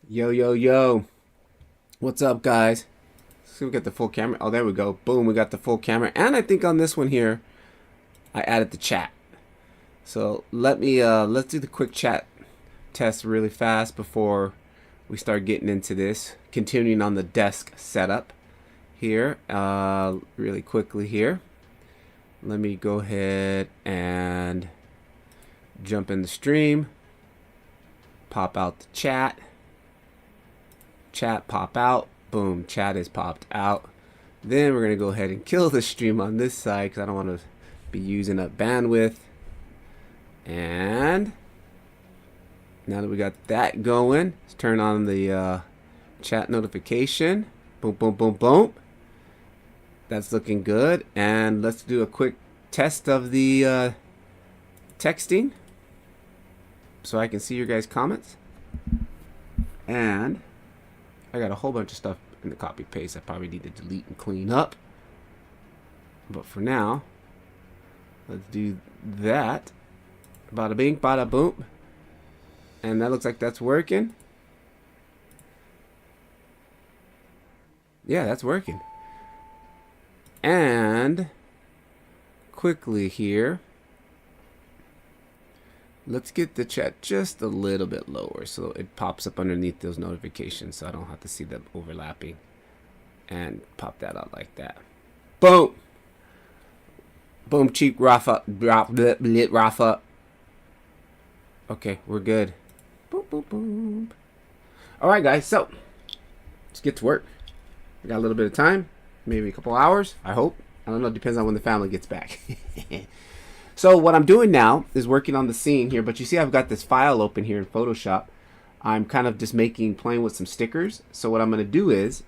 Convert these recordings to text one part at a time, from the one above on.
Yo, yo, yo. What's up, guys? See, we got the full camera. Oh, there we go. Boom, we got the full camera. And I think on this one here, I added the chat. So let's do the quick chat test really fast before we start getting into this. Continuing on the desk setup here, really quickly here. Let me go ahead and jump in the stream. Pop out the chat. Chat pop out. Boom, chat is popped out. Then we're gonna go ahead and kill the stream on this side because I don't want to be using up bandwidth. And now that we got that going, let's turn on the chat notification. Boom, boom, boom, boom. That's looking good. And let's do a quick test of the texting so I can see your guys' comments. And I got a whole bunch of stuff in the copy paste I probably need to delete and clean up. But for now, let's do that. Bada bing, bada boom. And that looks like that's working. Yeah, that's working. And quickly here, let's get the chat just a little bit lower so it pops up underneath those notifications so I don't have to see them overlapping. And pop that out like that. Boom! Boom, cheap, Rafa. Lit, Rafa. Okay, we're good. Boom, boom, boom. Alright, guys, so let's get to work. We got a little bit of time, maybe a couple hours, I hope. I don't know, it depends on when the family gets back. So what I'm doing now is working on the scene here, but you see I've got this file open here in Photoshop. I'm kind of just playing with some stickers. So what I'm going to do is,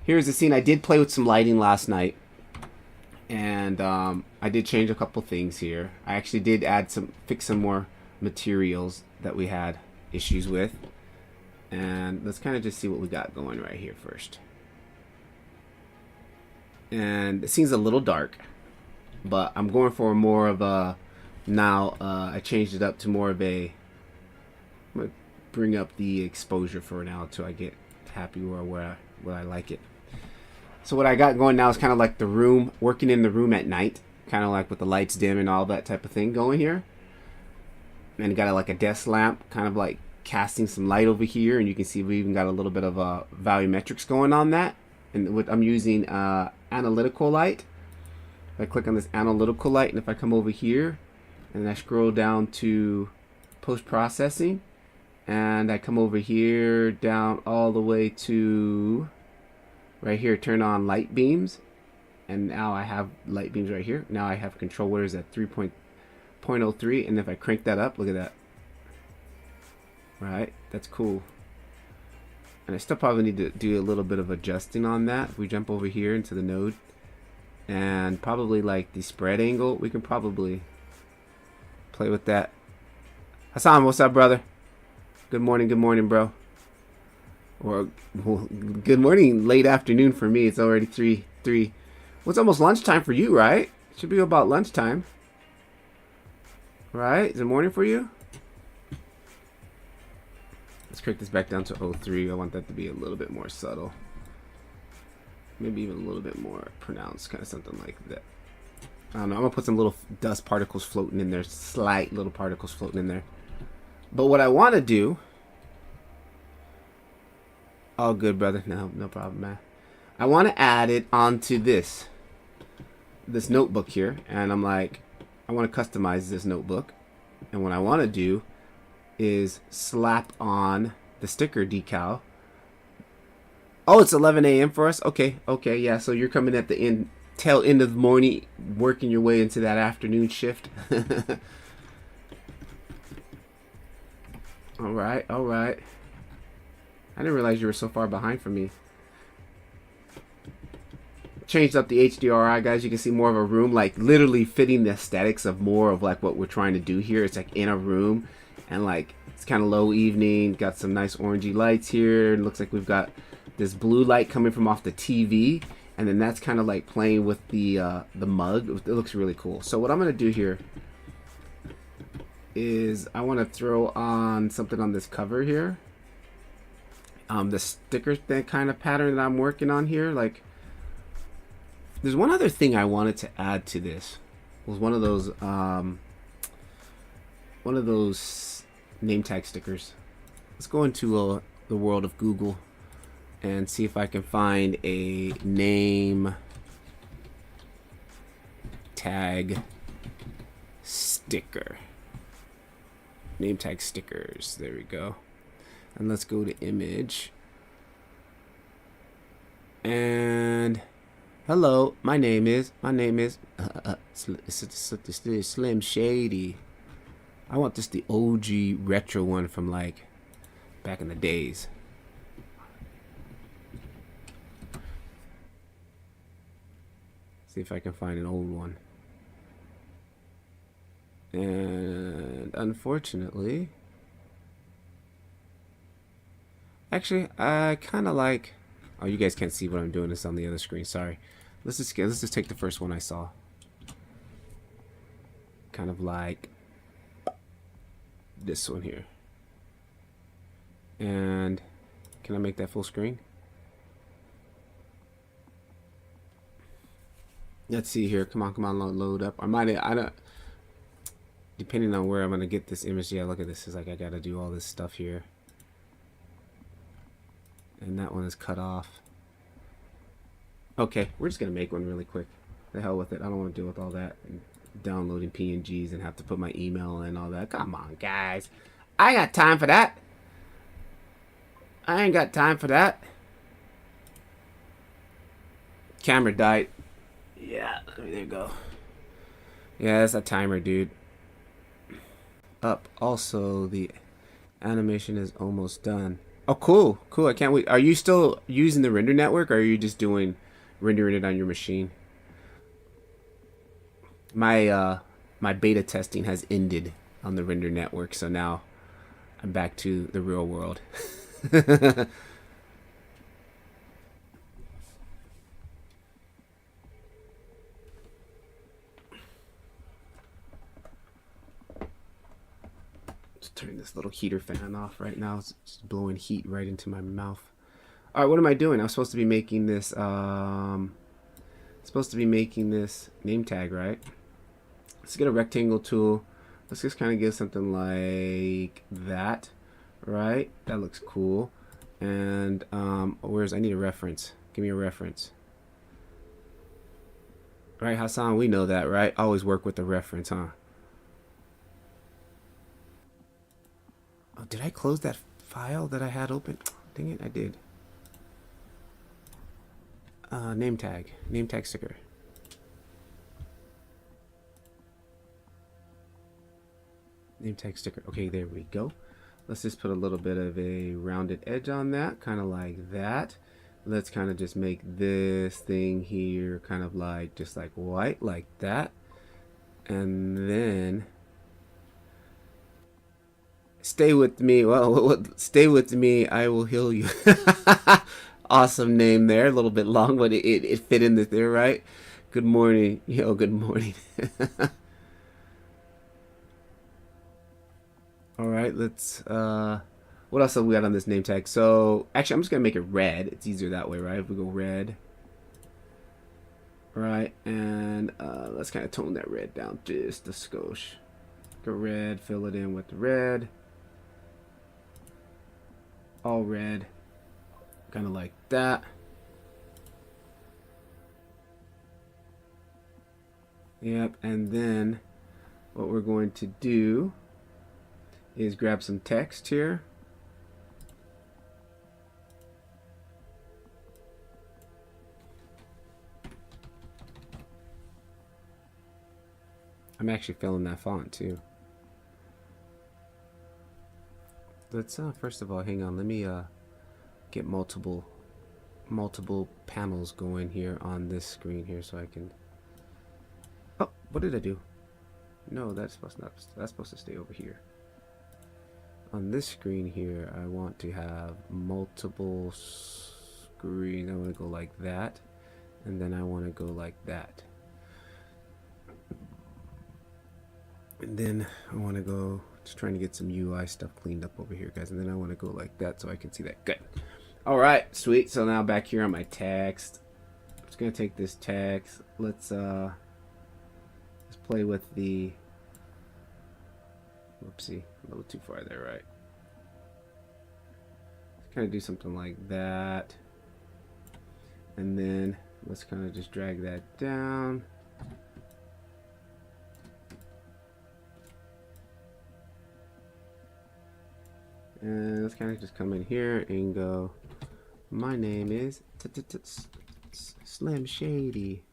here's the scene. I did play with some lighting last night, and I did change a couple things here. I actually did fix some more materials that we had issues with. And let's kind of just see what we got going right here first. And the scene's a little dark, but I'm going for more of a, now I changed it up to more of a, I'm going to bring up the exposure for now until I get happy where I like it. So what I got going now is kind of like the room, working in the room at night, kind of like with the lights dim and all that type of thing going here. And got like a desk lamp, kind of like casting some light over here, and you can see we even got a little bit of volumetrics going on that. And what I'm using analytical light. If I click on this analytical light, and if I come over here and I scroll down to post-processing, and I come over here down all the way to right here, turn on light beams, and now I have light beams right here. Now I have control where is at 3.03, and if I crank that up, look at that. Right, that's cool. And I still probably need to do a little bit of adjusting on that. If we jump over here into the node, and probably like the spread angle, we can probably play with that. Hassan, what's up, brother? Good morning, bro. Or well, good morning, late afternoon for me. It's already 3. Well, it's almost lunchtime for you, right? It should be about lunchtime, right? Is it morning for you? Let's crank this back down to 03. I want that to be a little bit more subtle. Maybe even a little bit more pronounced, kind of something like that. I don't know. I'm going to put some little dust particles floating in there. Slight little particles floating in there. But what I want to do... All good, brother. No problem, man. I want to add it onto this notebook here. And I'm like, I want to customize this notebook. And what I want to do is slap on the sticker decal. Oh, it's 11 a.m. for us? Okay, yeah. So you're coming at the tail end of the morning, working your way into that afternoon shift. All right. I didn't realize you were so far behind from me. Changed up the HDRI, guys. You can see more of a room, like literally fitting the aesthetics of more of like what we're trying to do here. It's like in a room, and like it's kind of low evening. Got some nice orangey lights here. It looks like we've got this blue light coming from off the TV, and then that's kind of like playing with the mug. It looks really cool. So what I'm gonna do here is I want to throw on something on this cover here. the sticker that kind of pattern that I'm working on here. Like, there's one other thing I wanted to add to this. It was one of those name tag stickers. Let's go into the world of Google and see if I can find a name tag sticker. Name tag stickers. There we go. And let's go to image. And hello, my name is Slim Shady. I want this the OG retro one from like back in the days. See if I can find an old one. And unfortunately, actually, I kind of like. Oh, you guys can't see what I'm doing. It's on the other screen. Sorry. Let's just take the first one I saw. Kind of like this one here. And can I make that full screen? Let's see here. Come on, load up. I don't. Depending on where I'm gonna get this image. Yeah, look at this. It's like I gotta do all this stuff here. And that one is cut off. Okay, we're just gonna make one really quick. The hell with it. I don't want to deal with all that and downloading PNGs and have to put my email and all that. Come on, guys. I ain't got time for that. I ain't got time for that. Camera died. Yeah, there you go. Yeah, that's a timer, dude. Up. Also, the animation is almost done. Oh, cool. Cool. I can't wait. Are you still using the render network, or are you just doing rendering it on your machine? My beta testing has ended on the render network, so now I'm back to the real world. Turn this little heater fan off right now. It's just blowing heat right into my mouth. All right, what am I doing? I'm supposed to be making this name tag, right? Let's get a rectangle tool. Let's just kind of get something like that, right? That looks cool. And I need a reference. Give me a reference. Right, Hassan, we know that, right? Always work with the reference, huh? Oh, did I close that file that I had open? Dang it, I did. Name tag sticker. Name tag sticker. Okay, there we go. Let's just put a little bit of a rounded edge on that, kind of like that. Let's kind of just make this thing here kind of like just like white, like that. And then stay with me. Well, stay with me. I will heal you. Awesome name there. A little bit long, but it fit in there, right? Good morning. Yo, good morning. All right, let's. What else have we got on this name tag? So actually, I'm just gonna make it red. It's easier that way, right? If we go red. Right, and let's kind of tone that red down just a skosh. Go red, fill it in with the red. All red, kind of like that. Yep, and then what we're going to do is grab some text here. I'm actually filling that font too. Let's first of all, hang on. Let me get multiple panels going here on this screen here, so I can. Oh, what did I do? No, that's supposed to stay over here. On this screen here, I want to have multiple screens. I want to go like that, and then I want to go like that. And then I want to go, just trying to get some UI stuff cleaned up over here, guys. And then I want to go like that so I can see that. Good. All right, sweet. So now back here on my text, I'm just gonna take this text. Let's play with the. Whoopsie, a little too far there, right? Let's kind of do something like that, and then let's kind of just drag that down. And let's kind of just come in here and go, my name is Slim Shady.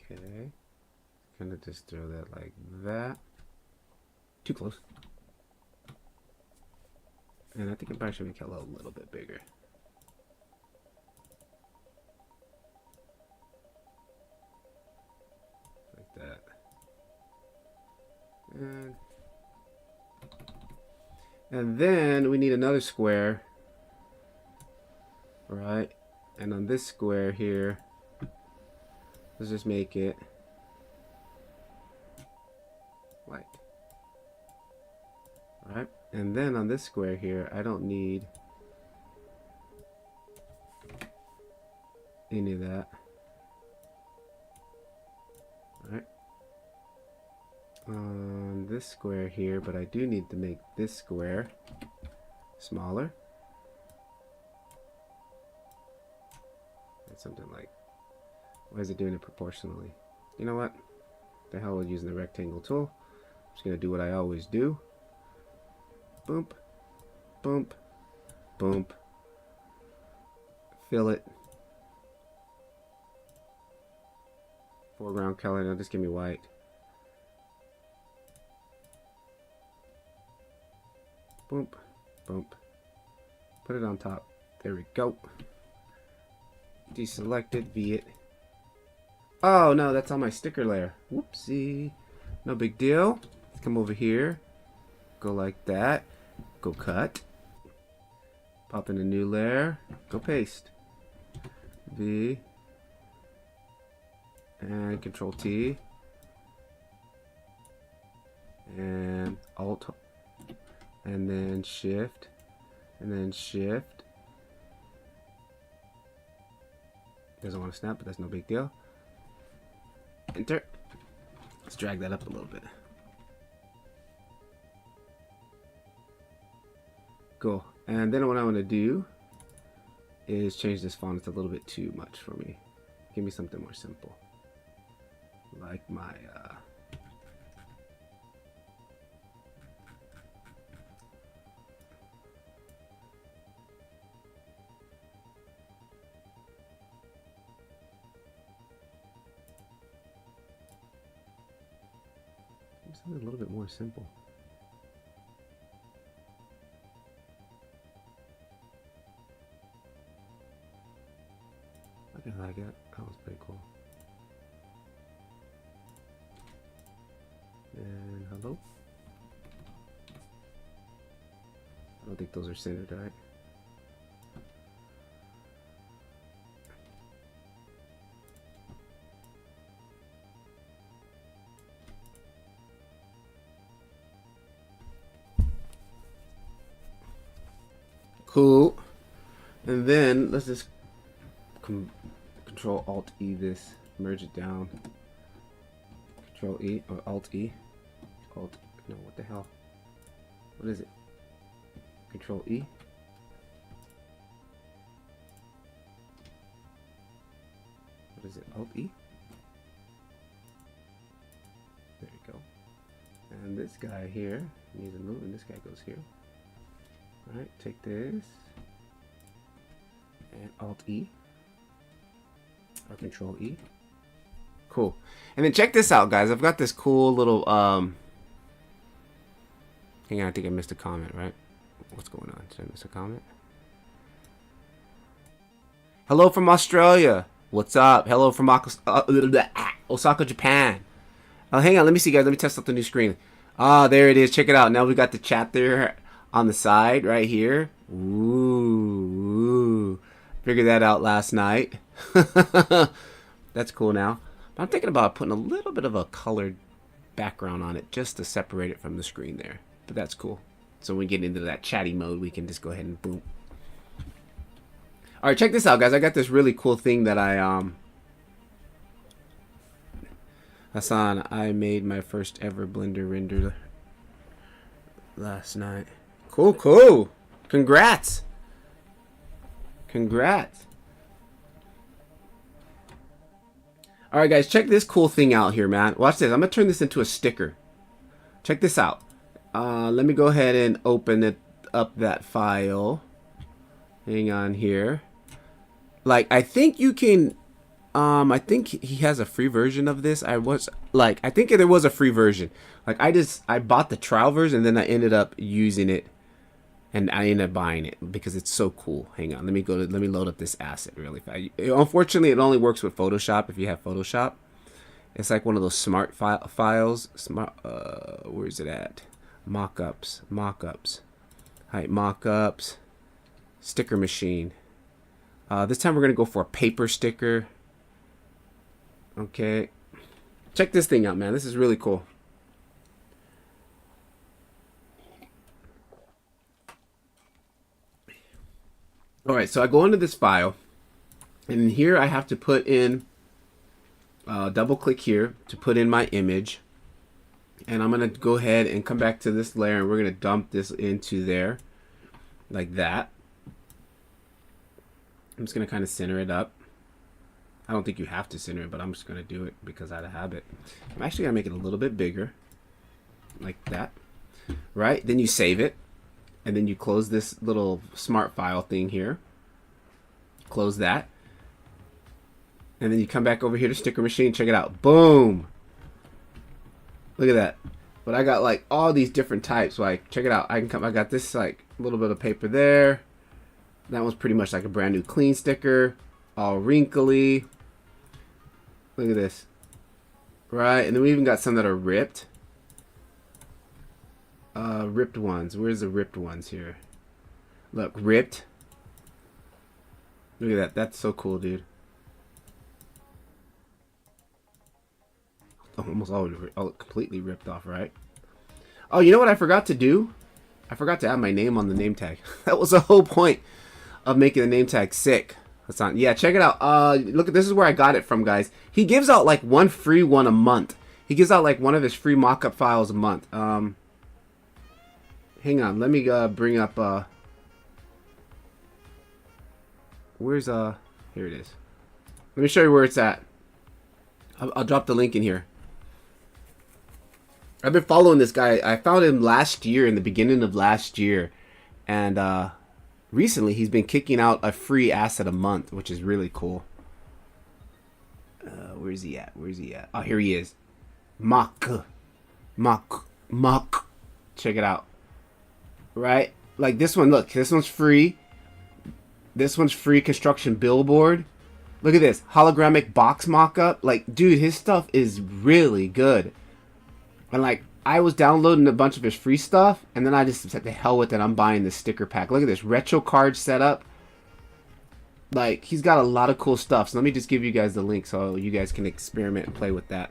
Okay, kind of just throw that like that. Too close. And I think I probably should make it a little bit bigger. Like that. And then we need another square. Right? And on this square here, let's just make it white. Right? And then on this square here, I don't need any of that. Right? On this square here, but I do need to make this square smaller. That's something like, why is it doing it proportionally? You know what? The hell with using the rectangle tool. I'm just gonna do what I always do. Boom, boom, boom. Fill it. Foreground color. Now just give me white. Boom, boom. Put it on top. There we go. Deselected, V it. Oh no, that's on my sticker layer. Whoopsie. No big deal. Let's come over here. Go like that. Go cut. Pop in a new layer. Go paste. V. And Control T. And Alt. And then Shift. And then Shift. Doesn't want to snap, but that's no big deal. Enter. Let's drag that up a little bit. Cool. And then what I want to do is change this font. It's a little bit too much for me. Give me something more simple. Like my something a little bit more simple. I like it. That was pretty cool. And hello. I don't think those are centered, right? Cool. And then let's just Control Alt E this, merge it down. Control E or Alt E. Alt. No, what the hell? What is it? Control E. What is it? Alt E. There you go. And this guy here needs to move, and this guy goes here. Alright, take this and Alt E or Control E. Cool. And then check this out, guys. I've got this cool little hang on, I think I missed a comment, right? What's going on? Did I miss a comment? Hello from Australia. What's up? Hello from Osaka, Japan. Oh, hang on. Let me see, guys. Let me test out the new screen. Ah, there it is. Check it out. Now we got the chat there on the side right here. Ooh. Figured that out last night. That's cool now. But I'm thinking about putting a little bit of a colored background on it just to separate it from the screen there. But that's cool. So when we get into that chatty mode, we can just go ahead and boom. All right, check this out, guys. I got this really cool thing that Hassan, I made my first ever Blender render last night. Cool, cool. Congrats. Congrats. All right, guys, check this cool thing out here, man. Watch this. I'm going to turn this into a sticker. Check this out. Let me go ahead and open it up, that file. Hang on here. Like, I think you can... I think he has a free version of this. I think there was a free version. Like, I bought the trial version, and then I ended up using it. And I ended up buying it because it's so cool. Hang on, let me load up this asset really fast. Unfortunately, it only works with Photoshop if you have Photoshop. It's like one of those smart files. Smart. Where is it at? Mockups. Alright, mockups. Sticker machine. This time we're gonna go for a paper sticker. Okay. Check this thing out, man. This is really cool. Alright, so I go into this file, and here I have to put in, double click here to put in my image, and I'm going to go ahead and come back to this layer, and we're going to dump this into there, like that. I'm just going to kind of center it up. I don't think you have to center it, but I'm just going to do it because out of habit. I'm actually going to make it a little bit bigger, like that, right? Then you save it. And then you close this little smart file thing here. Close that. And then you come back over here to sticker machine. Check it out. Boom. Look at that. But I got like all these different types. Like, check it out. I got this like a little bit of paper there. That one's pretty much like a brand new clean sticker. All wrinkly. Look at this. Right. And then we even got some that are ripped. Ripped ones. Where's the ripped ones here? Look, ripped. Look at that. That's so cool, dude. Almost all completely ripped off, right? Oh, you know what I forgot to do? I forgot to add my name on the name tag. That was the whole point of making the name tag sick. That's not. Yeah, check it out. Look at this is where I got it from, guys. He gives out like one free one a month. He gives out like one of his free mock-up files a month. Hang on, let me bring up where's here it is. Let me show you where it's at. I'll drop the link in here. I've been following this guy. I found him last year, in the beginning of last year, and recently he's been kicking out a free asset a month, which is really cool. Where's he at? Oh, here he is. Mock. Check it out. Right? Like this one, look, this one's free. This one's free construction billboard. Look at this. Hologramic box mock-up. Like, dude, his stuff is really good. And like, I was downloading a bunch of his free stuff, and then I just said, the hell with it, I'm buying this sticker pack. Look at this. Retro card setup. Like, he's got a lot of cool stuff. So let me just give you guys the link so you guys can experiment and play with that.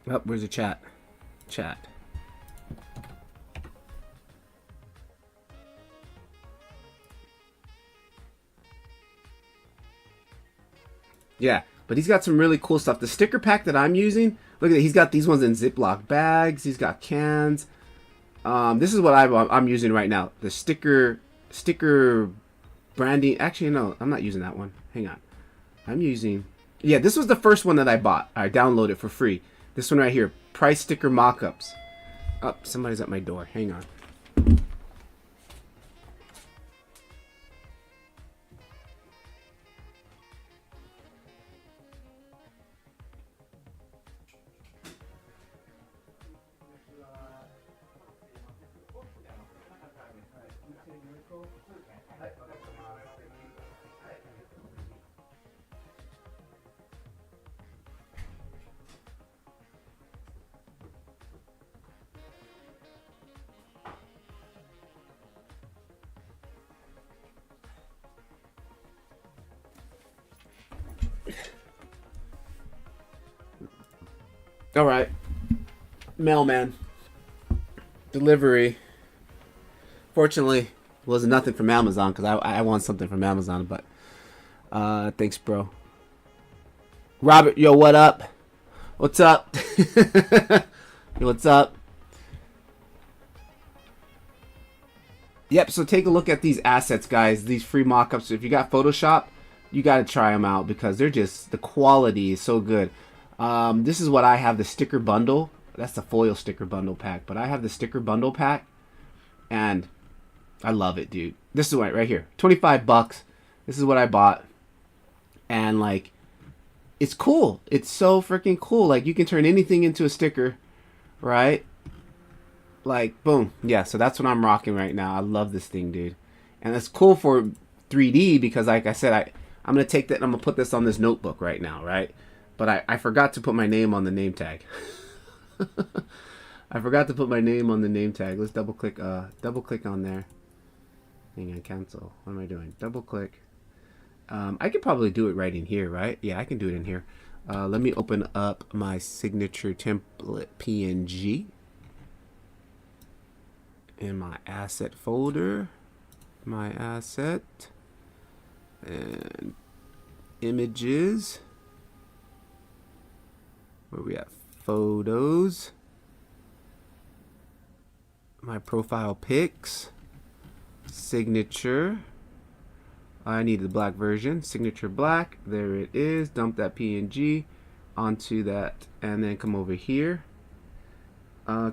Oh, where's the chat? Chat. Yeah, but he's got some really cool stuff. The sticker pack that I'm using, look at it. He's got these ones in Ziploc bags. He's got cans. This is what I'm using right now. The sticker branding. Actually, no, I'm not using that one. Hang on. I'm using... Yeah, this was the first one that I bought. I downloaded for free. This one right here, price sticker mockups. Oh, somebody's at my door. Hang on. All right. Mailman. Delivery. Fortunately, it wasn't nothing from Amazon because I want something from Amazon, but thanks, bro. Robert, yo, what up? What's up? Yo, what's up? Yep, so take a look at these assets, guys. These free mock-ups. If you got Photoshop, you got to try them out because they're just, the quality is so good. This is what I have, the sticker bundle. That's the foil sticker bundle pack. But I have the sticker bundle pack, and I love it, dude. This is what, right here. 25 bucks. This is what I bought. And, like, it's cool. It's so freaking cool. Like, you can turn anything into a sticker, right? Like, boom. Yeah, so that's what I'm rocking right now. I love this thing, dude. And it's cool for 3D because, like I said, I'm going to take that and I'm going to put this on this notebook right now, right? But I forgot to put my name on the name tag. I forgot to put my name on the name tag. Let's double click on there. Hang on, cancel. What am I doing? Double click. I could probably do it right in here, right? Yeah, I can do it in here. Let me open up my signature template PNG. In my asset folder, my asset, and images, where we have photos, my profile pics, signature, I need the black version, signature black, there it is, dump that PNG onto that, and then come over here.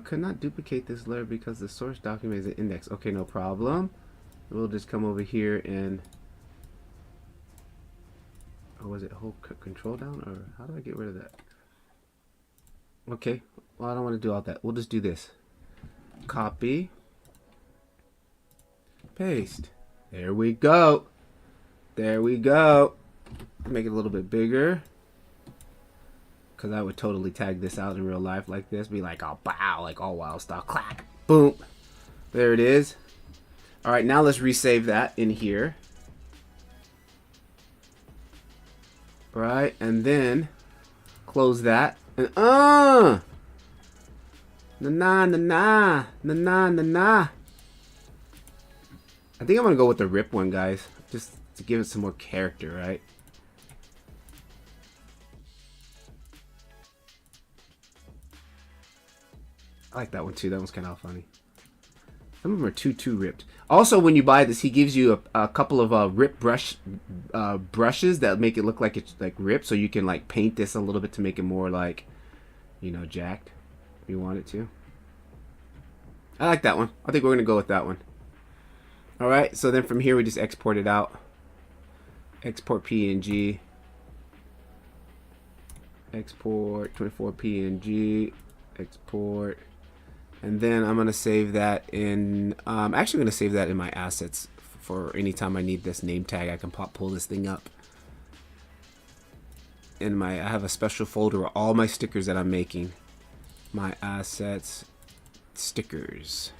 Could not duplicate this layer because the source document is an index. Okay, no problem. We'll just come over here and, or was it hold control down, or how do I get rid of that? Okay, well, I don't want to do all that. We'll just do this. Copy. Paste. There we go. There we go. Make it a little bit bigger. Because I would totally tag this out in real life like this. Be like, oh, bow, like all wild style. Clack. Boom. There it is. All right, now let's resave that in here. Right, and then close that. And na na na na na na na. I think I'm gonna go with the rip one, guys, just to give it some more character, right? I like that one too. That one's kind of funny. Some of them are too ripped. Also, when you buy this, he gives you a couple of rip brushes that make it look like it's like ripped, so you can like paint this a little bit to make it more like, you know, jacked. If you want it to. I like that one. I think we're gonna go with that one. All right. So then from here we just export it out. Export PNG. Export 24 PNG. Export. And then I'm going to save that in, I'm actually going to save that in my assets for any time I need this name tag. I can pull this thing up. I have a special folder with all my stickers that I'm making. My assets, stickers.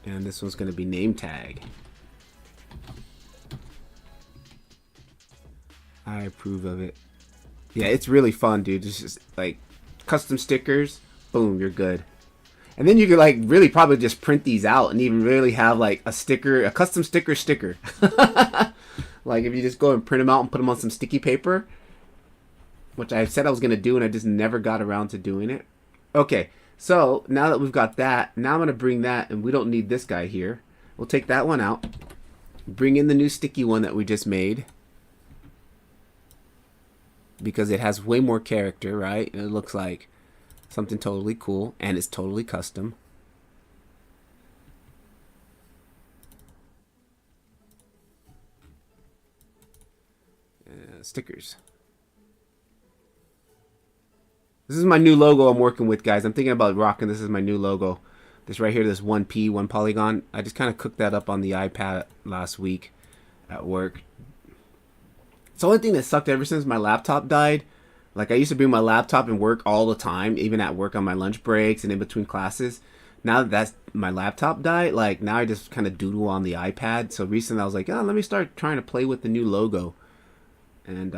And this one's going to be name tag. I approve of it. Yeah, it's really fun, dude. It's just like custom stickers. Boom, you're good. And then you could like really probably just print these out and even really have like a sticker, a custom sticker. Like if you just go and print them out and put them on some sticky paper, which I said I was going to do and I just never got around to doing it. Okay, so now that we've got that, now I'm going to bring that, and we don't need this guy here. We'll take that one out. Bring in the new sticky one that we just made. Because it has way more character, right? And it looks like something totally cool, and it's totally custom. Stickers. This is my new logo I'm working with, guys. I'm thinking about rocking this as my new logo. This right here, this 1P, 1 polygon. I just kind of cooked that up on the iPad last week at work. It's the only thing that sucked ever since my laptop died. Like, I used to bring my laptop and work all the time, even at work on my lunch breaks and in between classes. Now that my laptop died, like, now I just kind of doodle on the iPad. So recently I was like, oh, let me start trying to play with the new logo. And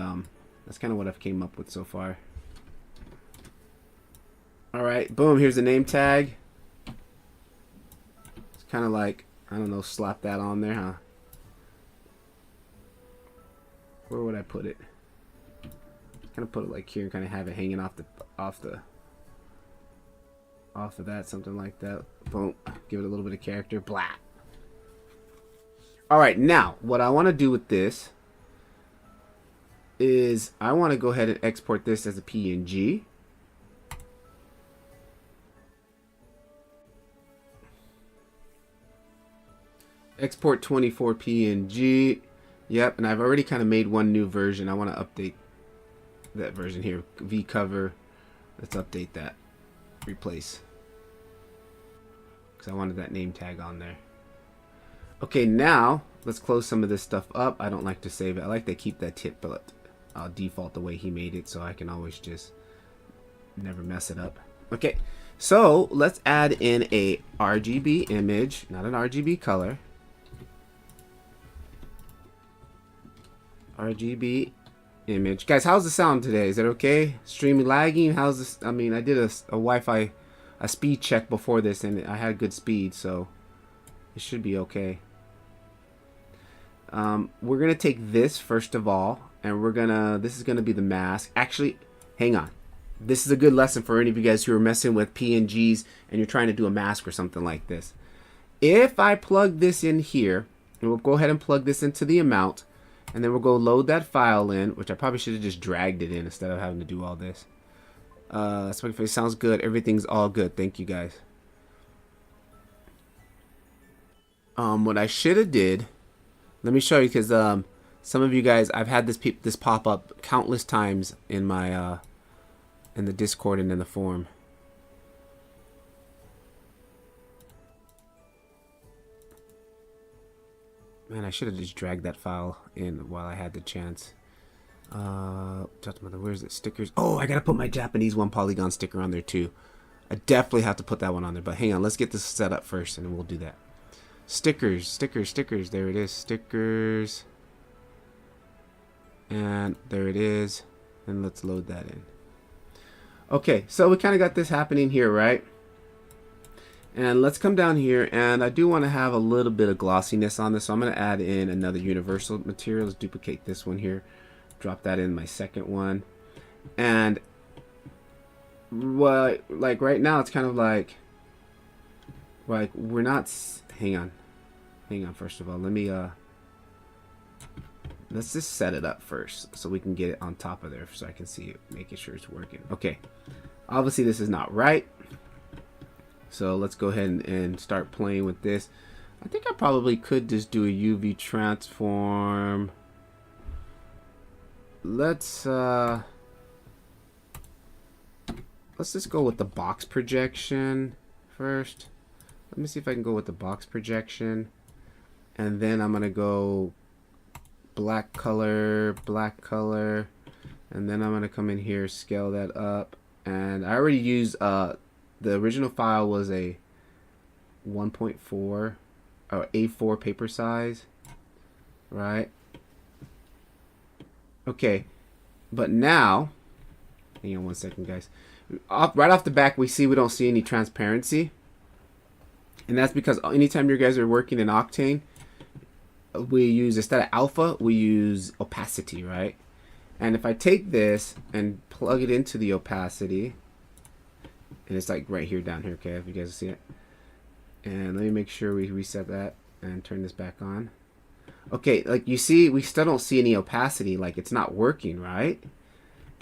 that's kind of what I've came up with so far. All right, boom, here's the name tag. It's kind of like, I don't know, slap that on there, huh? Where would I put it? Kind of put it like here and kind of have it hanging off of that, something like that. Boom, give it a little bit of character. Blah. All right, now what I want to do with this is I want to go ahead and export this as a PNG. Export 24 PNG. Yep, and I've already kind of made one new version. I want to update that version here. V cover. Let's update that. Replace. Because I wanted that name tag on there. Okay, now let's close some of this stuff up. I don't like to save it. I like to keep that tip, but I'll default the way he made it so I can always just never mess it up. Okay, so let's add in a RGB image, not an RGB color. RGB image. Guys, how's the sound today? Is it okay? Streaming lagging? How's this? I mean, I did a Wi-Fi, a speed check before this, and I had good speed, so it should be okay. We're gonna take this first of all, and this is gonna be the mask. Actually, hang on. This is a good lesson for any of you guys who are messing with PNGs and you're trying to do a mask or something like this. If I plug this in here, and we'll go ahead and plug this into the amount, and then we'll go load that file in, which I probably should have just dragged it in instead of having to do all this. Smoky face sounds good. Everything's all good. Thank you guys. What I should have did, let me show you, because some of you guys, I've had this pop up countless times in my in the Discord and in the forum. Man, I should have just dragged that file in while I had the chance. Where's it? Stickers. Oh, I gotta put my Japanese one polygon sticker on there too. I definitely have to put that one on there. But hang on, let's get this set up first, and then we'll do that. Stickers, stickers, stickers. There it is. Stickers. And there it is. And let's load that in. Okay, so we kind of got this happening here, right? And let's come down here, and I do want to have a little bit of glossiness on this, so I'm going to add in another universal material. Let's duplicate this one here, drop that in my second one, and what, like right now it's kind of like we're not, hang on first of all, let me let's just set it up first so we can get it on top of there so I can see it, making sure it's working. Okay, obviously this is not right. So let's go ahead and start playing with this. I think I probably could just do a UV transform. Let's just go with the box projection first. Let me see if I can go with the box projection. And then I'm gonna go black color. And then I'm gonna come in here, scale that up. And I already used the original file was a 1.4 or A4 paper size, right? Okay, but now, hang on one second, guys. Right off the back, we don't see any transparency, and that's because anytime you guys are working in Octane, we use, instead of alpha, we use opacity, right? And if I take this and plug it into the opacity, and it's like right here, down here, okay, if you guys see it. And let me make sure we reset that and turn this back on. Okay, like you see, we still don't see any opacity, like it's not working, right?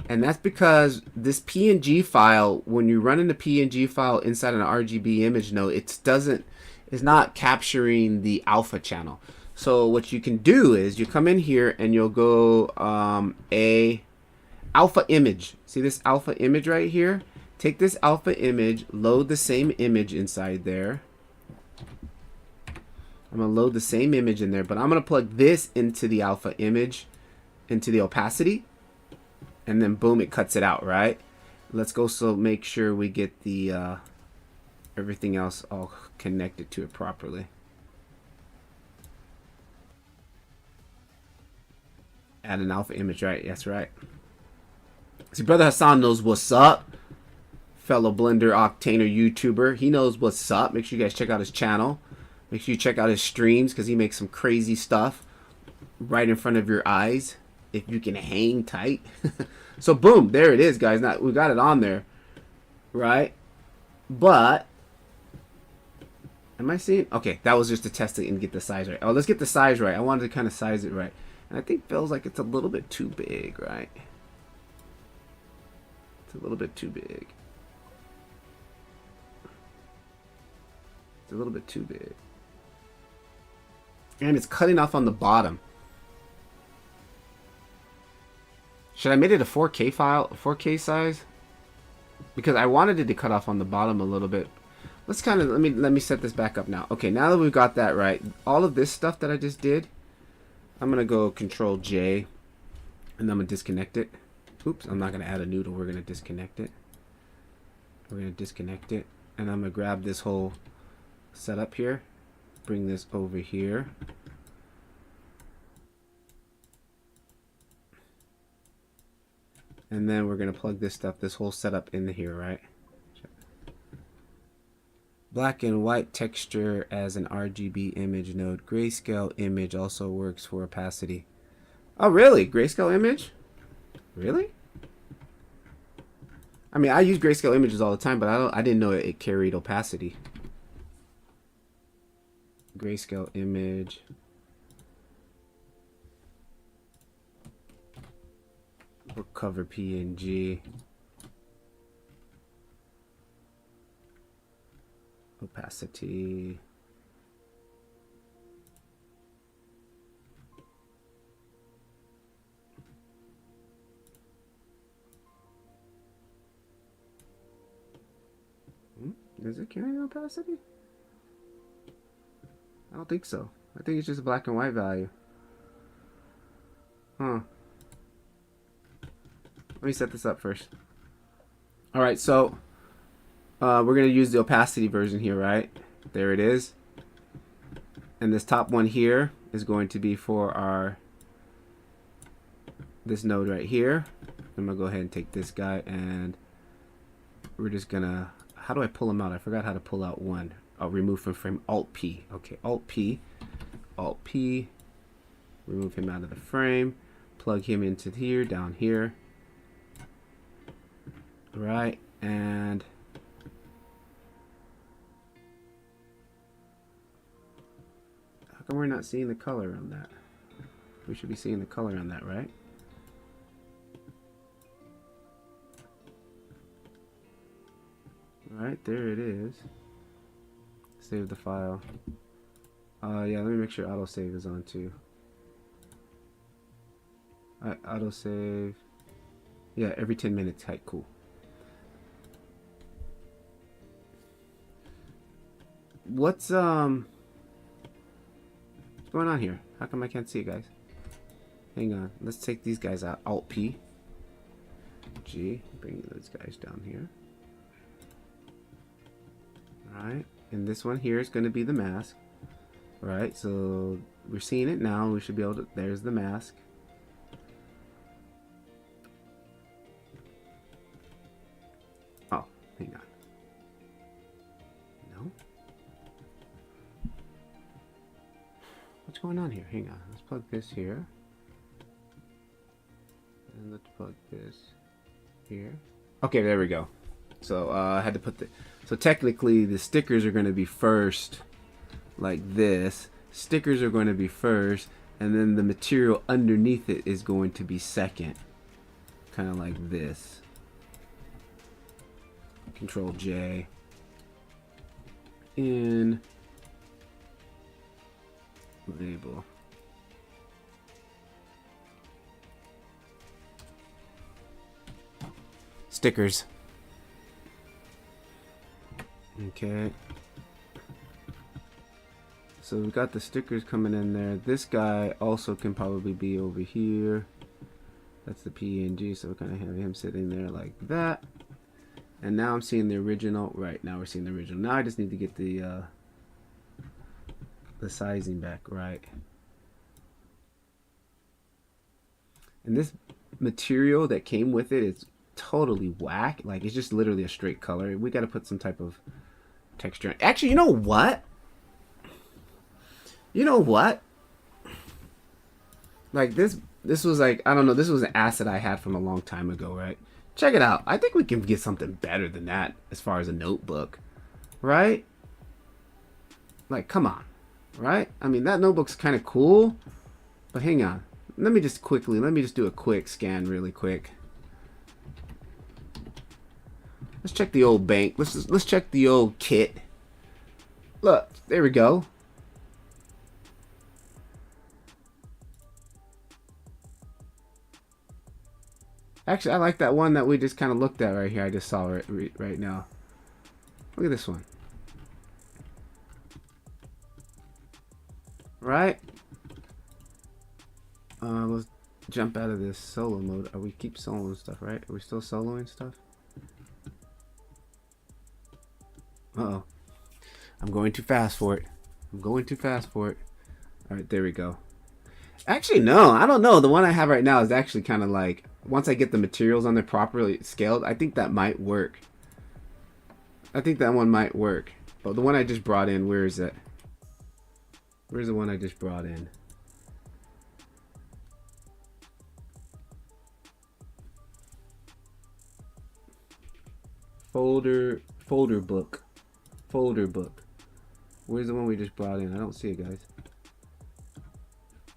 And that's because this PNG file, when you run in the PNG file inside an RGB image node, it's not capturing the alpha channel. So what you can do is you come in here and you'll go a alpha image. See this alpha image right here? Take this alpha image, load the same image inside there. I'm going to load the same image in there, but I'm going to plug this into the alpha image, into the opacity, and then boom, it cuts it out, right? Let's go make sure we get the everything else all connected to it properly. Add an alpha image, right? That's right. See, Brother Hassan knows what's up. fellow Blender Octaner YouTuber. He knows what's up. Make sure you guys check out his channel. Make sure you check out his streams because he makes some crazy stuff right in front of your eyes if you can hang tight. So boom, there it is, guys. Now we got it on there, right? But am I seeing? Okay, that was just to test it and get the size right. Oh, let's get the size right. I wanted to kind of size it right. And I think it feels like it's a little bit too big, right? It's a little bit too big. It's a little bit too big. And it's cutting off on the bottom. Should I make it a 4K file, 4K size? Because I wanted it to cut off on the bottom a little bit. Let's kind of, let me set this back up now. Okay, now that we've got that right, all of this stuff that I just did, I'm going to go Control J, and I'm going to disconnect it. Oops, I'm not going to add a noodle. We're going to disconnect it. We're going to disconnect it, and I'm going to grab this whole setup here, bring this over here. And then we're going to plug this stuff, this whole setup in here, right? Black and white texture as an RGB image node. Grayscale image also works for opacity. Oh, really? Grayscale image? Really? I mean, I use grayscale images all the time, but I didn't know it carried opacity. Grayscale image. We'll cover PNG. Opacity. Does it carry opacity? I don't think so. I think it's just a black and white value. Huh. Let me set this up first. Alright, so we're going to use the opacity version here, right? There it is. And this top one here is going to be for our this node right here. I'm going to go ahead and take this guy, and we're just going to, how do I pull him out? I forgot how to pull out one. I'll remove from frame. Alt P. Okay, Alt P. Alt P. Remove him out of the frame. Plug him into here, down here. Right, and how come we're not seeing the color on that? We should be seeing the color on that, right? Right, there it is. Save the file. Yeah, let me make sure autosave is on too. Autosave. Yeah, every 10 minutes. Height, cool. What's going on here? How come I can't see it, guys? Hang on. Let's take these guys out. Alt P. G. Bring those guys down here. Alright. And this one here is going to be the mask. Right. So we're seeing it now. We should be able to. There's the mask. Oh, hang on. No. What's going on here? Hang on. Let's plug this here. And let's plug this here. Okay, there we go. So I had to put the. So technically, the stickers are going to be first, like this. Stickers are going to be first, and then the material underneath it is going to be second, kind of like this. Control J. In label. Stickers. Okay. So we've got the stickers coming in there. This guy also can probably be over here. That's the PNG, so we kind of have him sitting there like that. And now I'm seeing the original. Right, now we're seeing the original. Now I just need to get the sizing back right. And this material that came with it is totally whack. Like, it's just literally a straight color. We got to put some type of texture. Actually, you know what? You know what? Like, this was like, I don't know, this was an asset I had from a long time ago, right? Check it out. I think we can get something better than that as far as a notebook, right? Like, come on, right? I mean, that notebook's kind of cool, but hang on. Let me just do a quick scan really quick. Let's check the old bank. Let's check the old kit. Look, there we go. Actually, I like that one that we just kind of looked at right here. I just saw right now. Look at this one. Right? Let's jump out of this solo mode. Are we keep soloing stuff, right? Are we still soloing stuff? Uh-oh. I'm going too fast for it. Alright, there we go. Actually, no. I don't know. The one I have right now is actually kind of like, once I get the materials on there properly scaled, I think that might work. I think that one might work. But the one I just brought in, where is it? Where's the one I just brought in? Folder book. Where's the one we just brought in? I don't see it, guys.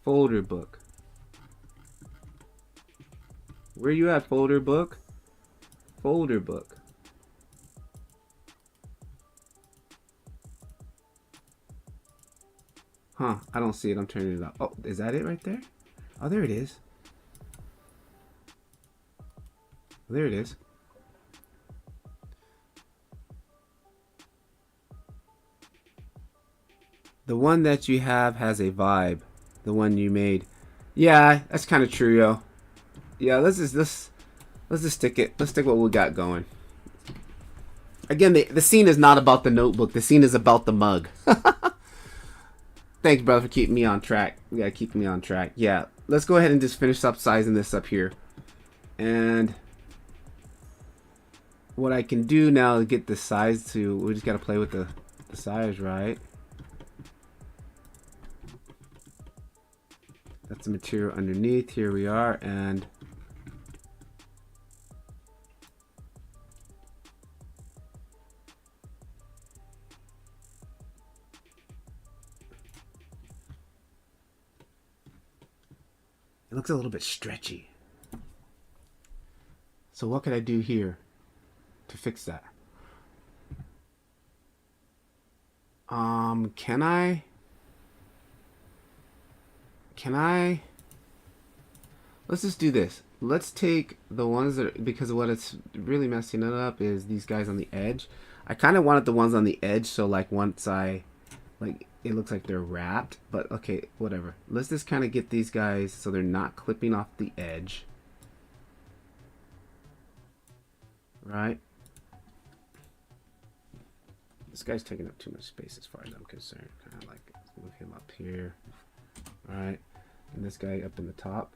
Folder book. Where you at, folder book? Folder book. Huh, I don't see it. I'm turning it up. Oh, is that it right there? Oh, there it is. There it is. The one that you have has a vibe. The one you made. Yeah, that's kind of true, yo. Yeah, let's just stick it. Let's stick what we got going. Again, the scene is not about the notebook. The scene is about the mug. Thanks, brother, for keeping me on track. You gotta keep me on track. Yeah, let's go ahead and just finish up sizing this up here. And what I can do now to get the size to, we just gotta play with the size, right? That's the material underneath. Here we are, and it looks a little bit stretchy. So what could I do here to fix that? Can I? Let's just do this. Let's take the ones that, because what it's really messing it up is these guys on the edge. I kind of wanted the ones on the edge, so like once I, like, it looks like they're wrapped, but okay, whatever. Let's just kind of get these guys so they're not clipping off the edge. Right? This guy's taking up too much space as far as I'm concerned. Kind of like, let's move him up here. Alright, and this guy up in the top.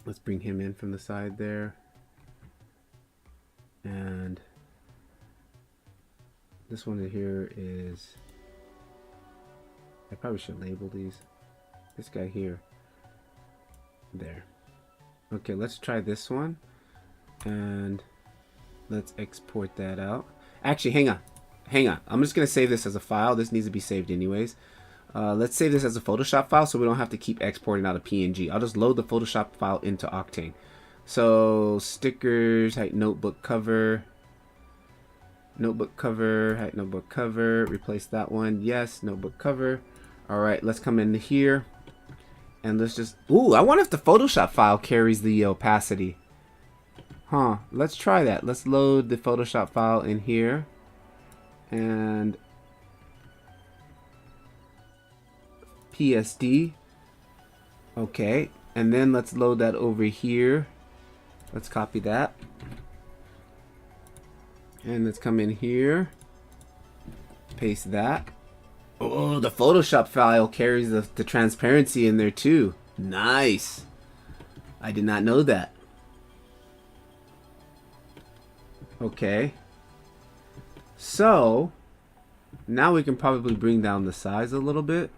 Let's bring him in from the side there. And this one here is, I probably should label these. This guy here. There. Okay, let's try this one. And let's export that out. Actually, hang on. I'm just going to save this as a file. This needs to be saved anyways. Let's save this as a Photoshop file so we don't have to keep exporting out a PNG. I'll just load the Photoshop file into Octane. So stickers, height notebook cover, height notebook cover, replace that one. Yes, notebook cover. All right, let's come into here and let's just, ooh, I wonder if the Photoshop file carries the opacity. Huh, let's try that. Let's load the Photoshop file in here and PSD. Okay, and then let's load that over here. Let's copy that. And let's come in here. Paste that. Oh, the Photoshop file carries the transparency in there too. Nice. I did not know that. Okay. So now we can probably bring down the size a little bit.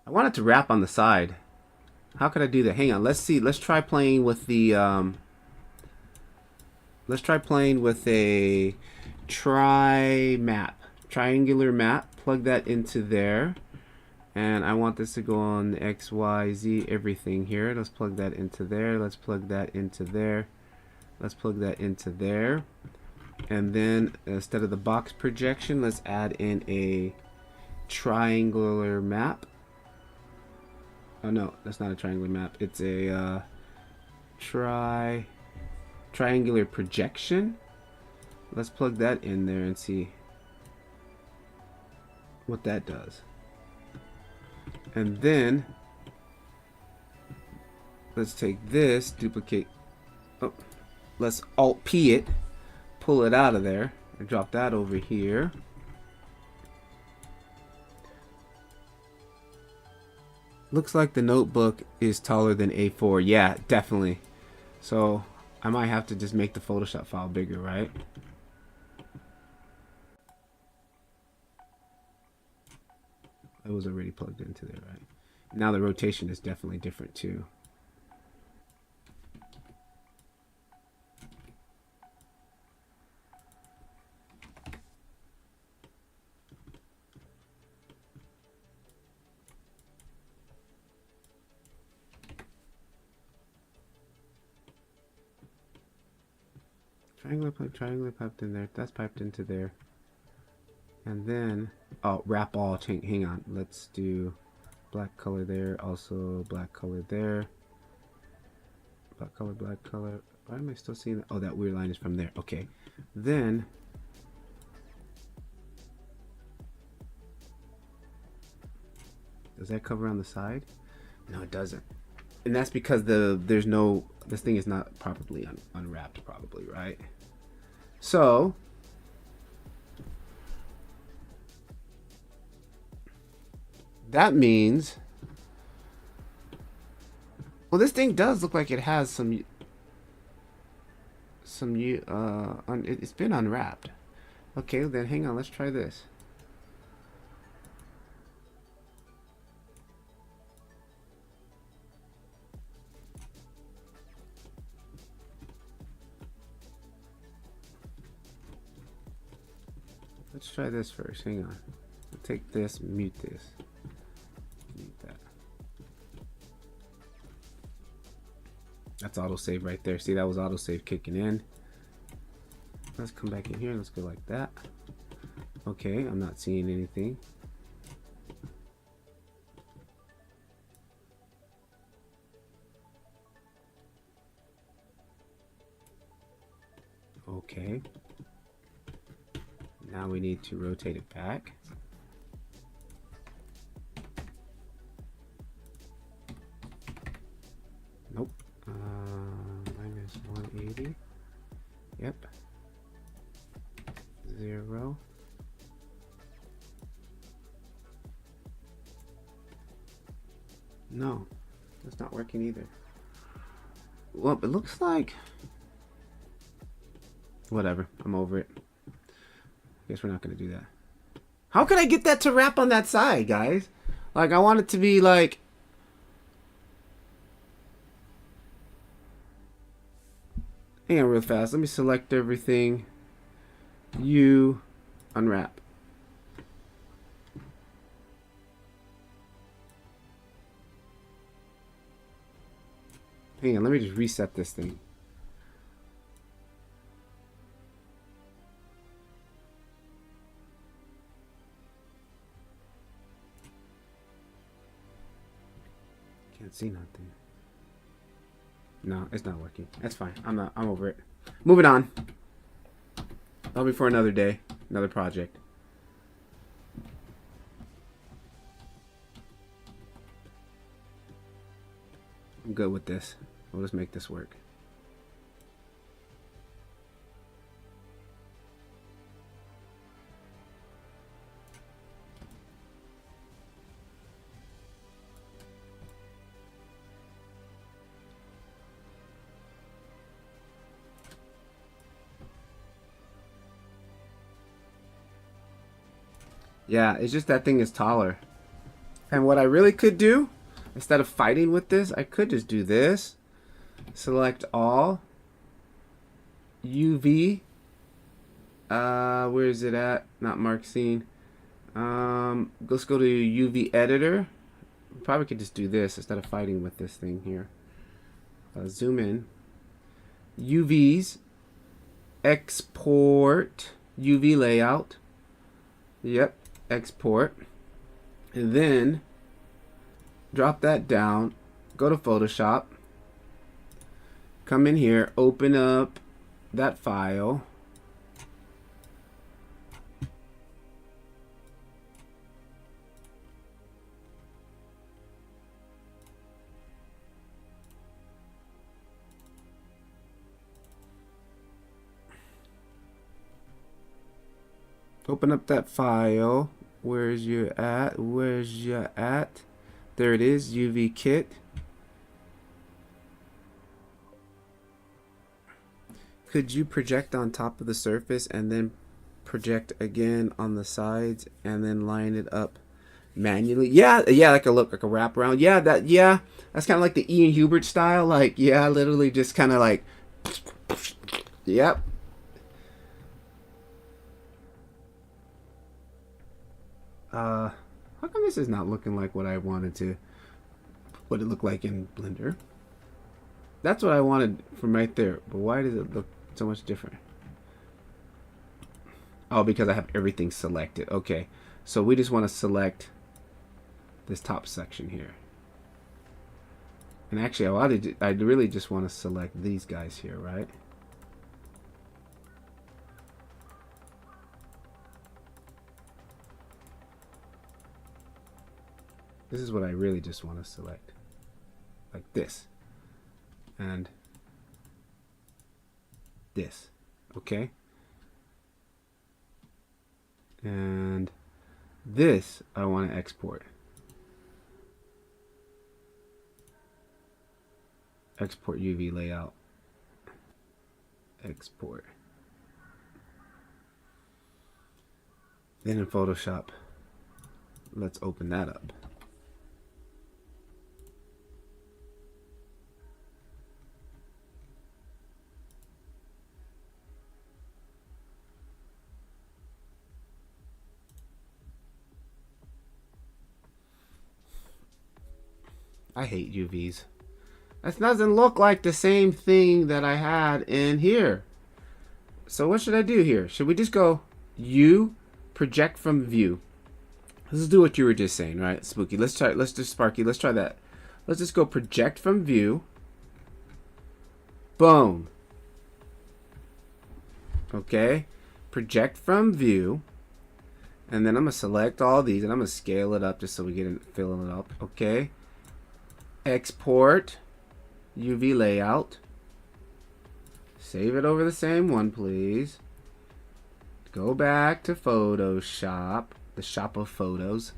I want it to wrap on the side. How could I do that? Hang on. Let's see. Let's try playing with the let's try playing with a triangular map. Plug that into there. And I want this to go on X, Y, Z, everything here. Let's plug that into there. Let's plug that into there. Let's plug that into there. And then instead of the box projection, let's add in a triangular map. Oh no, that's not a triangular map. It's a triangular projection. Let's plug that in there and see what that does. And then let's take this, duplicate. Oh, let's Alt P it, pull it out of there, and drop that over here. Looks like the notebook is taller than A4. Yeah, definitely. So I might have to just make the Photoshop file bigger, right? It was already plugged into there, right? Now the rotation is definitely different too. Triangular piped in there. That's piped into there. And then, oh, wrap all. Hang on. Let's do black color there. Also black color there. Black color, black color. Why am I still seeing that? Oh, that weird line is from there. Okay. Then, does that cover on the side? No, it doesn't. And that's because this thing is not properly unwrapped, probably, right? So that means, well, this thing does look like it has it's been unwrapped. Okay, then hang on, let's try this. Let's try this first. Hang on. I'll take this, mute this. Mute that. That's autosave right there. See, that was autosave kicking in. Let's come back in here. Let's go like that. Okay, I'm not seeing anything. Okay. Now we need to rotate it back. Nope. Minus 180. Yep. 0. No, that's not working either. Well, it looks like... Whatever, I'm over it. Guess we're not gonna do that. How could I get that to wrap on that side, guys? Like, I want it to be like... Hang on real fast. Let me select everything. You unwrap. Hang on, let me just reset this thing. Can't see nothing. No, it's not working. That's fine. I'm over it. Moving on. That'll be for another day, another project. I'm good with this. We'll just make this work. Yeah, it's just that thing is taller. And what I really could do, instead of fighting with this, I could just do this. Select all. UV. Where is it at? Not mark scene. Let's go to UV editor. Probably could just do this instead of fighting with this thing here. Zoom in. UVs. Export. UV layout. Yep. Export. And then drop that down. Go to Photoshop. Come in here. Open up that file. Open up that file. Where's you at? Where's you at? There it is, UV kit. Could you project on top of the surface and then project again on the sides and then line it up manually? Yeah, like a look, like a wraparound. Yeah, that's kind of like the Ian Hubert style. Like, yeah, literally just kind of like, yep. How come this is not looking like what I wanted to, what it looked like in Blender? That's what I wanted from right there, but why does it look so much different? Oh, because I have everything selected. Okay, so we just want to select this top section here. And actually, I really just want to select these guys here, right? This is what I really just want to select. Like this. And this. Okay? And this I want to export. Export UV layout. Export. Then in Photoshop, let's open that up. I hate UVs. That doesn't look like the same thing that I had in here. So what should I do here? Should we just go U, project from view? Let's do what you were just saying, right? Spooky. Let's do Sparky. Let's try that. Let's just go project from view. Boom. Okay. Project from view. And then I'm going to select all these and I'm going to scale it up just so we get it filling it up. Okay. Export UV layout. Save it over the same one, please. Go back to Photoshop, the shop of photos.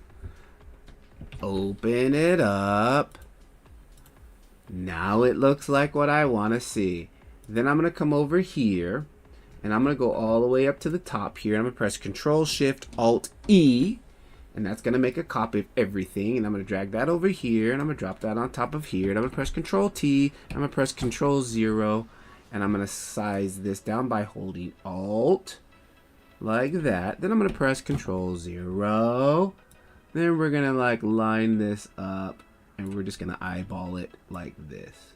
Open it up. Now it looks like what I want to see. Then I'm going to come over here and I'm going to go all the way up to the top here. I'm going to press Control Shift Alt E. And that's going to make a copy of everything. And I'm going to drag that over here. And I'm going to drop that on top of here. And I'm going to press Control T. I'm going to press Control 0. And I'm going to size this down by holding Alt. Like that. Then I'm going to press Control 0. Then we're going to like line this up. And we're just going to eyeball it like this.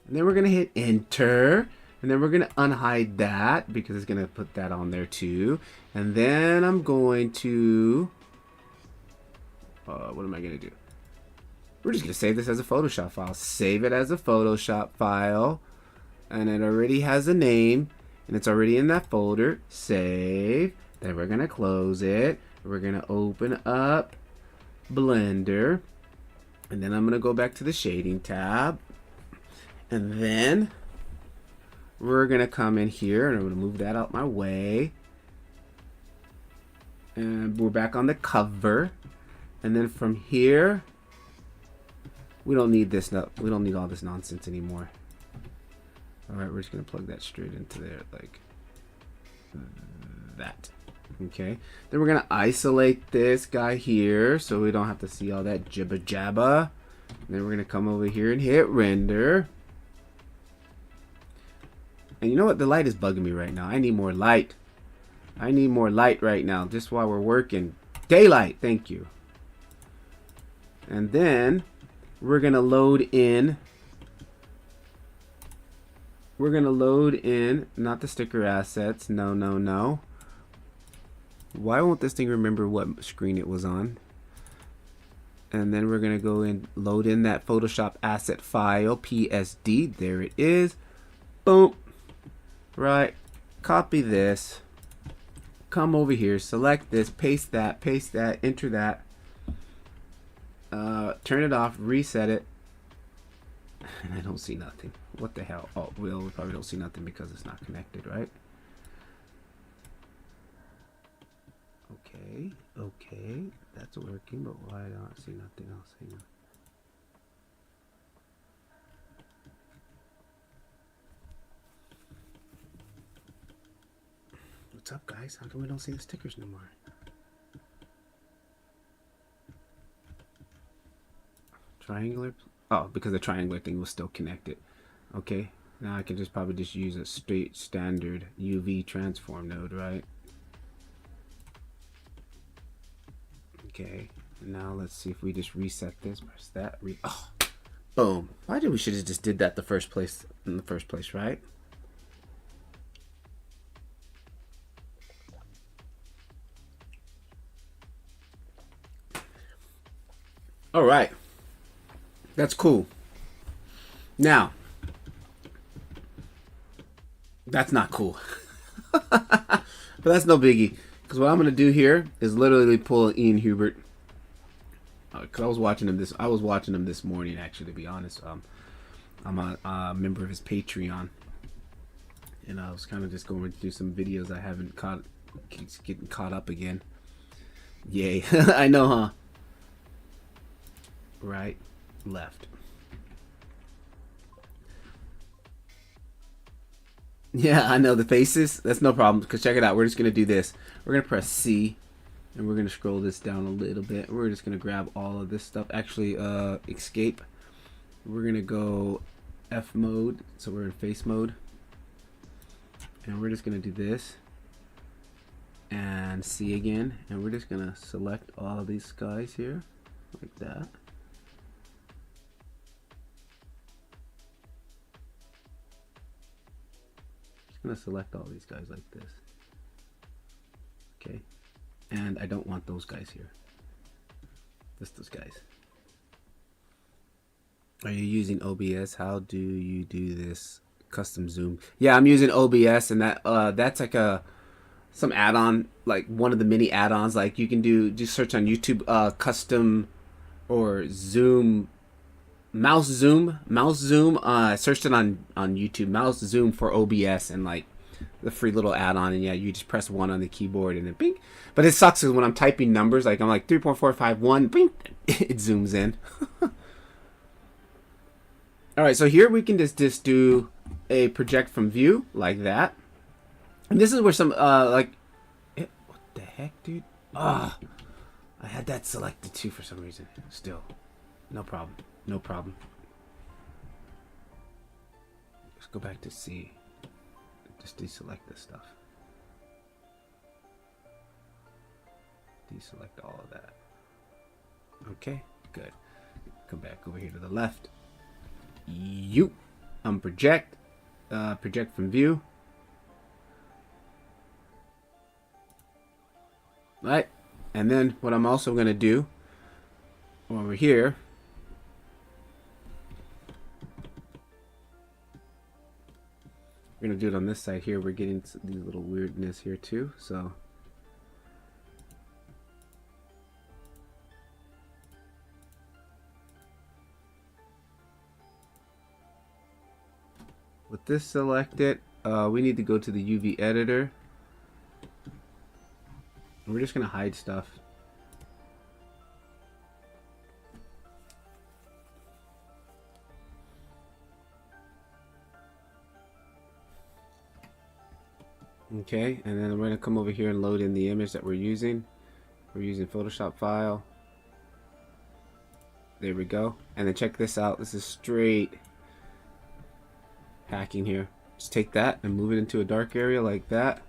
And then we're going to hit enter. And then we're going to unhide that because it's going to put that on there too. And then I'm going to... what am I going to do? We're just going to save this as a Photoshop file. Save it as a Photoshop file. And it already has a name. And it's already in that folder. Save. Then we're going to close it. We're going to open up Blender. And then I'm going to go back to the shading tab. And then we're going to come in here and I'm going to move that out my way. And we're back on the cover. And then from here, We don't need this. No, we don't need all this nonsense anymore. All right, we're just gonna plug that straight into there like that. Okay. Then we're gonna isolate this guy here so we don't have to see all that jibba jabba. Then we're gonna come over here and hit render. And you know what? The light is bugging me right now. I need more light. I need more light right now, just while we're working. Daylight, thank you. And then we're gonna load in. We're gonna load in, not the sticker assets. No, no, no. Why won't this thing remember what screen it was on? And then we're gonna go and load in that Photoshop asset file, PSD. There it is. Boom. Right. Copy this. Come over here. Select this. Paste that. Enter that. Turn it off. Reset it. And I don't see nothing. What the hell? Oh, we probably don't see nothing because it's not connected, right? Okay. Okay. That's working, but why don't I see nothing else? Hang on. What's up, guys? How come we don't see the stickers no more? Triangular? Oh, because the triangular thing was still connected. Okay, now I can just probably just use a straight standard UV transform node, right? Okay, now let's see if we just reset this. Press that. Oh, boom. Why did we should have just did that in the first place, right? All right. That's cool. Now, that's not cool. But that's no biggie. Because what I'm going to do here is literally pull Ian Hubert. Because I was watching him this morning, actually, to be honest. I'm a member of his Patreon. And I was kind of just going through some videos I haven't keeps getting caught up again. Yay. I know, huh? Right, left. Yeah, I know the faces. That's no problem. Because check it out. We're just going to do this. We're going to press C. And we're going to scroll this down a little bit. We're just going to grab all of this stuff. Actually, escape. We're going to go F mode. So we're in face mode. And we're just going to do this. And C again. And we're just going to select all of these guys here. Like that. Gonna select all these guys like this. Okay, and I don't want those guys here, just those guys. Are you using OBS? How do you do this custom zoom? Yeah, I'm using OBS, and that's like some add-on, like one of the mini add-ons. Like you can just search on YouTube custom or zoom. Mouse zoom. I searched it on YouTube. Mouse zoom for OBS, and like the free little add-on, and yeah, you just press 1 on the keyboard and then bing. But it sucks because when I'm typing numbers, like I'm like 3.451, bing, it zooms in. All right, so here we can just do a project from view like that, and this is where some what the heck, dude? I had that selected too for some reason. Still, no problem. No problem. Let's go back to C. Just deselect this stuff. Deselect all of that. Okay, good. Come back over here to the left. Project. Project from view. Right. And then what I'm also going to do over here, we're going to do it on this side here. We're getting these little weirdness here too. So with this selected, we need to go to the UV editor. We're just going to hide stuff. Okay, and then we're gonna come over here and load in the image that we're using. We're using Photoshop file. There we go. And then check this out. This is straight hacking here. Just take that and move it into a dark area like that.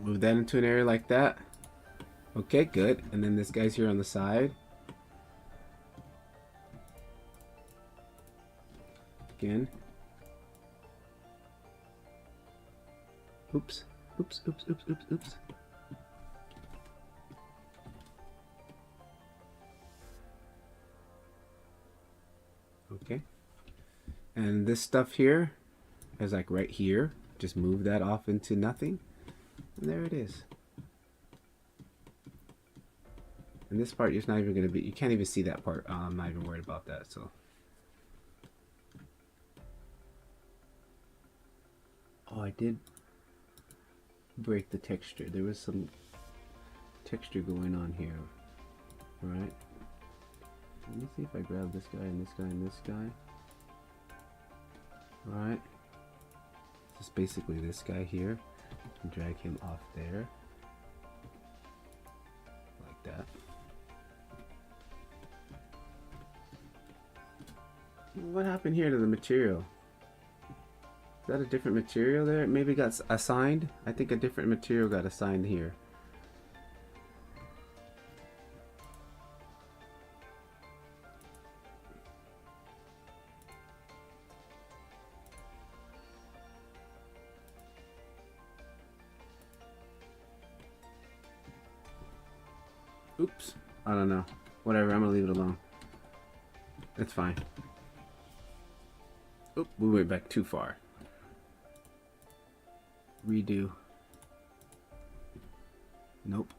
Move that into an area like that. Okay, good. And then this guy's here on the side. Again. Oops. Oops, oops, oops, oops, oops. Okay. And this stuff here is like right here. Just move that off into nothing. And there it is. And this part, it's not even going to be, you can't even see that part. I'm not even worried about that. So. Oh, I did break the texture. There was some texture going on here. Right. Let me see if I grab this guy and this guy and this guy. Alright. Just basically this guy here. And drag him off there. Like that. What happened here to the material? Is that a different material there? It maybe got assigned? I think a different material got assigned here. Oops. I don't know. Whatever, I'm gonna leave it alone. It's fine. Oop, we went back too far. Redo. Nope.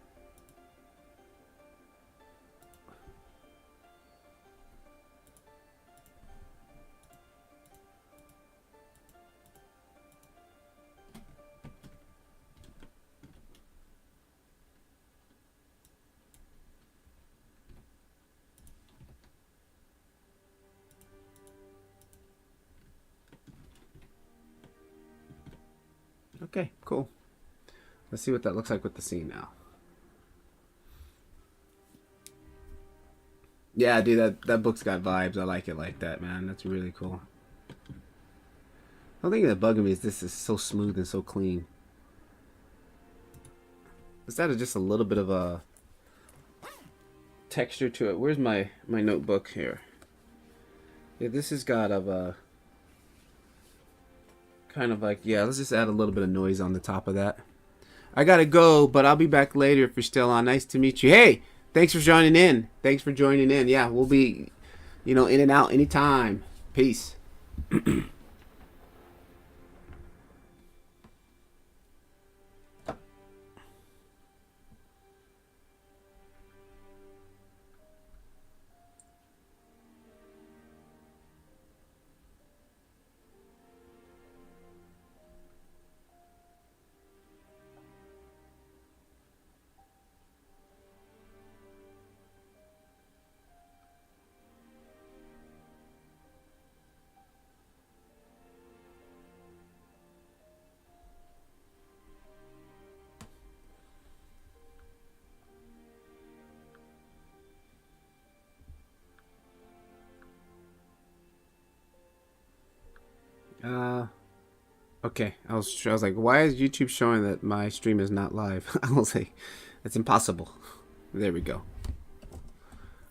Okay, cool. Let's see what that looks like with the scene now. Yeah, dude, that book's got vibes. I like it like that, man. That's really cool. The only thing that bugging me is this is so smooth and so clean. Let's add just a little bit of a texture to it. Where's my notebook here? Yeah, this has got a kind of like, yeah, let's just add a little bit of noise on the top of that. I gotta go, but I'll be back later if you're still on. Nice to meet you. Hey, thanks for joining in. Thanks for joining in. Yeah, we'll be, in and out anytime. Peace. Okay. I was like, why is YouTube showing that my stream is not live? I was like, it's impossible. There we go.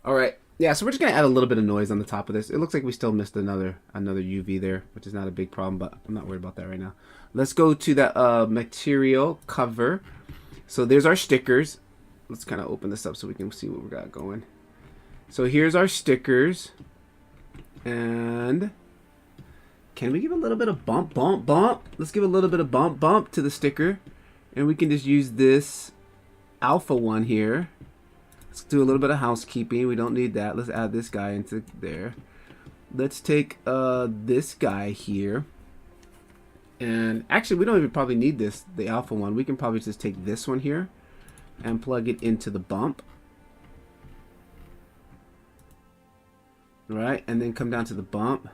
All right. Yeah, so we're just gonna add a little bit of noise on the top of this. It looks like we still missed another UV there, which is not a big problem, but I'm not worried about that right now. Let's go to the material cover. So there's our stickers. Let's kind of open this up so we can see what we got going. So here's our stickers. And can we give a little bit of bump? Let's give a little bit of bump to the sticker. And we can just use this alpha one here. Let's do a little bit of housekeeping. We don't need that. Let's add this guy into there. Let's take this guy here. And actually, we don't even probably need this, the alpha one. We can probably just take this one here and plug it into the bump. Right, and then come down to the bump.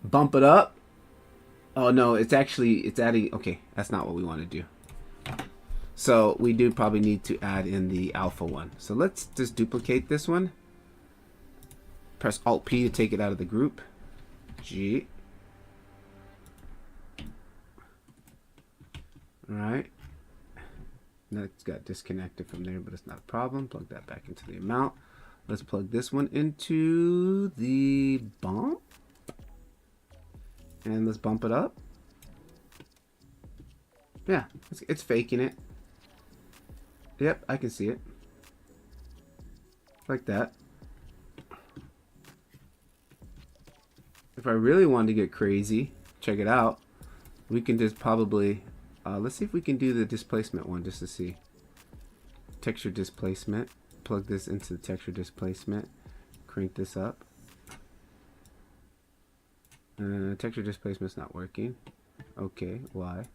Bump it up. Oh no, it's adding. Okay, that's not what we want to do. So we do probably need to add in the alpha one. So let's just duplicate this one. Press Alt P to take it out of the group. G. Alright. Now it's got disconnected from there, but it's not a problem. Plug that back into the amount. Let's plug this one into the bump. And let's bump it up. Yeah, it's faking it. Yep, I can see it. Like that. If I really wanted to get crazy, check it out. We can just probably, let's see if we can do the displacement one just to see. Texture displacement. Plug this into the texture displacement. Crank this up. Texture displacement's not working. Okay, why?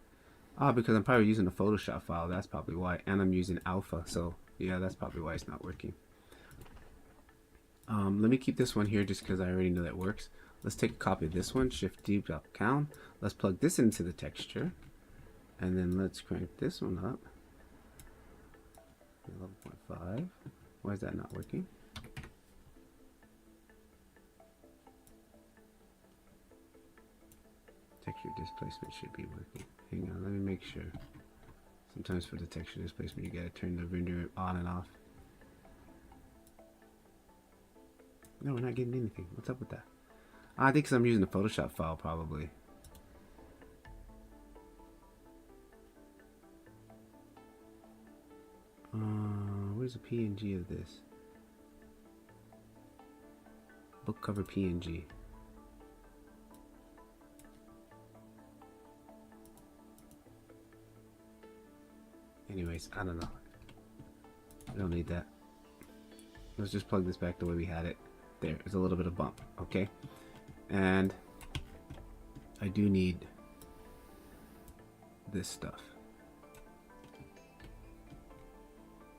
Because I'm probably using a Photoshop file. That's probably why. And I'm using alpha. So yeah, that's probably why it's not working. Let me keep this one here just because I already know that works. Let's take a copy of this one. Shift D, drop down. Let's plug this into the texture. And then let's crank this one up. 11.5. Why is that not working? Texture displacement should be working. Hang on, let me make sure. Sometimes for the texture displacement, you gotta turn the render on and off. No, we're not getting anything. What's up with that? I think because I'm using the Photoshop file, probably. Where's the PNG of this? Book cover PNG. Anyways, I don't know. I don't need that. Let's just plug this back the way we had it. There's a little bit of bump, okay? And I do need this stuff.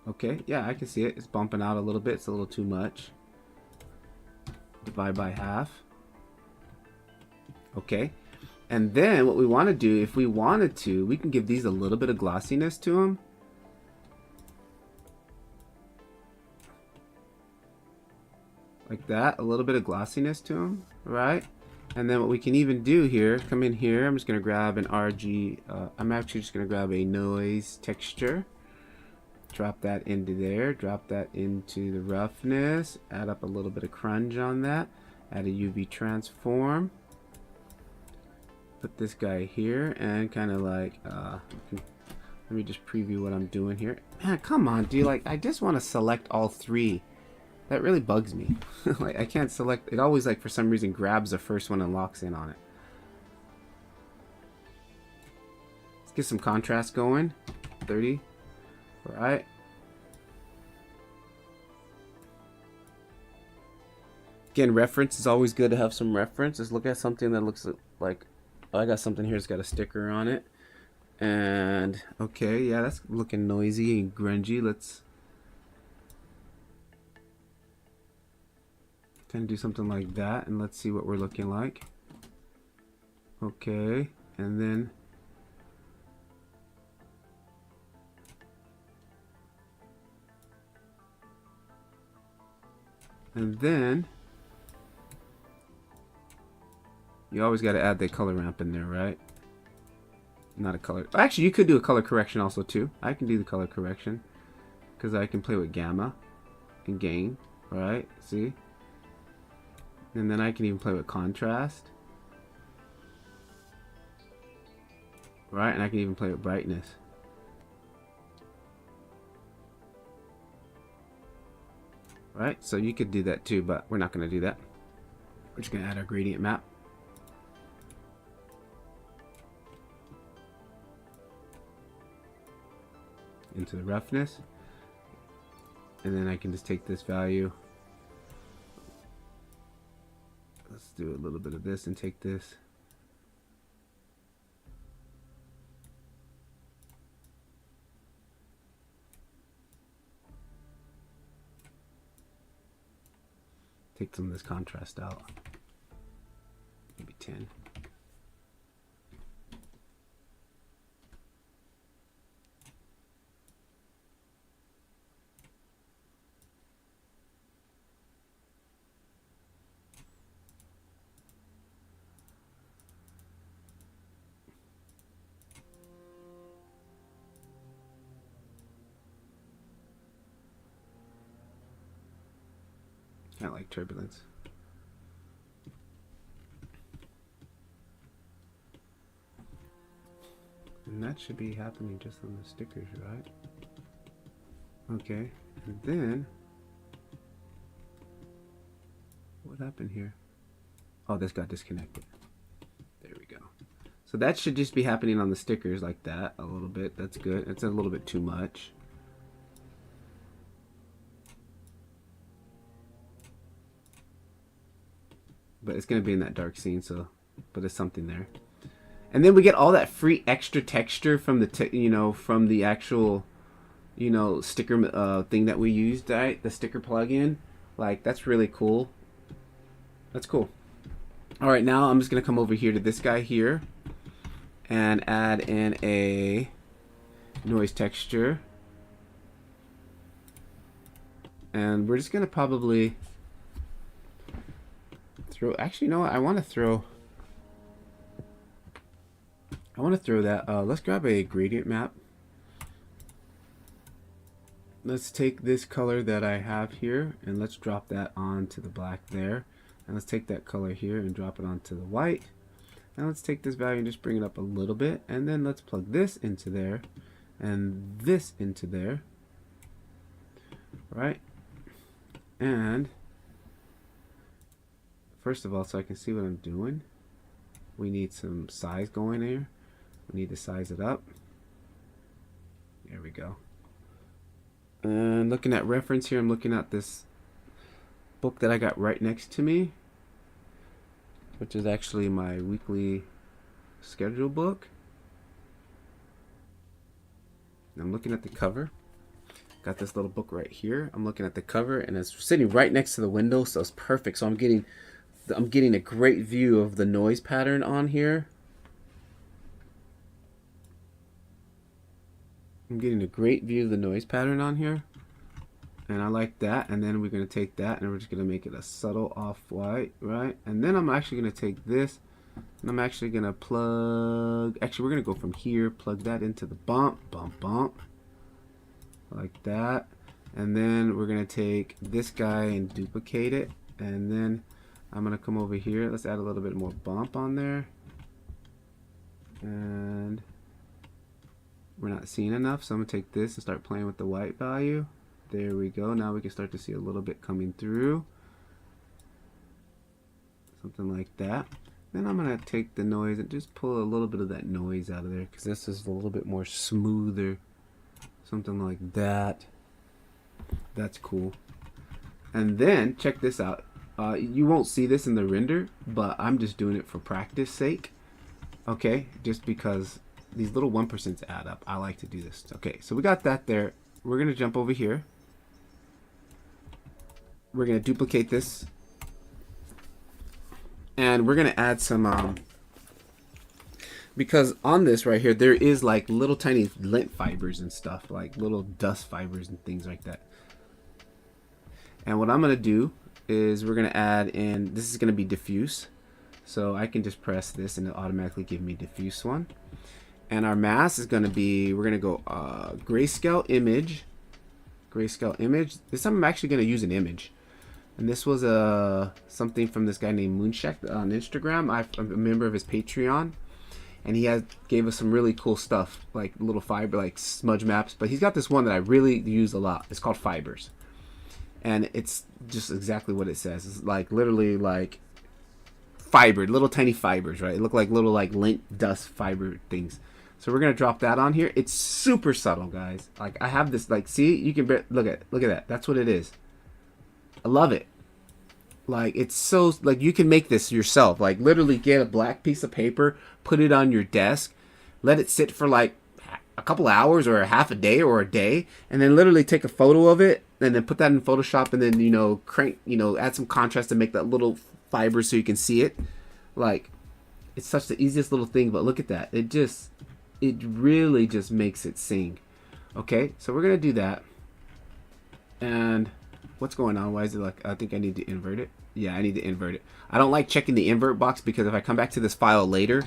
Okay, yeah, I can see it. It's bumping out a little bit. It's a little too much. Divide by half. Okay. And then what we want to do, if we wanted to, we can give these a little bit of glossiness to them. Like that, a little bit of glossiness to them, right? And then what we can even do here, come in here, I'm just going to grab an RG, I'm actually just going to grab a noise texture. Drop that into there, drop that into the roughness, add up a little bit of crunch on that, add a UV transform. Put this guy here and kind of like, let me just preview what I'm doing here. Man, come on, dude, like I just want to select all three. That really bugs me. Like I can't select, it always like for some reason grabs the first one and locks in on it. Let's get some contrast going. 30. Alright. Again, reference is always good to have some reference. Let's look at something that looks like, oh, I got something here that's got a sticker on it. And okay, yeah, that's looking noisy and grungy. Let's kind of do something like that and let's see what we're looking like. Okay, and then you always got to add the color ramp in there, right? Not a color. Actually, you could do a color correction also too. I can do the color correction because I can play with gamma and gain, right? See? And then I can even play with contrast, right? And I can even play with brightness. Right? So you could do that too, but we're not going to do that. We're just going to add our gradient map. Into the roughness. And then I can just take this value. Let's do a little bit of this and take this. Take some of this contrast out. Maybe 10. Kind of like turbulence. And that should be happening just on the stickers, right? Okay, and then what happened here? Oh, this got disconnected. There we go. So that should just be happening on the stickers like that a little bit. That's good. It's a little bit too much. But it's going to be in that dark scene, so, but there's something there. And then we get all that free extra texture from the, from the actual, sticker thing that we used, right? The sticker plugin. Like, that's really cool. That's cool. All right, now I'm just going to come over here to this guy here and add in a noise texture. And we're just going to probably throw, actually, you know what? I want to throw that. Let's grab a gradient map. Let's take this color that I have here and let's drop that onto the black there. And let's take that color here and drop it onto the white. And let's take this value and just bring it up a little bit. And then let's plug this into there and this into there. Right? And first of all, so I can see what I'm doing, we need some size going here. We need to size it up. There we go. And looking at reference here, I'm looking at this book that I got right next to me, which is actually my weekly schedule book. And I'm looking at the cover. Got this little book right here. I'm looking at the cover and it's sitting right next to the window, so it's perfect. So I'm getting a great view of the noise pattern on here. I'm getting a great view of the noise pattern on here. And I like that. And then we're going to take that and we're just going to make it a subtle off-white, right? And then I'm actually going to take this and I'm actually going to plug, actually we're going to go from here, plug that into the bump, like that. And then we're going to take this guy and duplicate it. And then I'm going to come over here. Let's add a little bit more bump on there. And we're not seeing enough, so I'm going to take this and start playing with the white value. There we go. Now we can start to see a little bit coming through. Something like that. Then I'm going to take the noise and just pull a little bit of that noise out of there because this is a little bit more smoother. Something like that. That's cool. And then, check this out. You won't see this in the render, but I'm just doing it for practice sake. Okay, just because these little 1% add up. I like to do this. Okay, so we got that there. We're going to jump over here. We're going to duplicate this. And we're going to add some, because on this right here, there is like little tiny lint fibers and stuff, like little dust fibers and things like that. And what I'm going to do is we're going to add in, this is going to be diffuse. So I can just press this and it'll automatically give me diffuse one. And our mask is going to be, we're going to go grayscale image. This time I'm actually going to use an image. And this was something from this guy named Moonshack on Instagram. I'm a member of his Patreon. And he gave us some really cool stuff, like little fiber, like smudge maps. But he's got this one that I really use a lot. It's called Fibers. And it's just exactly what it says. It's like literally like fibered, little tiny fibers, right? It look like little like lint dust fiber things. So we're gonna drop that on here. It's super subtle, guys. Like I have this, like, see, you can look at that. That's what it is. I love it. Like it's so, like you can make this yourself. Like literally get a black piece of paper, put it on your desk, let it sit for like a couple hours or a half a day or a day, and then literally take a photo of it and then put that in Photoshop and then add some contrast to make that little fiber so you can see it. Like It's such the easiest little thing, but look at that. It really just makes it sing. Okay, so we're gonna do that. And what's going on? Why is it like, I think I need to invert it. Yeah, I need to invert it. I don't like checking the invert box because if I come back to this file later,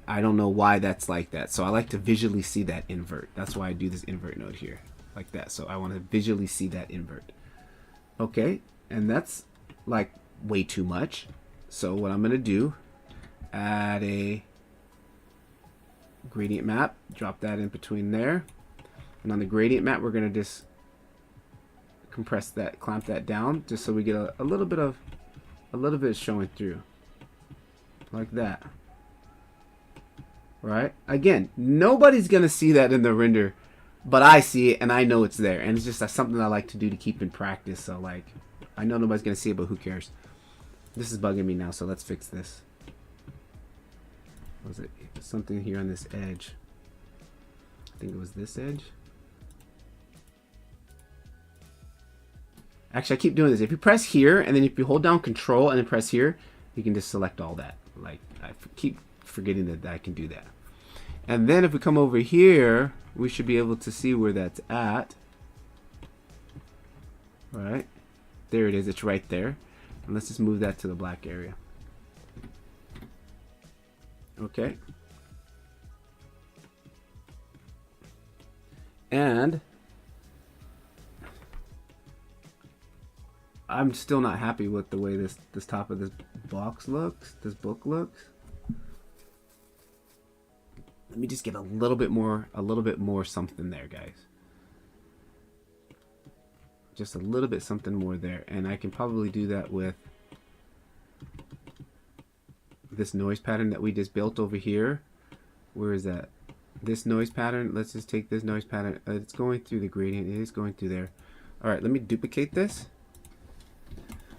I don't know why that's like that. So I like to visually see that invert. That's why I do this invert node here like that. So I want to visually see that invert. Okay, and that's like way too much. So what I'm gonna do, add a gradient map, drop that in between there, and on the gradient map we're gonna just compress that, clamp that down, just so we get a little bit showing through, like that. Right? Again, nobody's gonna see that in the render, but I see it and I know it's there, and it's just something I like to do to keep in practice. So like, I know nobody's gonna see it, but who cares? This is bugging me now, so let's fix this. Was it something here on this edge? I think it was this edge. Actually, I keep doing this. If you press here, and then if you hold down Control and then press here, you can just select all that. Like, I keep forgetting that I can do that. And then if we come over here, we should be able to see where that's at. Right? There it is. It's right there. And let's just move that to the black area. Okay. And I'm still not happy with the way this top of this box looks, this book looks. Let me just get a little bit more something there, guys. Just a little bit something more there, and I can probably do that with this noise pattern that we just built over here. Where is that? This noise pattern. Let's just take this noise pattern. It's going through the gradient. It is going through there. All right, let me duplicate this.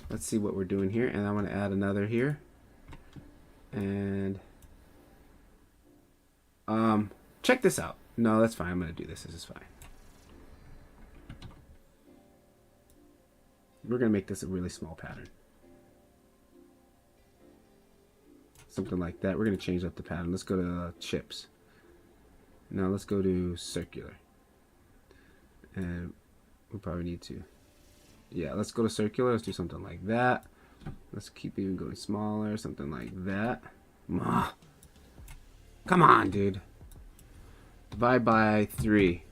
Let's see what we're doing here, and I want to add another here. And check this out. No, that's fine. I'm going to do this. This is fine. We're going to make this a really small pattern. Something like that. We're going to change up the pattern. Let's go to chips. Now let's go to circular. And we probably need to. Yeah, let's go to circular. Let's do something like that. Let's keep even going smaller. Something like that. Come on, dude. Divide by 3.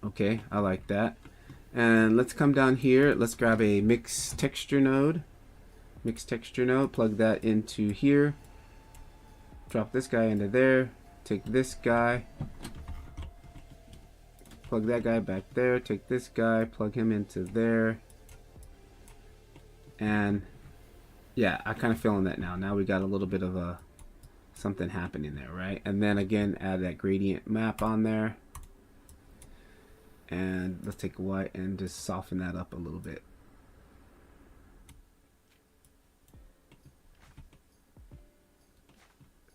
Okay, I like that. And let's come down here. Let's grab a mix texture node. Mix texture node. Plug that into here. Drop this guy into there. Take this guy. Plug that guy back there. Take this guy. Plug him into there. And yeah, I kind of feeling that now. Now we got a little bit of a something happening there, right? And then again, add that gradient map on there. And let's take white and just soften that up a little bit.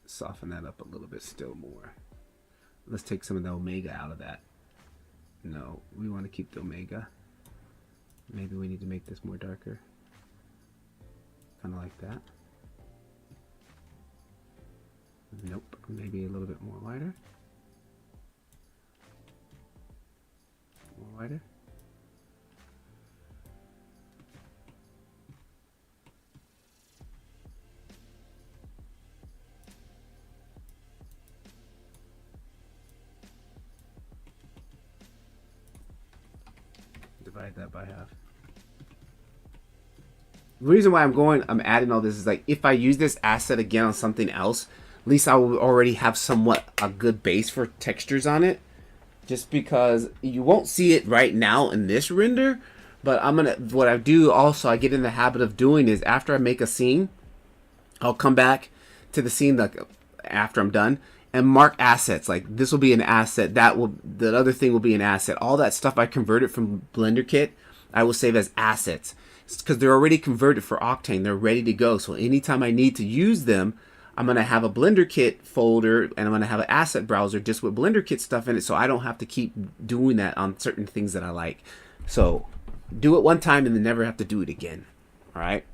Soften that up a little bit still more. Let's take some of the omega out of that. No, we want to keep the omega. Maybe we need to make this more darker. Kind of like that. Nope, maybe a little bit more lighter. More lighter. Divide that by half. The reason why I'm adding all this is like, if I use this asset again on something else, at least I will already have somewhat a good base for textures on it. Just because you won't see it right now in this render, but what I do also, I get in the habit of doing is after I make a scene, I'll come back to the scene like after I'm done and mark assets. Like this will be an asset, the other thing will be an asset. All that stuff I converted from Blender Kit, I will save as assets because they're already converted for Octane. They're ready to go. So anytime I need to use them, I'm going to have a Blender Kit folder and I'm going to have an asset browser just with Blender Kit stuff in it, so I don't have to keep doing that on certain things that I like. So do it one time and then never have to do it again. All right.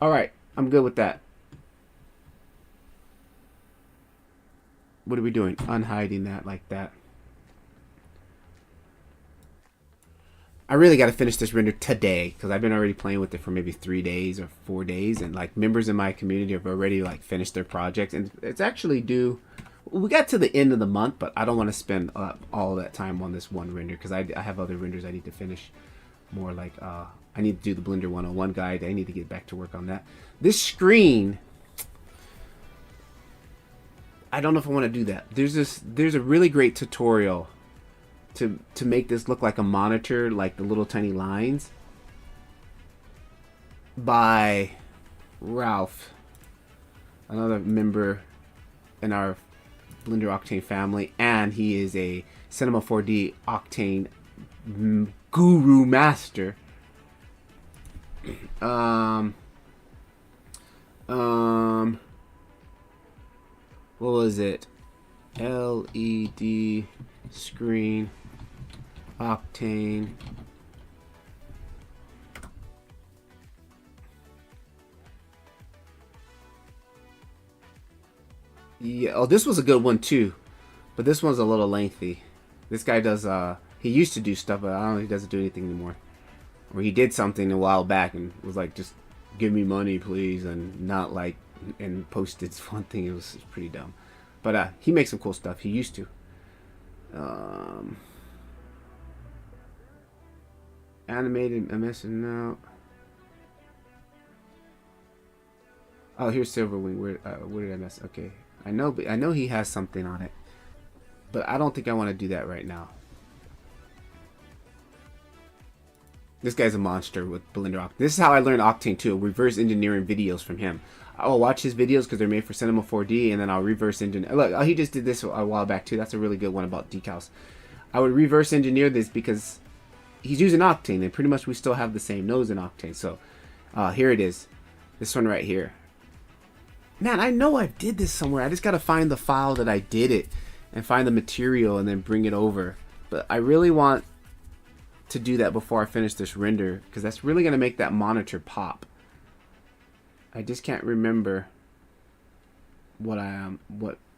All right. I'm good with that. What are we doing? Unhiding that like that. I really got to finish this render today because I've been already playing with it for maybe 3 days or 4 days, and like members in my community have already like finished their projects, and it's actually due. We got to the end of the month, but I don't want to spend all that time on this one render because I have other renders I need to finish. More like I need to do the Blender 101 guide. I need to get back to work on that. This screen, I don't know if I want to do that. There's a really great tutorial to make this look like a monitor, like the little tiny lines, by Ralph, another member in our Blender Octane family, and he is a Cinema 4D Octane guru master. What was it? LED screen Octane. Yeah, oh, this was a good one too, but this one's a little lengthy. This guy does he used to do stuff, but I don't know, he doesn't do anything anymore. Or he did something a while back and was like, just give me money please, and not like, and posted one thing. It was pretty dumb, but he makes some cool stuff. He used to. Animated, I'm missing out. Oh, here's Silverwing. Where did I mess? Okay, I know he has something on it, but I don't think I want to do that right now. This guy's a monster with Blender Octane. This is how I learned Octane too. Reverse engineering videos from him. I'll watch his videos because they're made for Cinema 4D, and then I'll reverse engineer. Look, he just did this a while back too. That's a really good one about decals. I would reverse engineer this because he's using Octane, and pretty much we still have the same nose in Octane. So here it is. This one right here. Man, I know I did this somewhere. I just got to find the file that I did it and find the material and then bring it over. But I really want to do that before I finish this render because that's really going to make that monitor pop. I just can't remember what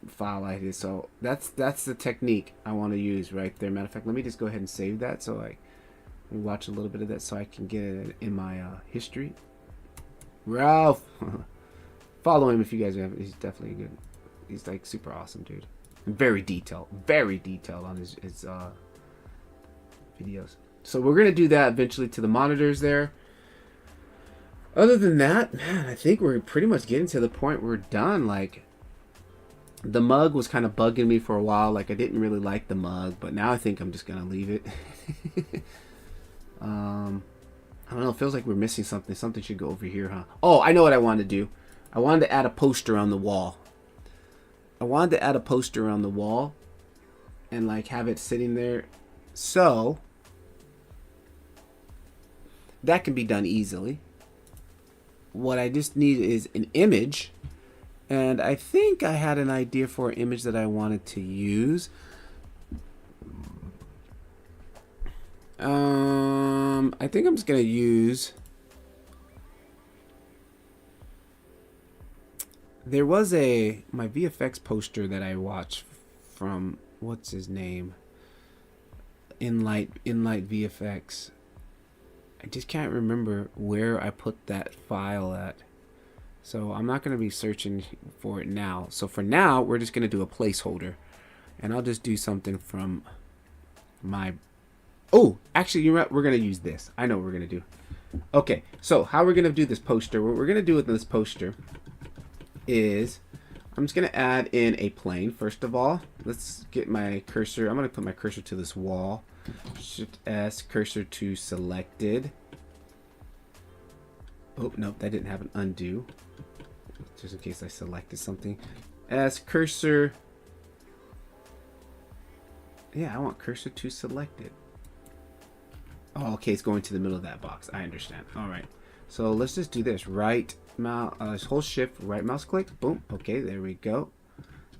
file I did. So that's the technique I want to use right there. Matter of fact, let me just go ahead and save that so I watch a little bit of that so I can get it in my history. Ralph. Follow him if you guys have. He's definitely good. He's like super awesome, dude. And very detailed on his videos. So we're gonna do that eventually to the monitors there. Other than that, man, I think we're pretty much getting to the point where we're done. Like, the mug was kind of bugging me for a while. Like, I didn't really like the mug, but now I think I'm just gonna leave it. I don't know. It feels like we're missing something. Something should go over here, huh? Oh, I know what I wanted to do. I wanted to add a poster on the wall. And like have it sitting there. So that can be done easily. What I just need is an image. And I think I had an idea for an image that I wanted to use. I think I'm just going to use... There was my VFX poster that I watched from, what's his name? Inlight VFX. I just can't remember where I put that file at. So I'm not going to be searching for it now. So for now, we're just going to do a placeholder. And I'll just do something from my... Oh, actually, you're right. We're going to use this. I know what we're going to do. Okay, so how we're going to do this poster. What we're going to do with this poster is I'm just going to add in a plane. First of all, let's get my cursor. I'm going to put my cursor to this wall. Shift S, cursor to selected. Oh, nope, that didn't have an undo. Just in case I selected something. S, cursor. Yeah, I want cursor to selected. Oh, okay, it's going to the middle of that box. I understand. All right. So let's just do this. Right mouse, hold shift, right mouse click. Boom. Okay, there we go.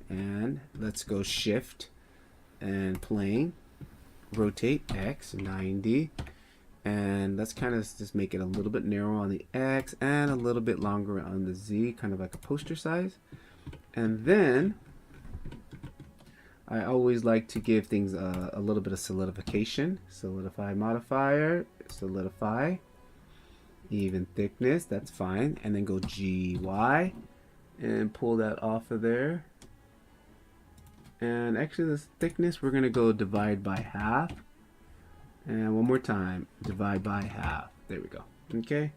And let's go shift and plane. Rotate X 90. And let's kind of just make it a little bit narrower on the X and a little bit longer on the Z, kind of like a poster size. And then I always like to give things a little bit of solidification. Solidify modifier, solidify, even thickness, that's fine. And then go GY and pull that off of there. And actually this thickness, we're gonna go divide by half. And one more time, divide by half. There we go. Okay.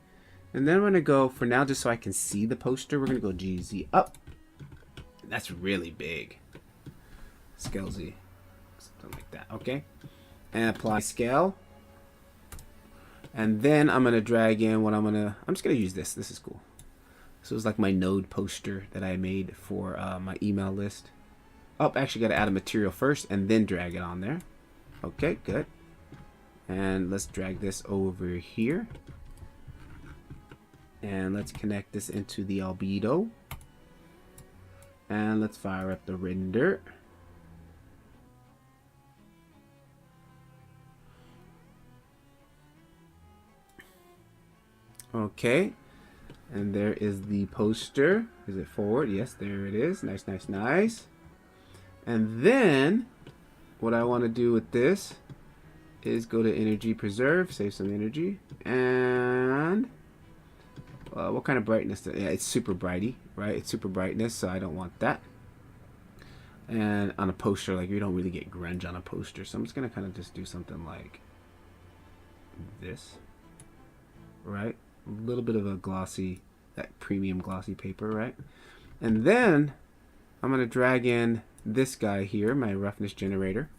And then I'm gonna go, for now, just so I can see the poster, we're gonna go GZ up. That's really big. Scale Z. Something like that. Okay. And apply scale. And then I'm gonna drag in what I'm just gonna use this. This is cool. So it's like my node poster that I made for my email list. Oh, actually gotta add a material first and then drag it on there. Okay, good. And let's drag this over here. And let's connect this into the albedo. And let's fire up the render. Okay. And there is the poster. Is it forward? Yes, there it is. Nice, nice, nice. And then what I want to do with this is go to energy preserve, save some energy, and what kind of brightness? Yeah, it's super brighty, right? It's super brightness, so I don't want that. And on a poster, like, you don't really get grunge on a poster, so I'm just gonna kind of just do something like this, right? A little bit of a glossy, that premium glossy paper, right? And then I'm gonna drag in this guy here, my roughness generator.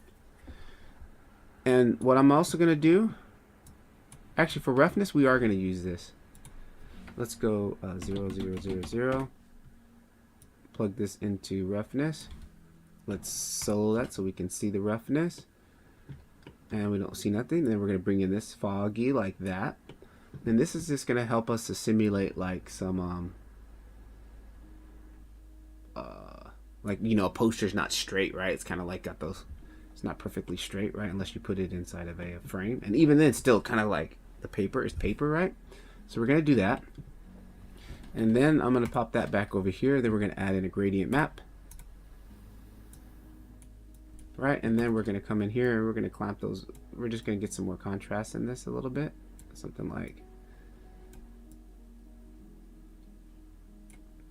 And what I'm also going to do, actually for roughness, we are going to use this. Let's go 0, 0, 0, 0. Plug this into roughness. Let's solo that so we can see the roughness. And we don't see nothing. Then we're going to bring in this foggy like that. And this is just going to help us to simulate like some, like, you know, a poster's not straight, right? It's kind of like got those... It's not perfectly straight, right? Unless you put it inside of a frame. And even then, it's still kind of like the paper is paper, right? So we're going to do that. And then I'm going to pop that back over here. Then we're going to add in a gradient map. Right? And then we're going to come in here and we're going to clamp those. We're just going to get some more contrast in this a little bit. Something like...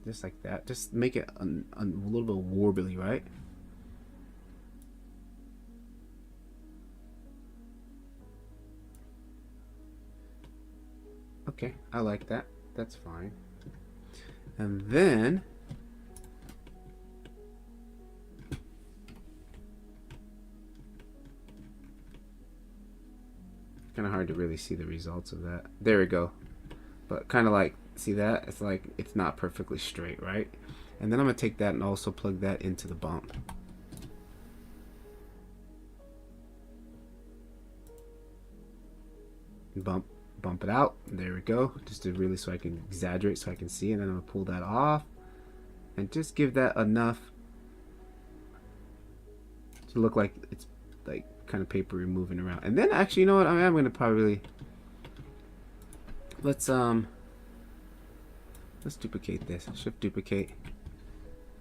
just like that. Just make it a little bit warbly, right? Okay, I like that. That's fine. And then kind of hard to really see the results of that. There we go. But kind of like, see that? It's like it's not perfectly straight, right? And then I'm going to take that and also plug that into the bump. Bump it out. There we go. Just to really, so I can exaggerate so I can see. And then I'm going to pull that off. And just give that enough to look like it's like kind of papery moving around. And then actually, you know what? I am going to probably... Let's duplicate this. Shift duplicate.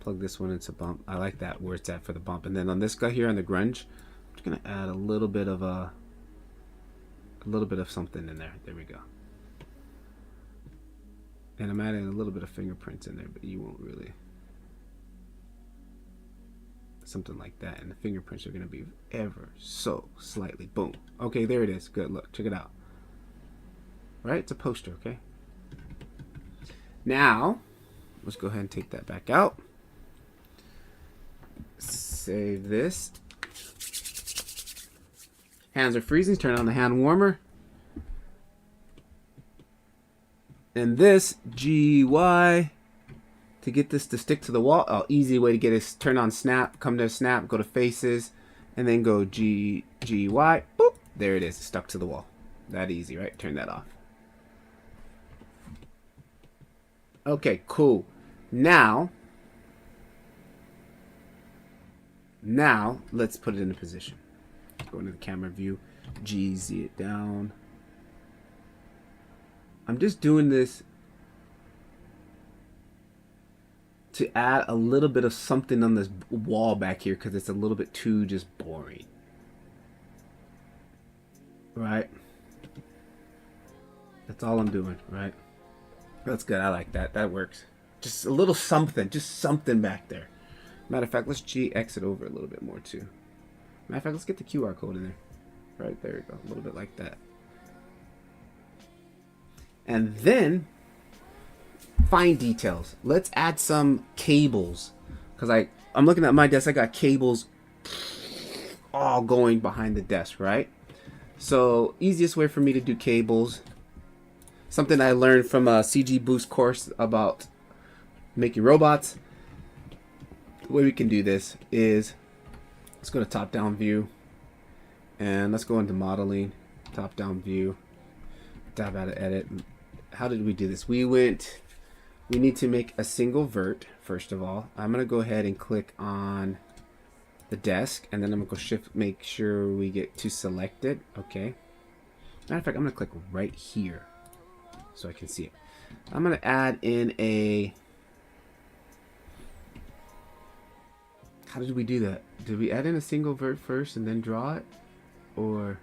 Plug this one into bump. I like that where it's at for the bump. And then on this guy here on the grunge, I'm just going to add a little bit of something in there. There we go. And I'm adding a little bit of fingerprints in there, but you won't really. Something like that. And the fingerprints are going to be ever so slightly. Boom. Okay, there it is. Good. Look, check it out. Right? It's a poster, okay? Now, let's go ahead and take that back out. Save this. Hands are freezing. Turn on the hand warmer. And this GY to get this to stick to the wall. Oh, easy way to get it. Turn on snap. Come to snap. Go to faces, and then go GY. Boop. There it is. Stuck to the wall. That easy, right? Turn that off. Okay, cool. Now let's put it into position. Go into the camera view, GZ it down, I'm just doing this to add a little bit of something on this wall back here because it's a little bit too just boring. Right? That's all I'm doing, right? That's good. I like that. That works. Just a little something. Just something back there. Matter of fact, let's exit over a little bit more too. Matter of fact, let's get the QR code in there. Right, there we go. A little bit like that. And then, fine details. Let's add some cables. Because I'm looking at my desk. I got cables all going behind the desk, right? So, easiest way for me to do cables. Something I learned from a CG Boost course about making robots. The way we can do this is, let's go to top-down view. And let's go into modeling, top-down view. Tab out of edit. How did we do this? We need to make a single vert, first of all. I'm going to go ahead and click on the desk, and then I'm going to go shift, make sure we get to selected. Okay. Matter of fact, I'm going to click right here so I can see it. I'm going to add in a... How did we do that? Did we add in a single vert first and then draw it? Or...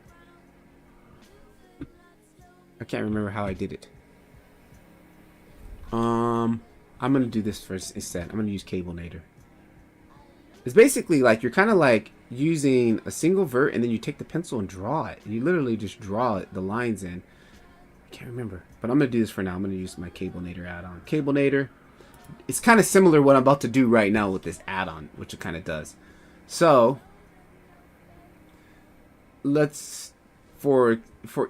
I can't remember how I did it. I'm going to do this first instead. I'm going to use Cablenator. It's basically like you're kind of like using a single vert and then you take the pencil and draw it. You literally just draw it, the lines in. I can't remember. But I'm going to do this for now. I'm going to use my Cablenator add-on. Cablenator. It's kind of similar to what I'm about to do right now with this add-on, which it kind of does. So, let's, for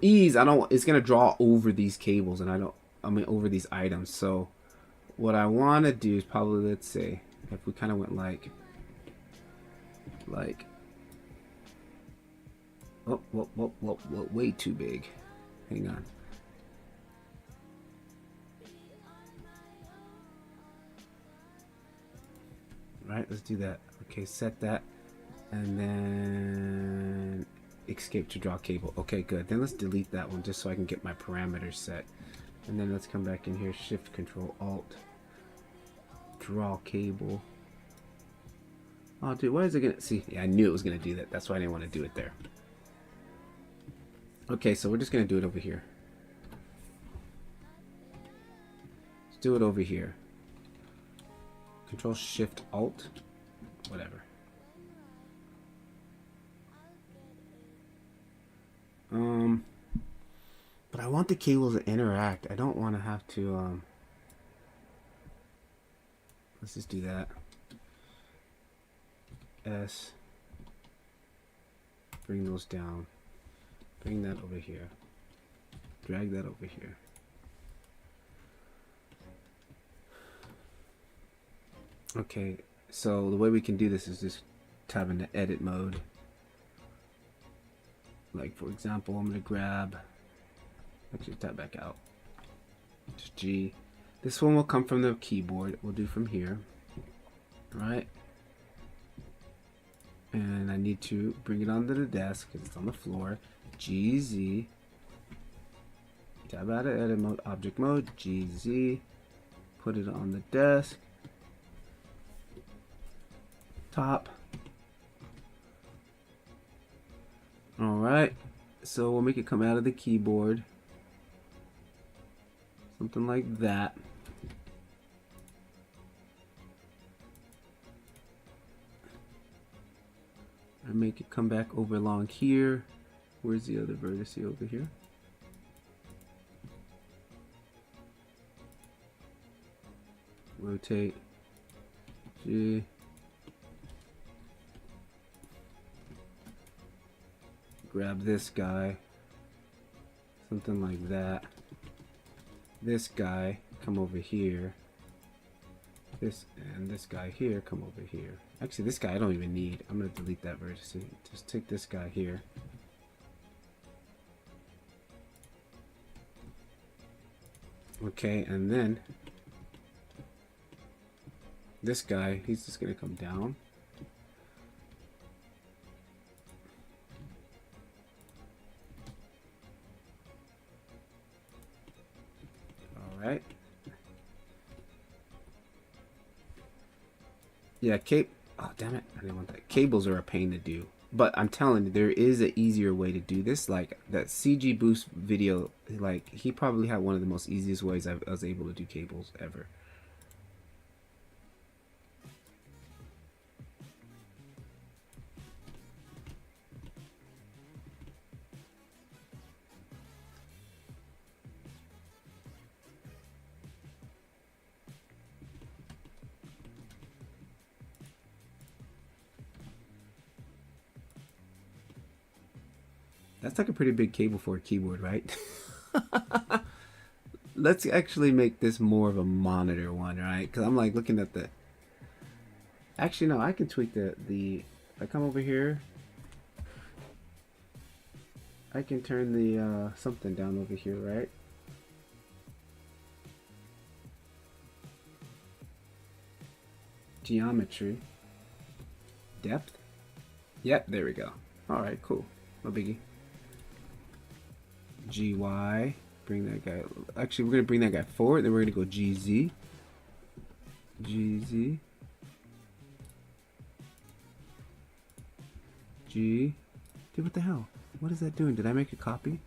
ease, it's going to draw over these cables and over these items. So, what I want to do is probably, let's say, if we kind of went like, way too big. Hang on. Right, let's do that. Okay, set that. And then escape to draw cable. Okay, good. Then let's delete that one just so I can get my parameters set. And then let's come back in here, Shift, Control, Alt, draw cable. Oh, dude, why is it gonna... See, yeah, I knew it was gonna do that. That's why I didn't want to do it there. Okay, so we're just gonna do it over here. Let's do it over here. Control, Shift, Alt, whatever. But I want the cables to interact. I don't want to have to, let's just do that. S. Bring those down. Bring that over here. Drag that over here. Okay, so the way we can do this is just tab into edit mode. Like, for example, I'm going to grab, actually tab back out, just G. This one will come from the keyboard. We'll do from here, right? And I need to bring it onto the desk because it's on the floor. GZ, tab out of edit mode, object mode, GZ, put it on the desk, top. Alright, so we'll make it come out of the keyboard. Something like that. And make it come back over along here. Where's the other vertex over here? Rotate. G. Grab this guy, something like that. This guy, come over here. This and this guy here, come over here. Actually, this guy I don't even need. I'm gonna delete that vertex. Just take this guy here. Okay, and then this guy, he's just gonna come down. Yeah, oh, damn it. I didn't want that. Cables are a pain to do. But I'm telling you, there is an easier way to do this. Like that CG Boost video, like he probably had one of the most easiest ways I was able to do cables ever. That's like a pretty big cable for a keyboard, right? Let's actually make this more of a monitor one, right? Because I'm like looking at the... Actually, no, I can tweak if I come over here, I can turn the something down over here, right? Geometry. Depth. Yep, there we go. Alright, cool. No biggie. GY. Bring that guy. Actually, we're going to bring that guy forward. Then we're going to go GZ. GZ. G. Dude, what the hell? What is that doing? Did I make a copy?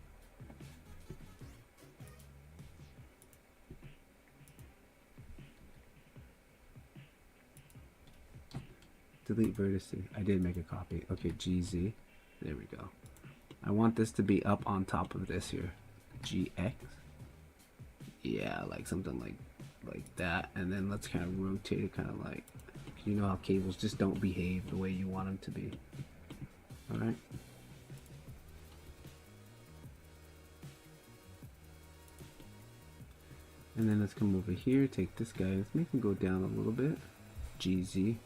Delete vertices. I did make a copy. Okay, GZ. There we go. I want this to be up on top of this here. GX. Yeah, like something like that. And then let's kind of rotate it kind of like, you know how cables just don't behave the way you want them to be. Alright. And then let's come over here, take this guy, let's make him go down a little bit. GZ.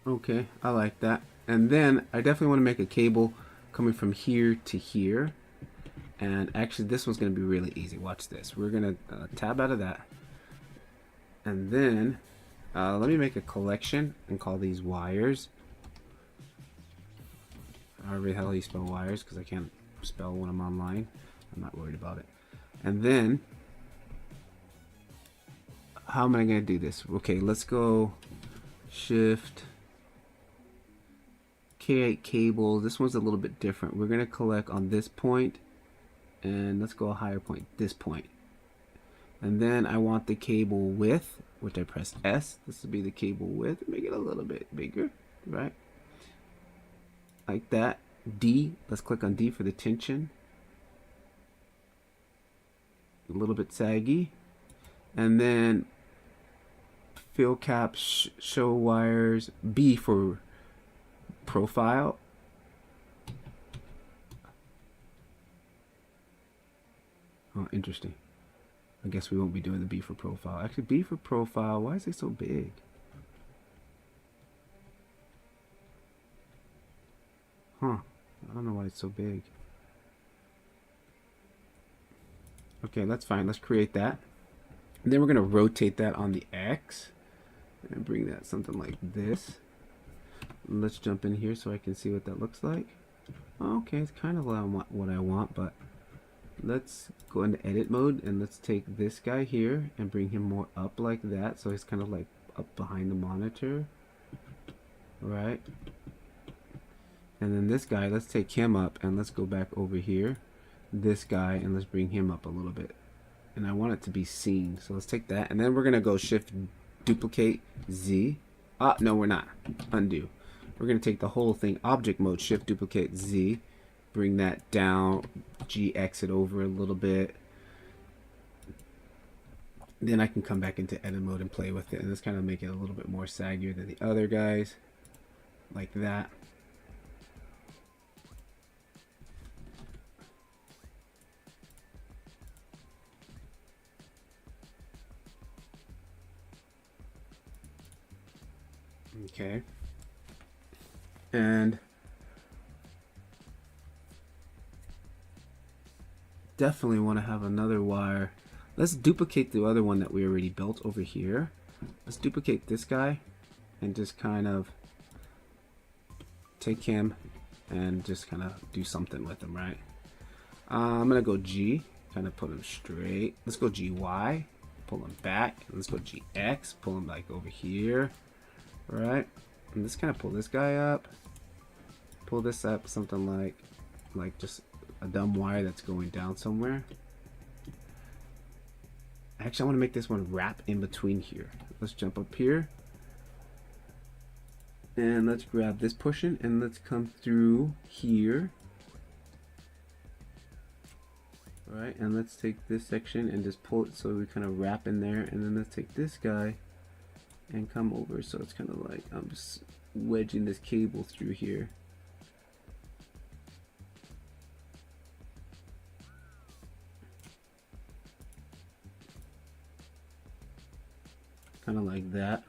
Okay, I like that. And then I definitely want to make a cable coming from here to here. And actually this one's going to be really easy. Watch this. We're going to tab out of that. And then let me make a collection and call these wires. However the hell you spell wires, because I can't spell when I'm online. I'm not worried about it. And then how am I going to do this? Okay, let's go shift K8 cable. This one's a little bit different. We're going to collect on this point, and let's go a higher point, this point. And then I want the cable width, which I press S. This will be the cable width. Make it a little bit bigger, right? Like that. D, let's click on D for the tension. A little bit saggy. And then fill cap, show wires. B for profile. Oh, interesting. I guess we won't be doing the B for profile. Actually, B for profile, why is it so big? Huh. I don't know why it's so big. Okay, that's fine. Let's create that. And then we're going to rotate that on the X. And bring that something like this. Let's jump in here so I can see what that looks like. Okay, it's kind of what I want, but let's go into edit mode and let's take this guy here and bring him more up like that, so he's kind of like up behind the monitor, right? And then this guy, let's take him up and let's go back over here, this guy, and let's bring him up a little bit. And I want it to be seen, so let's take that, and then we're gonna go shift duplicate Z. Ah, no, we're not. Undo. We're gonna take the whole thing, object mode, shift duplicate Z, bring that down, G exit over a little bit. Then I can come back into edit mode and play with it, and let's kind of make it a little bit more saggier than the other guys, like that. Okay. And definitely want to have another wire. Let's duplicate the other one that we already built over here. Let's duplicate this guy and just kind of take him and just kind of do something with him, right? I'm gonna go G Kind of put them straight. Let's go GY. Pull them back. And let's go GX. Pull them like over here. Right? And let's kind of pull this guy up. Pull this up something like just a dumb wire that's going down somewhere. Actually, I want to make this one wrap in between here. Let's jump up here. And let's grab this portion and let's come through here. Alright, and let's take this section and just pull it so we kind of wrap in there. And then let's take this guy and come over. So it's kind of like I'm just wedging this cable through here. Kind of like that.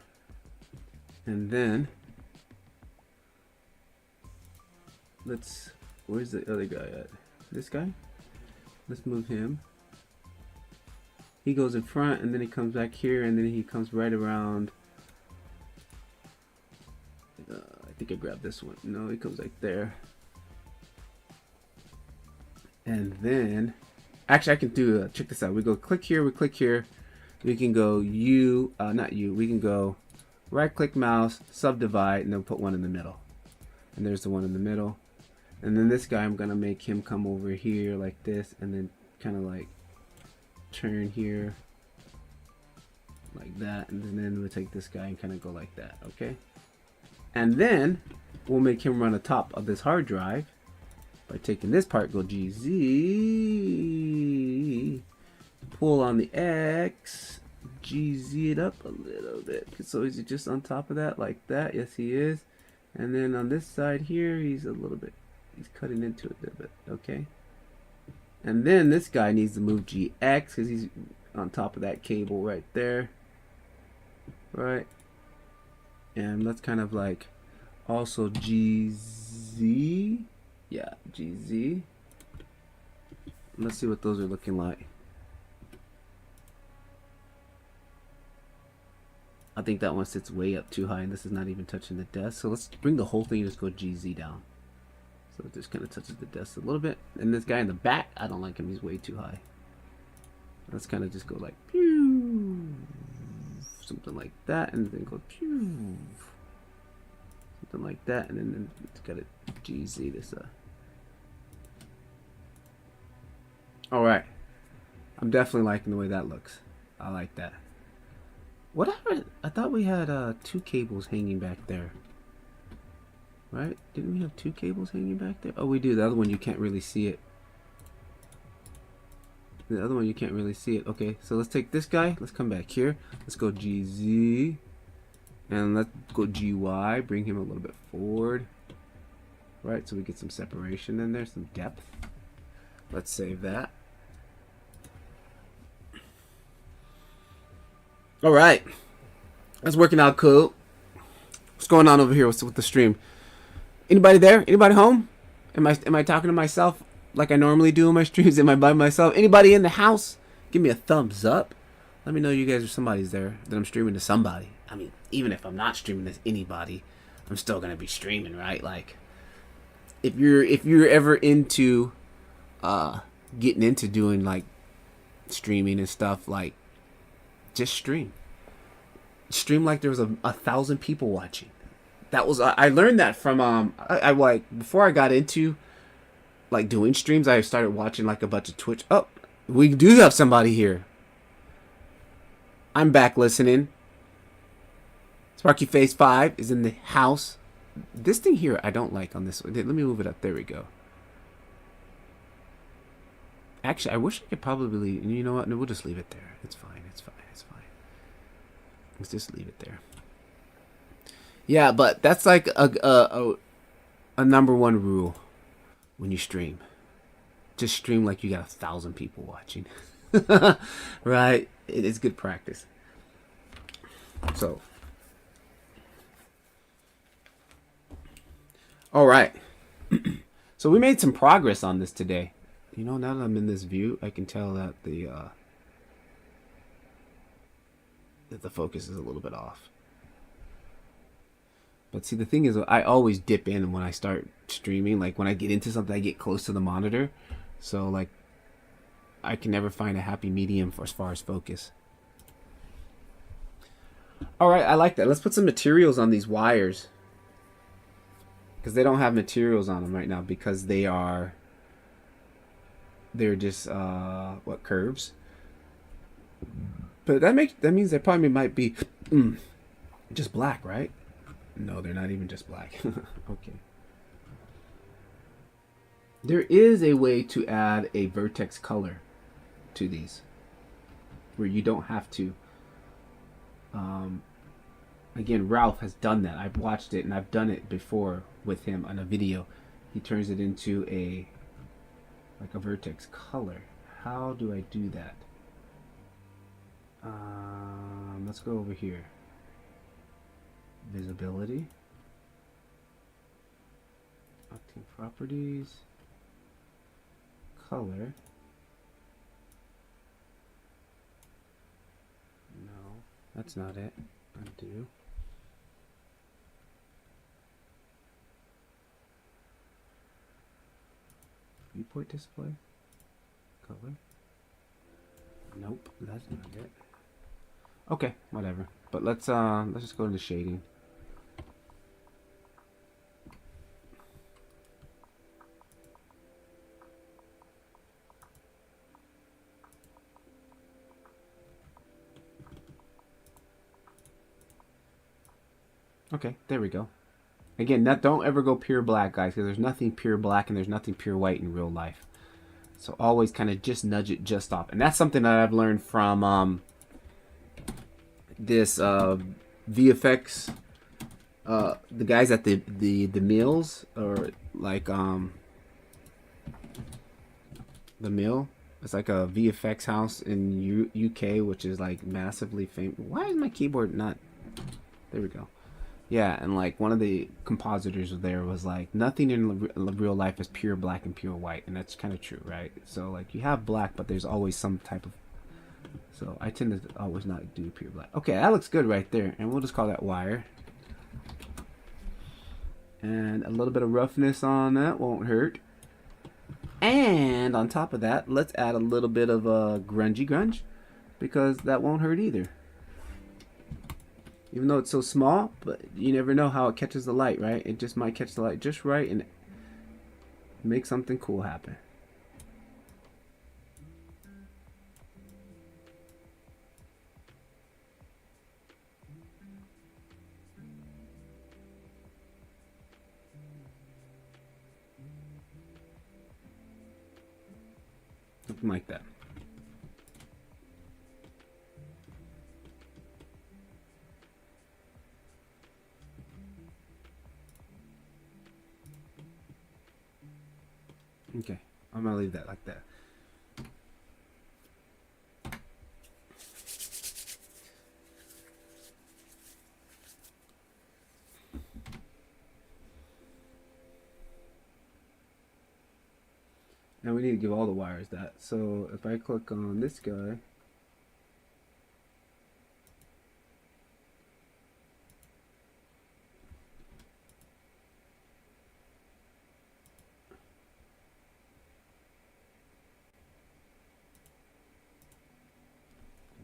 And then where's the other guy at? This guy? Let's move him. He goes in front and then he comes back here and then he comes right around. I think I grabbed this one. No, he comes like there. And then, actually I can do, check this out. We go click here, we click here. We can go we can go right click mouse, subdivide, and then put one in the middle. And there's the one in the middle. And then this guy, I'm gonna make him come over here like this, and then kind of like turn here like that, and then we'll take this guy and kind of go like that, okay? And then we'll make him run atop of this hard drive by taking this part, go GZ, pull on the X, GZ it up a little bit. So is he just on top of that like that? Yes, he is. And then on this side here, he's cutting into it a little bit, okay? And then this guy needs to move GX because he's on top of that cable right there, right? And let's kind of like also GZ, yeah, GZ. Let's see what those are looking like. I think that one sits way up too high and this is not even touching the desk. So let's bring the whole thing and just go GZ down. So it just kind of touches the desk a little bit. And this guy in the back, I don't like him. He's way too high. Let's kind of just go like pew, something like that, and then go pew, something like that, and then it's got to GZ this. All right, I'm definitely liking the way that looks. I like that. Whatever. I thought we had 2 cables hanging back there. Right? Didn't we have 2 cables hanging back there? Oh, we do. The other one you can't really see it. The other one you can't really see it. Okay, so let's take this guy. Let's come back here. Let's go GZ. And let's go GY. Bring him a little bit forward. Right, so we get some separation in there, some depth. Let's save that. All right. That's working out cool. What's going on over here with the stream? Anybody there? Anybody home? Am I talking to myself like I normally do in my streams? Am I by myself? Anybody in the house? Give me a thumbs up. Let me know you guys are somebody's there, that I'm streaming to somebody. I mean, even if I'm not streaming to anybody, I'm still gonna be streaming, right? Like, if you're ever into getting into doing like streaming and stuff, like, just stream like there was a 1,000 people watching. That was, I learned that from I like, before I got into like doing streams, I started watching like a bunch of Twitch. Oh, we do have somebody here. I'm back listening. Sparky Face 5 is in the house. This thing here I don't like on this one. Let me move it up. There we go. Actually, I wish I could probably, you know what? No, we'll just leave it there. It's fine. It's fine. It's fine. Let's just leave it there. Yeah, but that's like a number 1 rule when you stream. Just stream like you got 1,000 people watching. Right? It is good practice. So, all right. So we made some progress on this today. You know, now that I'm in this view, I can tell that the focus is a little bit off. But see, the thing is, I always dip in when I start streaming. Like, when I get into something, I get close to the monitor. So, like, I can never find a happy medium for as far as focus. All right, I like that. Let's put some materials on these wires, because they don't have materials on them right now because they're just what, curves. But that means they probably might be just black, right? No, they're not even just black. Okay. There is a way to add a vertex color to these, where you don't have to. Again, Ralph has done that. I've watched it and I've done it before with him on a video. He turns it into a vertex color. How do I do that? Let's go over here. Visibility. Octane properties. Color. No, that's not it. Undo. Viewport display. Color. Nope, that's not it. Okay, whatever. But let's just go into shading. Okay, there we go. Again, don't ever go pure black, guys, because there's nothing pure black and there's nothing pure white in real life. So always kind of just nudge it just off. And that's something that I've learned from this VFX, the guys at the mills, or like the mill. It's like a VFX house in UK, which is like massively famous. Why is my keyboard not? There we go. Yeah, and like one of the compositors there was like, nothing in real life is pure black and pure white, and that's kind of true, right? So like you have black, but there's always some type of. So I tend to always not do pure black. Okay, that looks good right there, and we'll just call that wire. And a little bit of roughness on that won't hurt. And on top of that, let's add a little bit of grunge, because that won't hurt either. Even though it's so small, but you never know how it catches the light, right? It just might catch the light just right and make something cool happen. Something like that. Okay, I'm gonna leave that like that. Now we need to give all the wires that. So if I click on this guy,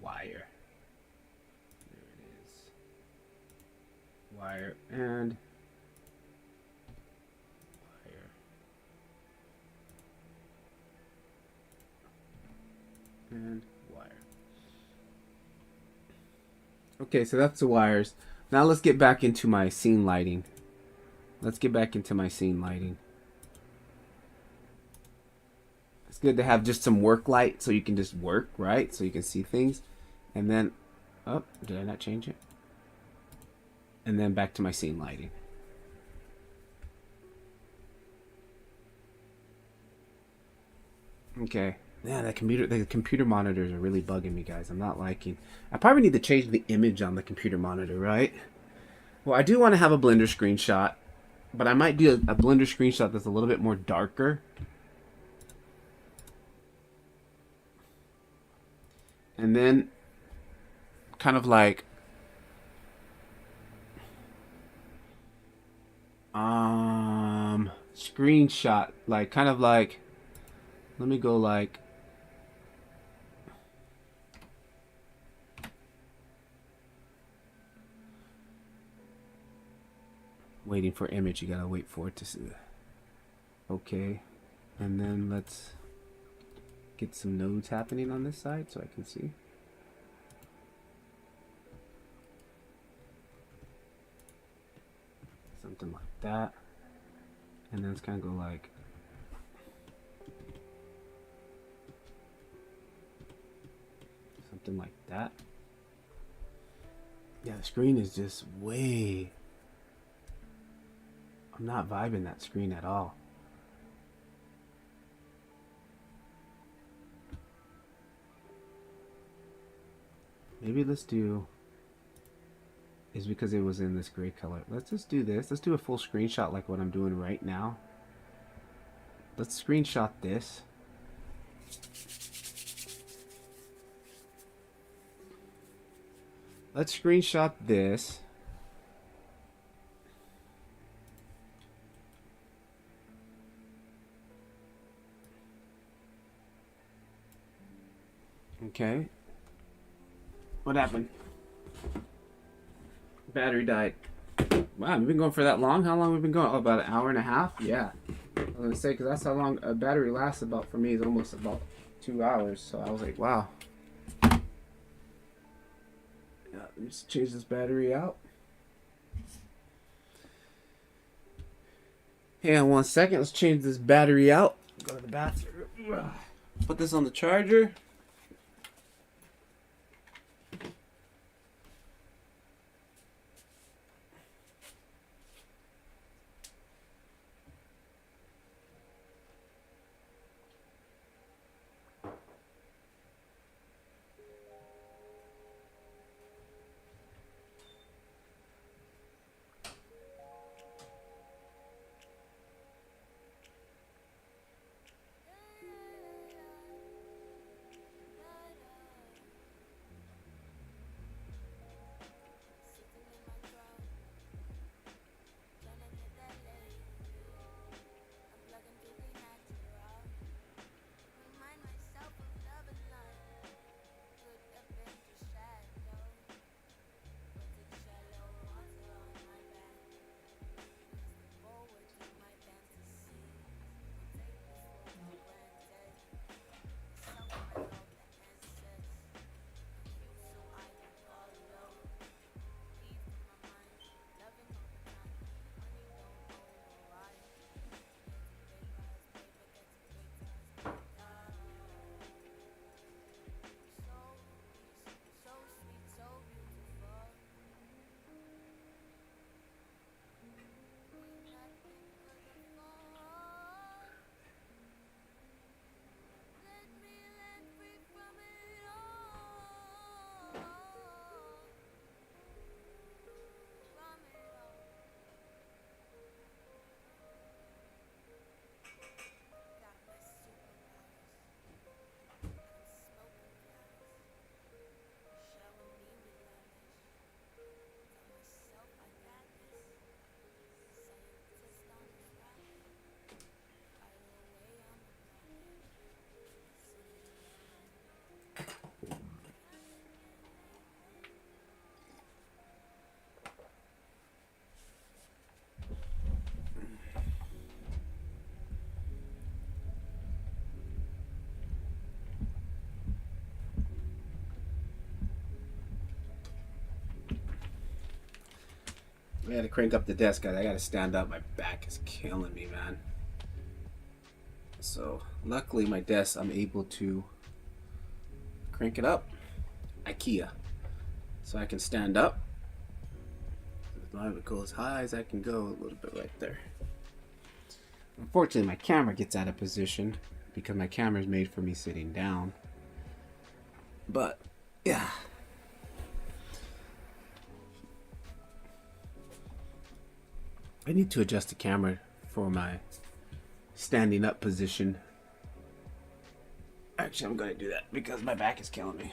wire. There it is. Wire and wire. And wire. Okay, so that's the wires. Now let's get back into my scene lighting. It's good to have just some work light so you can just work, right? So you can see things. And then, oh, did I not change it? And then back to my scene lighting. Okay. Yeah, the computer monitors are really bugging me, guys. I'm not liking. I probably need to change the image on the computer monitor, right? Well, I do want to have a Blender screenshot, but I might do a Blender screenshot that's a little bit more darker. And then kind of like screenshot, like kind of like, let me go like waiting for image. You gotta wait for it to see. Okay, and then let's get some nodes happening on this side so I can see. Something like that. And then it's gonna go like something like that. Yeah, the screen is just way... I'm not vibing that screen at all. Maybe let's do... is because it was in this gray color. Let's just do this. Let's do a full screenshot like what I'm doing right now. Let's screenshot this. Let's screenshot this. Okay. What happened? Battery died. Wow, we've been going for that long? How long have we been going? Oh, about an hour and a half? Yeah. I was going to say, because that's how long a battery lasts about for me, is almost about 2 hours. So I was like, wow. Yeah, let me just change this battery out. Hang on 1 second. Let's change this battery out. Go to the bathroom. Put this on the charger. I had to crank up the desk, guys. I gotta stand up. My back is killing me, man. So, luckily, my desk, I'm able to crank it up. IKEA. So I can stand up. I would go as high as I can go, a little bit right there. Unfortunately, my camera gets out of position because my camera is made for me sitting down. But, yeah. I need to adjust the camera for my standing up position. Actually, I'm going to do that because my back is killing me.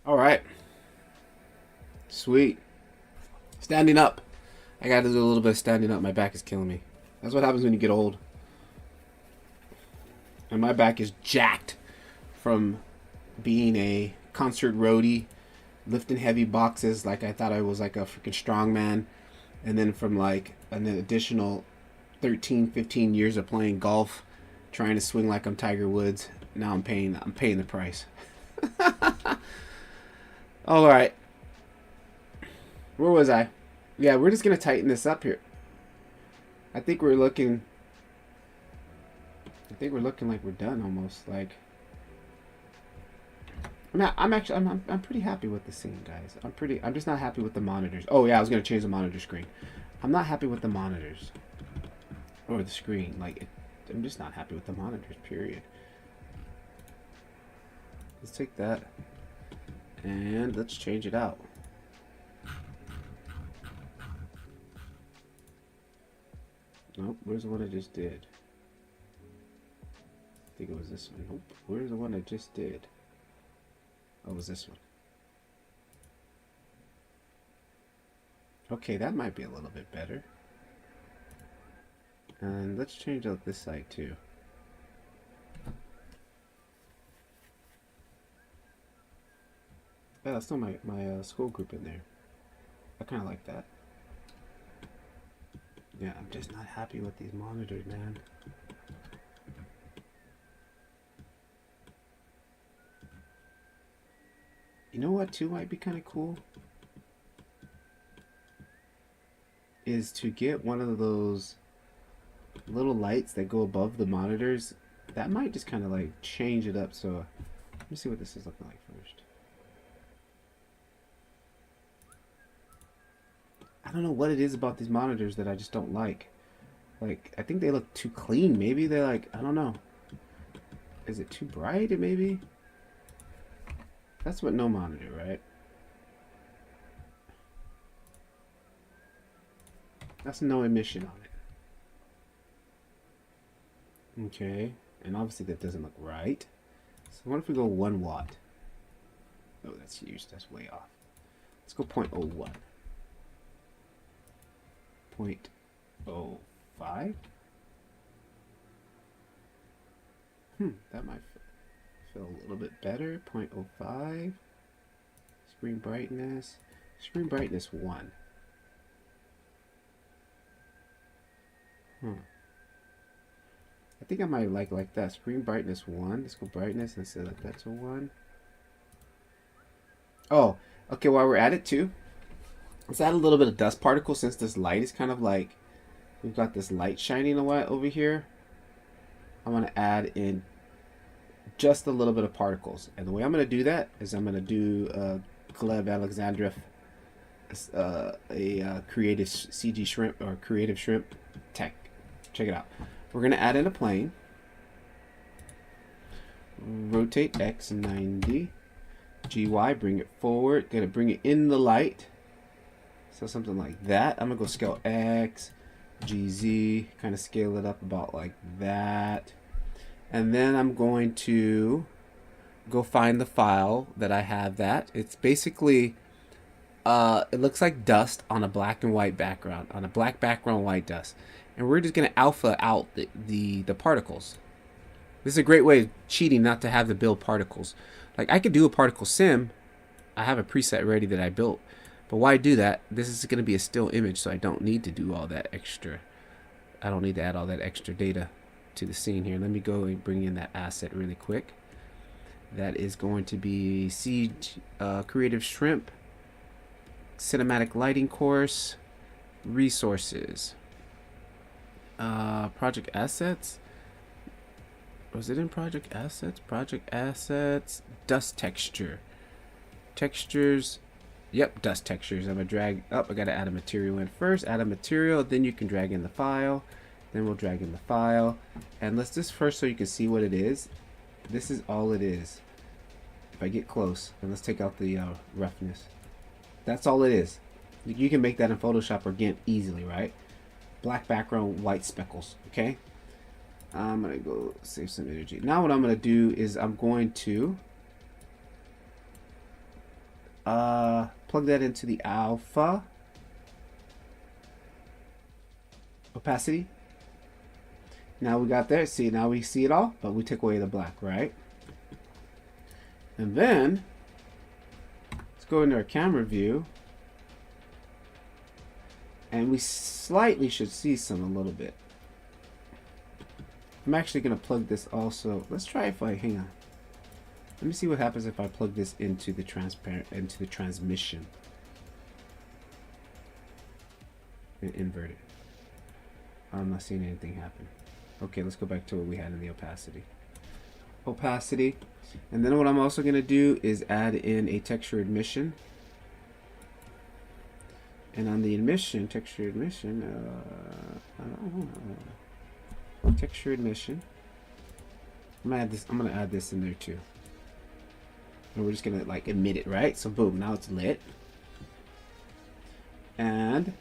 All right. Sweet. Standing up. I gotta do a little bit of standing up. My back is killing me. That's what happens when you get old. And my back is jacked from being a concert roadie, lifting heavy boxes like I thought I was like a freaking strongman. And then from like an additional 13, 15 years of playing golf, trying to swing like I'm Tiger Woods. Now I'm paying the price. All right. Where was I? Yeah, we're just gonna tighten this up here. I think we're looking like we're done almost. Like, I'm pretty happy with the scene, guys. I'm just not happy with the monitors. Oh yeah, I was gonna change the monitor screen. I'm not happy with the monitors or the screen. Like, I'm just not happy with the monitors. Period. Let's take that and let's change it out. Nope, where's the one I just did? I think it was this one. Nope, where's the one I just did? Oh, it was this one. Okay, that might be a little bit better. And let's change out this side too. Yeah, that's still my Skool group in there. I kind of like that. Yeah, I'm just not happy with these monitors, man. You know what too might be kind of cool? Is to get one of those little lights that go above the monitors. That might just kind of like change it up. So let me see what this is looking like first. I don't know what it is about these monitors that I just don't like. Like, I think they look too clean. Maybe they're like, I don't know. Is it too bright? Maybe. That's what no monitor, right? That's no emission on it. Okay. And obviously that doesn't look right. So what if we go 1 watt? Oh, that's huge. That's way off. Let's go 0.01. 0.05? That might feel a little bit better. 0.05. Screen brightness. Screen brightness 1. I think I might like that. Screen brightness 1. Let's go brightness and set like that to 1. Oh, okay, while we're at it too, let's add a little bit of dust particles since this light is kind of like, we've got this light shining a lot over here. I'm going to add in just a little bit of particles. And the way I'm going to do that is I'm going to do Gleb Alexandrov, a creative CG shrimp or creative shrimp tech. Check it out. We're going to add in a plane. Rotate X 90. GY, bring it forward. Going to bring it in the light. So something like that. I'm going to go scale X, GZ, kind of scale it up about like that. And then I'm going to go find the file that I have that. It's basically, it looks like dust on a black and white background, on a black background, white dust. And we're just going to alpha out the particles. This is a great way of cheating not to have to build particles. Like, I could do a particle sim. I have a preset ready that I built. But why do that? This is going to be a still image, so I don't need to do all that extra. I don't need to add all that extra data to the scene here. Let me go and bring in that asset really quick. That is going to be Creative Shrimp, Cinematic Lighting Course, Resources, Project Assets. Was it in Project Assets? Project Assets, Dust Texture. Textures. Yep, dust textures. I'm gonna drag up. I gotta add a material in first. Add a material, then you can drag in the file. Then we'll drag in the file. And let's just first, so you can see what it is. This is all it is. If I get close, and let's take out the roughness. That's all it is. You can make that in Photoshop or GIMP easily, right? Black background, white speckles. Okay. I'm gonna go save some energy. Now what I'm gonna do is I'm going to plug that into the alpha. opacity. Now we got there. See, now we see it all, but we took away the black, right? And then let's go into our camera view, and we slightly should see some a little bit. I'm actually gonna plug this also. Let's try if I hang on. Let me see what happens if I plug this into the transmission and invert it. I'm not seeing anything happen. Okay, let's go back to what we had in the opacity. Opacity. And then what I'm also going to do is add in a texture emission. And on the emission, texture emission, texture emission. I'm gonna add this in there too. And we're just gonna like emit it, right? So boom, now it's lit. And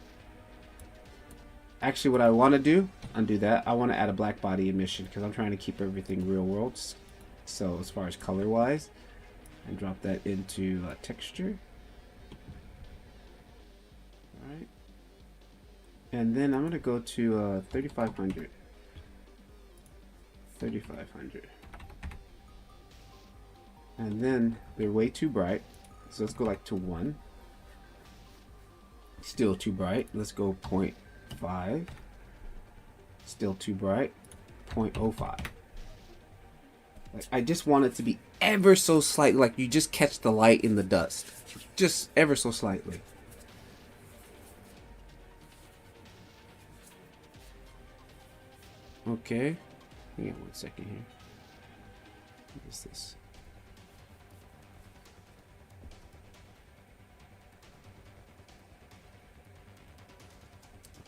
actually what I want to do, undo that, I want to add a black body emission because I'm trying to keep everything real world. So as far as color wise, and drop that into texture. Alright. And then I'm going to go to 3500. 3500. And then they're way too bright. So let's go like to 1. Still too bright. Let's go 0.5. Still too bright. 0.05. Like, I just want it to be ever so slightly, like you just catch the light in the dust. Just ever so slightly. Okay. Hang on 1 second here. What is this?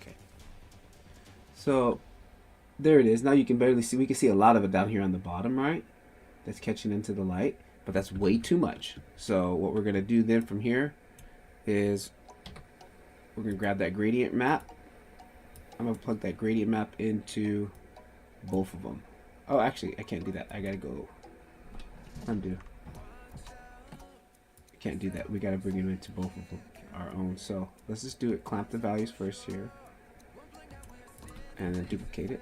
Okay. So there it is. Now you can barely see. We can see a lot of it down here on the bottom, right? That's catching into the light, but that's way too much. So what we're gonna do then from here is we're gonna grab that gradient map. I'm gonna plug that gradient map into both of them. Oh, actually, I can't do that. I gotta go undo. I can't do that. We gotta bring them into both of them, our own. So let's just do it. Clamp the values first here, and then duplicate it.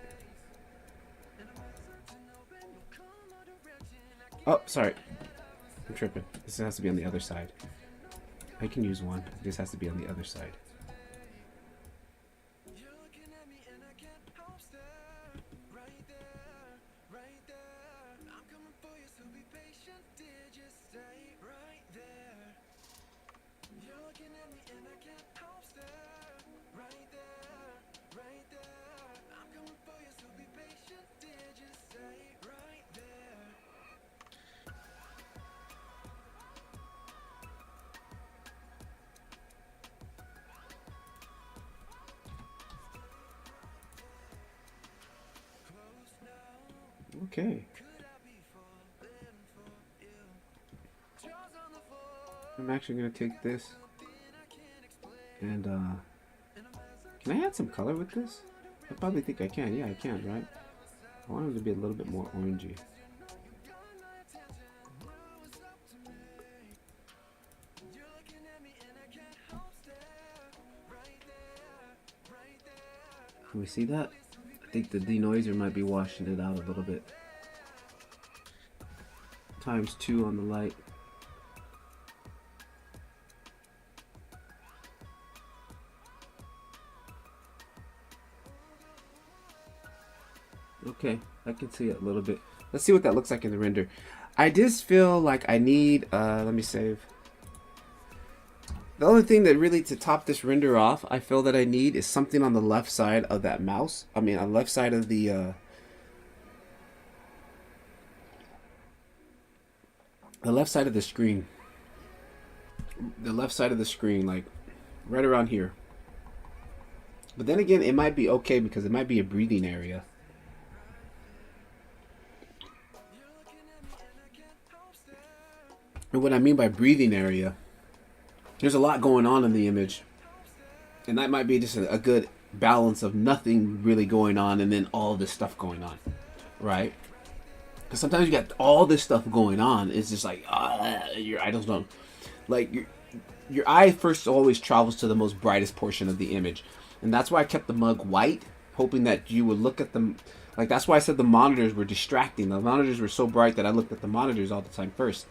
Oh, sorry. I'm tripping. This has to be on the other side. I can use one. This has to be on the other side. Okay. I'm actually going to take this and can I add some color with this? I probably think I can. Yeah, I can, right? I want it to be a little bit more orangey. Can we see that? I think the denoiser might be washing it out a little bit. ×2 on the light. Okay, I can see it a little bit. Let's see what that looks like in the render. I just feel like I need, let me save. The only thing that really to top this render off, I feel that I need is something on the left side of that mouse. I mean, on the left side of the left side of the screen. The left side of the screen, like right around here. But then again, it might be okay because it might be a breathing area. And what I mean by breathing area, there's a lot going on in the image. And that might be just a good balance of nothing really going on and then all this stuff going on. Right? Because sometimes you got all this stuff going on. It's just like, your eye don't. Like, your eye first always travels to the most brightest portion of the image. And that's why I kept the mug white. hoping that you would look at them. Like, that's why I said the monitors were distracting. The monitors were so bright that I looked at the monitors all the time first.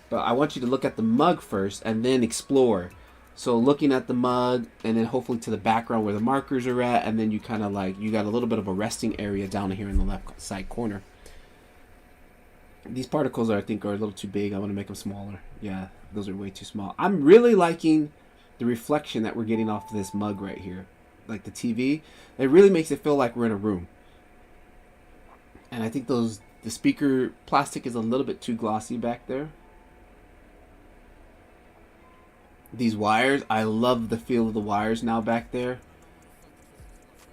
But I want you to look at the mug first and then explore. So looking at the mug and then hopefully to the background where the markers are at, and then you kind of like, you got a little bit of a resting area down here in the left side corner. These particles I think are a little too big. I want to make them smaller. Yeah, those are way too small. I'm really liking the reflection that we're getting off of this mug right here. Like the TV. It really makes it feel like we're in a room. And I think the speaker plastic is a little bit too glossy back there. These wires, I love the feel of the wires now back there.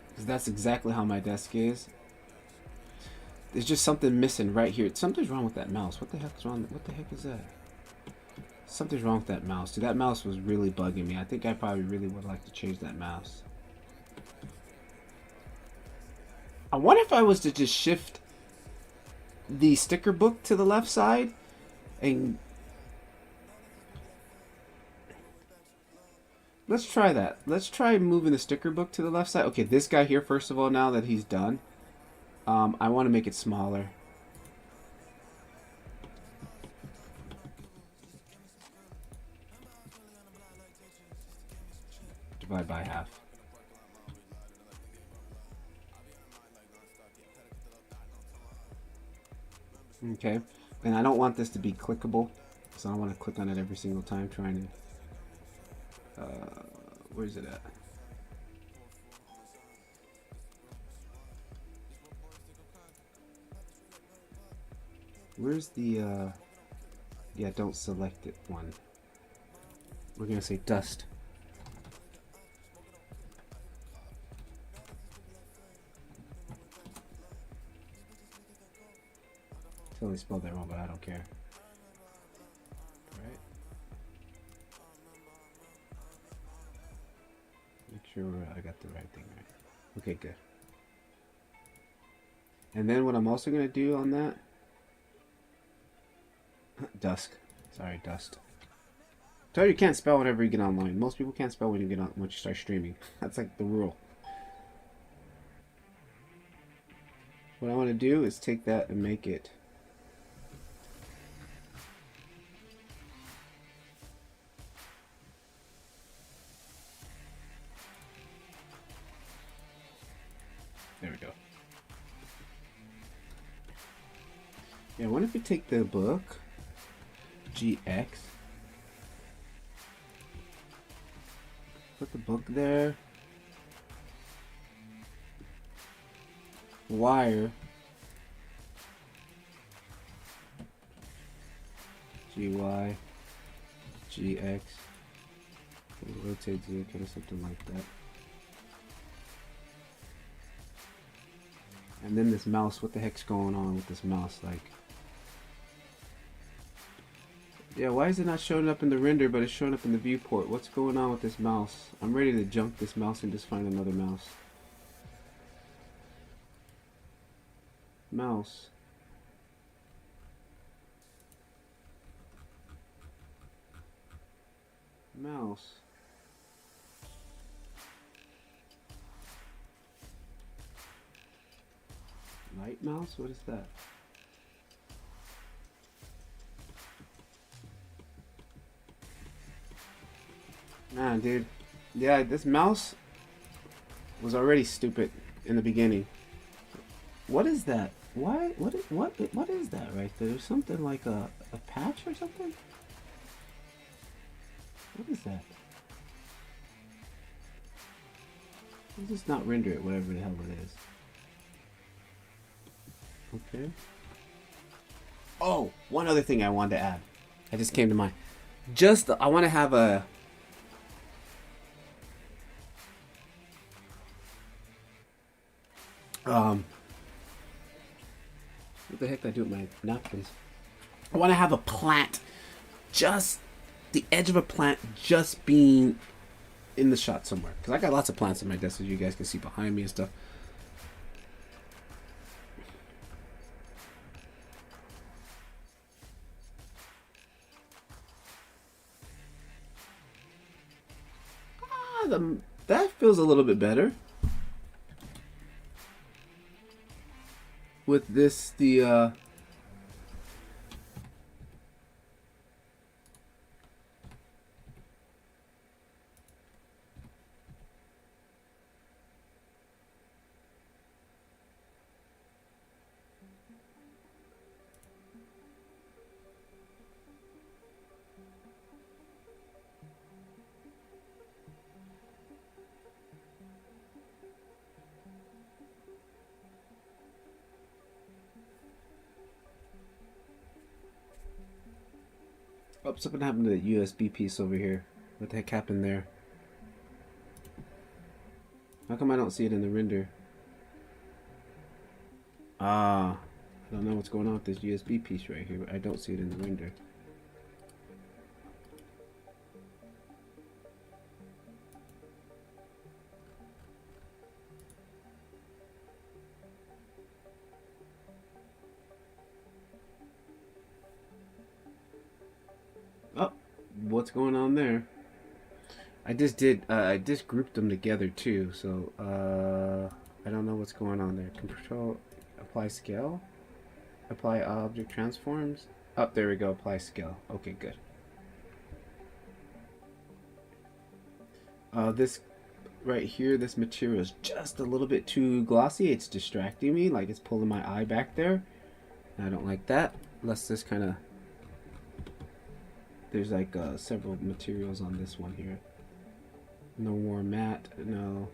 Because that's exactly how my desk is. There's just something missing right here. Something's wrong with that mouse. What the heck is wrong? What the heck is that? Something's wrong with that mouse. Dude, that mouse was really bugging me. I think I probably really would like to change that mouse. I wonder if I was to just shift the sticker book to the left side and let's try that. Let's try moving the sticker book to the left side. Okay, this guy here, first of all, now that he's done, I want to make it smaller. Divide by half. Okay, and I don't want this to be clickable, so I don't want to click on it every single time trying to, where's it at? Where's the, yeah, don't select it one. We're going to say dust. Totally spelled that wrong, but I don't care. Right. Make sure I got the right thing right. Okay, good. And then what I'm also going to do on that, dusk. Sorry, dust. Tell you can't spell whenever you get online. Most people can't spell when you get on once you start streaming. That's like the rule. What I want to do is take that and make it there we go. Yeah, what if we take the book GX, put the book there, wire GY GX, rotate Z, kind of something like that. And then this mouse, what the heck's going on with this mouse? Like, yeah, why is it not showing up in the render, but it's showing up in the viewport? What's going on with this mouse? I'm ready to junk this mouse and just find another mouse. Mouse. Mouse. Light mouse? What is that? Nah, dude. Yeah, this mouse was already stupid in the beginning. What is that? Why? What is that right there? There's something like a patch or something? What is that? I'll just not render it, whatever the hell it is. Okay. Oh, one other thing I wanted to add. I just came to mind. I want to have a what the heck did I do with my napkins? I want to have a plant, just the edge of a plant just being in the shot somewhere. Because I got lots of plants on my desk, as you guys can see behind me and stuff. That feels a little bit better. with this, the oh, something happened to the USB piece over here. What the heck happened there? How come I don't see it in the render? Ah, I don't know what's going on with this USB piece right here, but I don't see it in the render. Oh, what's going on there? I just grouped them together too, so I don't know what's going on there. Control, apply scale, apply object transforms. Oh, there we go. Apply scale. Okay, good. This right here, this material is just a little bit too glossy. It's distracting me, like it's pulling my eye back there. And I don't like that. Let's just kind of. There's like several materials on this one here. No warm matte. No.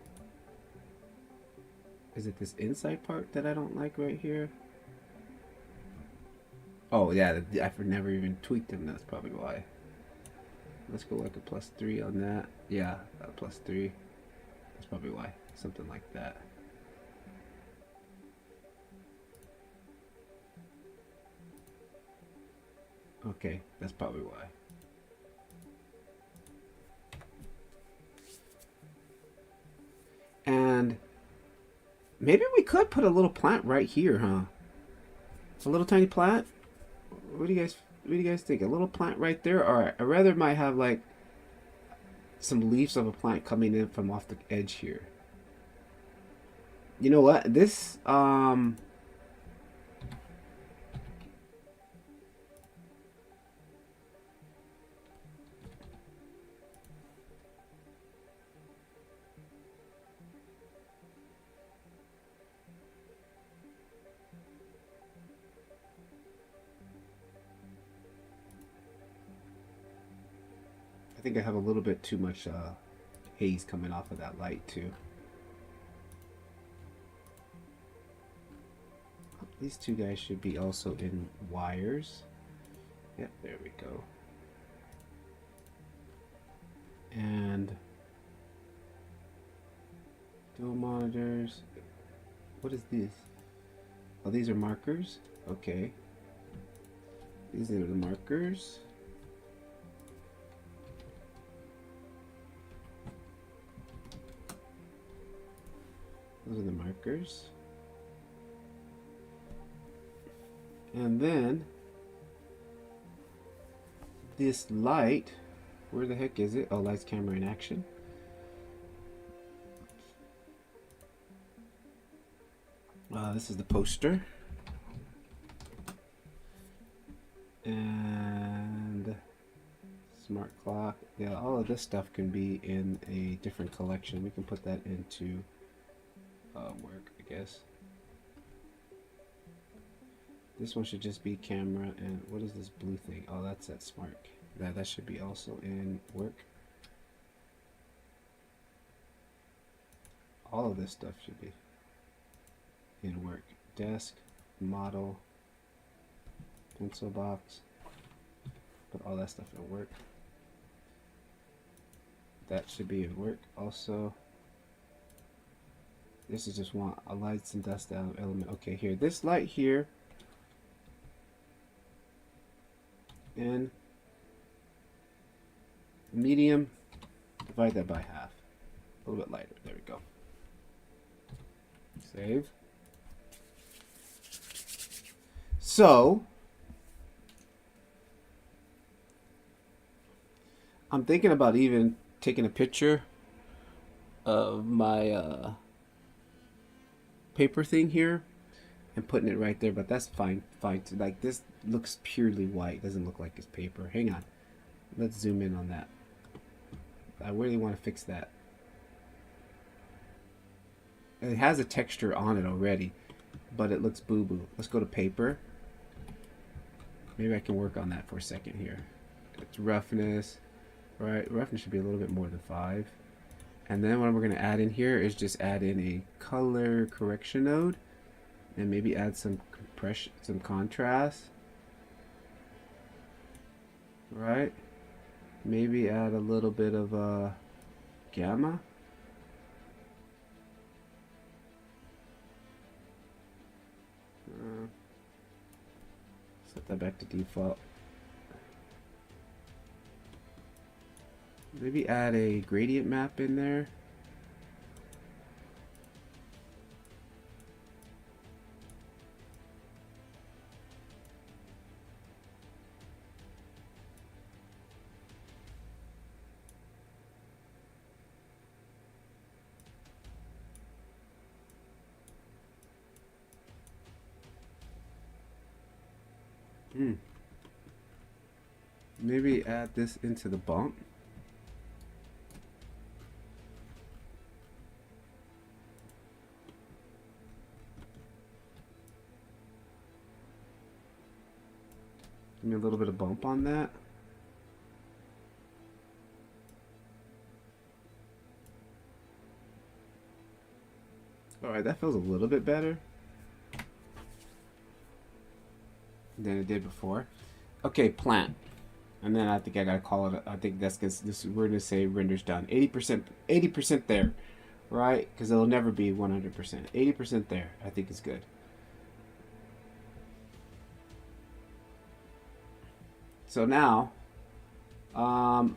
Is it this inside part that I don't like right here? Oh yeah, I've never even tweaked them. That's probably why. Let's go like a +3 on that. Yeah, +3. That's probably why. Something like that. Okay, that's probably why. And maybe we could put a little plant right here, huh? A little tiny plant. What do you guys think? A little plant right there, or I rather might have like some leaves of a plant coming in from off the edge here. You know what? This I think I have a little bit too much haze coming off of that light too. These two guys should be also in wires. Yep, there we go. And dual monitors. What is this? Oh, these are markers. Okay. These are the markers. Those are the markers. And then this light, where the heck is it? Oh, lights, camera in action. This is the poster. And smart clock. Yeah, all of this stuff can be in a different collection. We can put that into work, I guess. This one should just be camera. And what is this blue thing? Oh, that's that smart. That should be also in work. All of this stuff should be in work. Desk, model, pencil box. Put all that stuff in work. That should be in work also. This is just one a lights and dust element. Okay, here. This light here. And medium, divide that by half. A little bit lighter. There we go. Save. So I'm thinking about even taking a picture of my paper thing here and putting it right there, but that's fine. Fine. Like this looks purely white. Doesn't look like it's paper. Hang on. Let's zoom in on that. I really want to fix that. It has a texture on it already, but it looks boo-boo. Let's go to paper. Maybe I can work on that for a second here. It's roughness. Right, roughness should be a little bit more than 5. And then what we're going to add in here is just add in a color correction node. And maybe add some compression, some contrast. Right? Maybe add a little bit of gamma. Set that back to default. Maybe add a gradient map in there. Maybe add this into the bump. Give me a little bit of bump on that. Alright, that feels a little bit better than it did before. Okay, plant. And then I think I gotta call it. I think that's because this we're gonna say render's done. 80% there, right? Because it'll never be 100%. 80% there, I think is good. So now,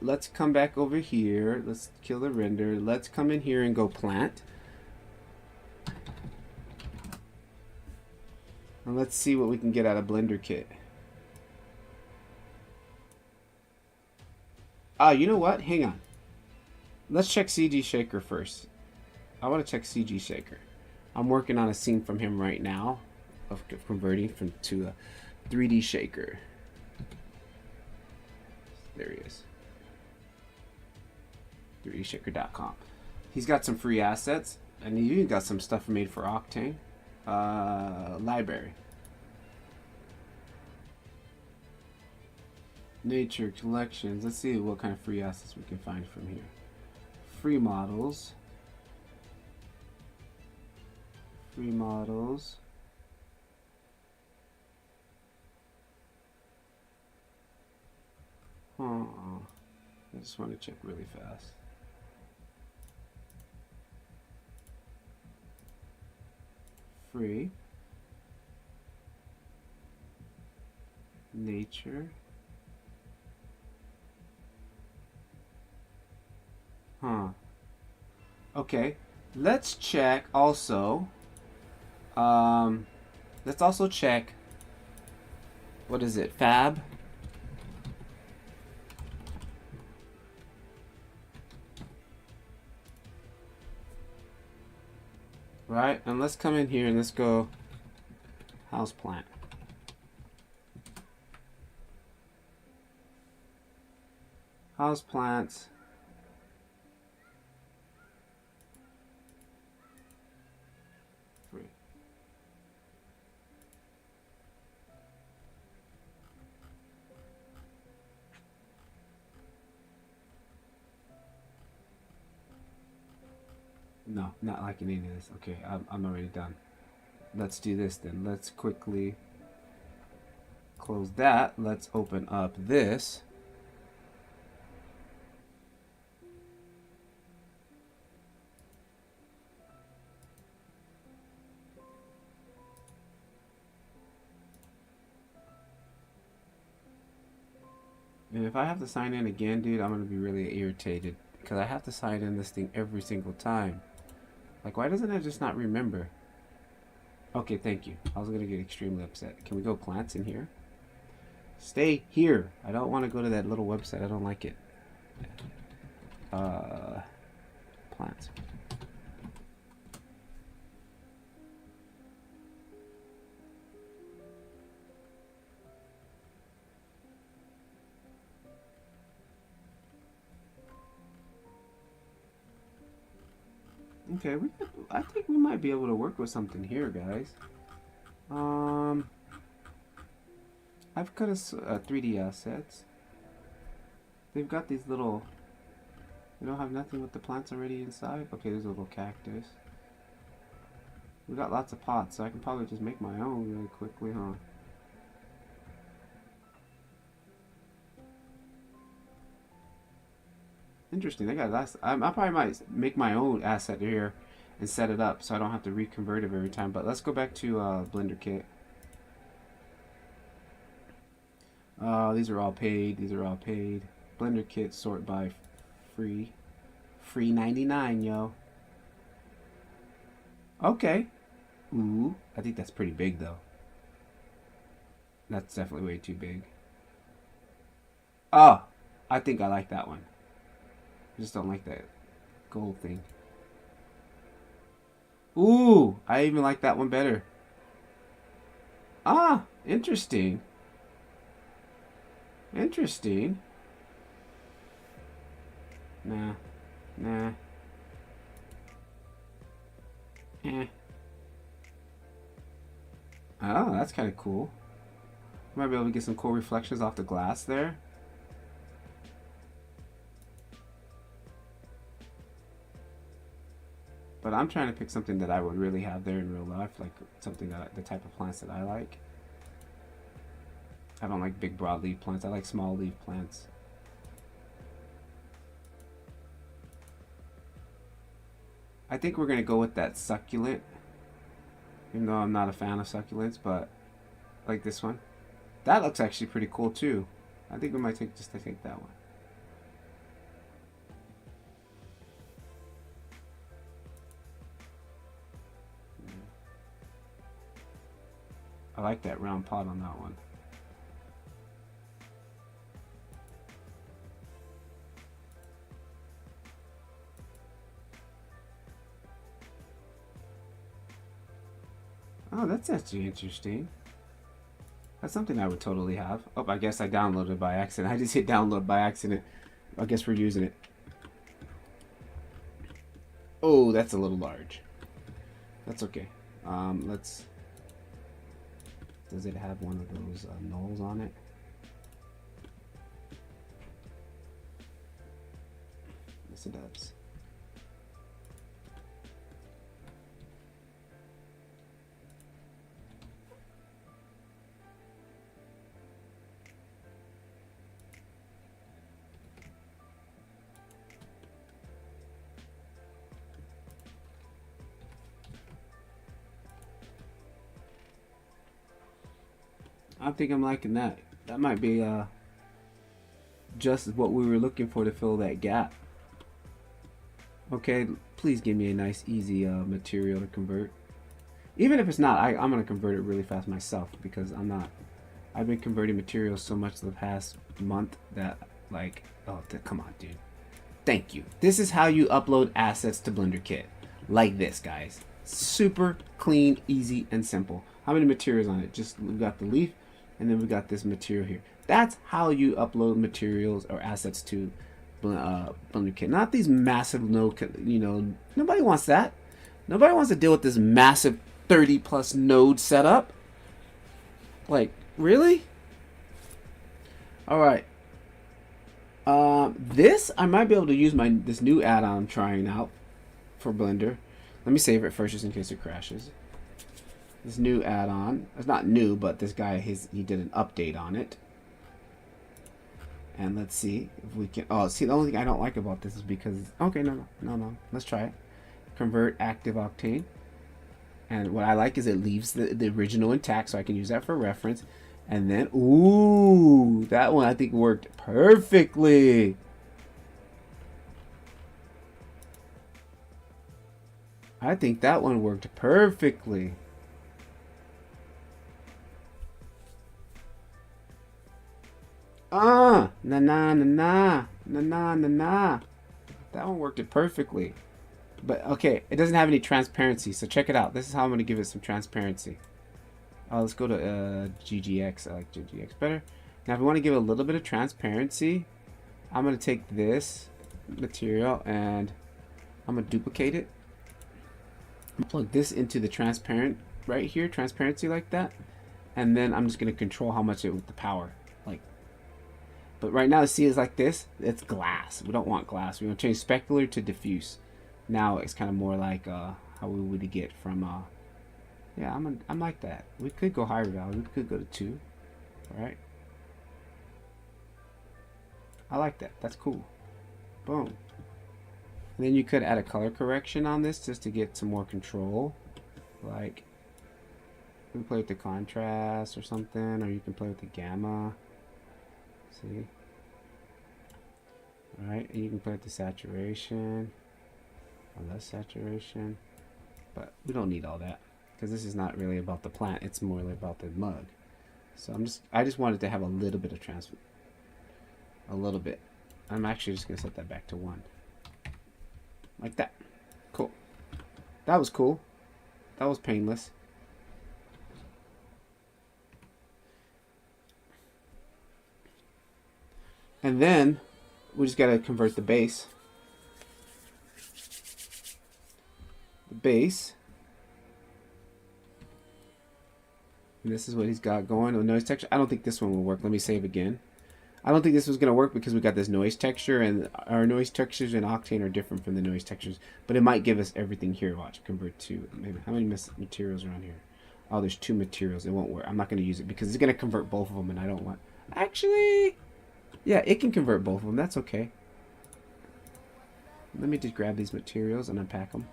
let's come back over here. Let's kill the render. Let's come in here and go plant. And let's see what we can get out of Blender Kit. You know what? Hang on. Let's check CG Shaker first. I want to check CG Shaker. I'm working on a scene from him right now of converting from to a 3D Shaker. There he is. 3dshaker.com. He's got some free assets, and he even got some stuff made for Octane. Library. Nature collections. Let's see what kind of free assets we can find from here. Free models. Free models. I just want to check really fast. Free. Nature. Okay. Let's check also. Let's also check. What is it? Fab. Right, and let's come in here and let's go houseplant. Houseplants. Free. No, not liking any of this. Okay, I'm already done. Let's do this then. Let's quickly close that. Let's open up this. And if I have to sign in again, dude, I'm going to be really irritated. Because I have to sign in this thing every single time. Like, why doesn't it just not remember? Okay, thank you. I was going to get extremely upset. Can we go plants in here? Stay here. I don't want to go to that little website. I don't like it. Plants. Okay, I think we might be able to work with something here, guys. I've cut a 3D assets. They've got these little. They don't have nothing with the plants already inside. Okay, there's a little cactus. We got lots of pots, so I can probably just make my own really quickly, huh? Interesting. I got last. I probably might make my own asset here and set it up so I don't have to reconvert it every time. But let's go back to Blender Kit. These are all paid. These are all paid. Blender Kit sort by free. Free 99, yo. Okay. Ooh, I think that's pretty big though. That's definitely way too big. Oh, I think I like that one. I just don't like that gold thing. Ooh, I even like that one better. Ah, interesting. Interesting. Nah. Nah. Eh. Oh, that's kind of cool. Might be able to get some cool reflections off the glass there. But I'm trying to pick something that I would really have there in real life, like something that the type of plants that I like. I don't like big broadleaf plants. I like small leaf plants. I think we're gonna go with that succulent, even though I'm not a fan of succulents, but like this one. That looks actually pretty cool too. I think we might take that one. I like that round pot on that one. Oh, that's actually interesting. That's something I would totally have. Oh, I guess I downloaded it by accident. I just hit download by accident. I guess we're using it. Oh, that's a little large. That's okay. Let's... Does it have one of those nulls on it? Yes, it does. I think I'm liking that. That might be just what we were looking for to fill that gap. Okay, please give me a nice, easy material to convert. Even if it's not, I'm gonna convert it really fast myself because I'm not. I've been converting materials so much the past month that like, oh, come on, dude. Thank you. This is how you upload assets to Blender Kit, like this, guys. Super clean, easy, and simple. How many materials on it? Just we got the leaf. And then we got this material here. That's how you upload materials or assets to Blender Kit. Not these massive nobody wants that. Nobody wants to deal with this massive 30 plus node setup. Like, really? All right. This I might be able to use this new add-on I'm trying out for Blender. Let me save it first just in case it crashes. This new add-on, it's not new, but this guy, he did an update on it. And let's see if we can, oh, see, the only thing I don't like about this is because, okay, no, let's try it. Convert active Octane. And what I like is it leaves the original intact, so I can use that for reference. And then, ooh, that one I think worked perfectly. I think that one worked perfectly. Na na na na na na na na. That one worked it perfectly. But okay, it doesn't have any transparency, so check it out. This is how I'm gonna give it some transparency. Let's go to GGX. I like GGX better. Now, if we want to give it a little bit of transparency, I'm gonna take this material and I'm gonna duplicate it. Plug this into the transparent right here, transparency like that, and then I'm just gonna control how much it with the power. Like, but right now the sea is like this. It's glass. We don't want glass. We're gonna change specular to diffuse. Now it's kind of more like how we would get from yeah, I'm like that. We could go higher value. We could go to 2. All right. I like that. That's cool. Boom. And then you could add a color correction on this just to get some more control. Like, you can play with the contrast or something, or you can play with the gamma. See? Alright, and you can play with the saturation, or less saturation. But we don't need all that, because this is not really about the plant, it's more about the mug. So I just wanted to have a little bit of transfer. A little bit. I'm actually just going to set that back to 1. Like that. Cool. That was cool. That was painless. And then we just got to convert the base. The base. And this is what he's got going. The noise texture. I don't think this one will work. Let me save again. I don't think this was going to work because we got this noise texture, and our noise textures in Octane are different from the noise textures. But it might give us everything here. Watch, convert to maybe how many materials are on here? Oh, there's 2 materials. It won't work. I'm not going to use it because it's going to convert both of them, and I don't want. Actually, yeah, it can convert both of them. That's okay. Let me just grab these materials and unpack them.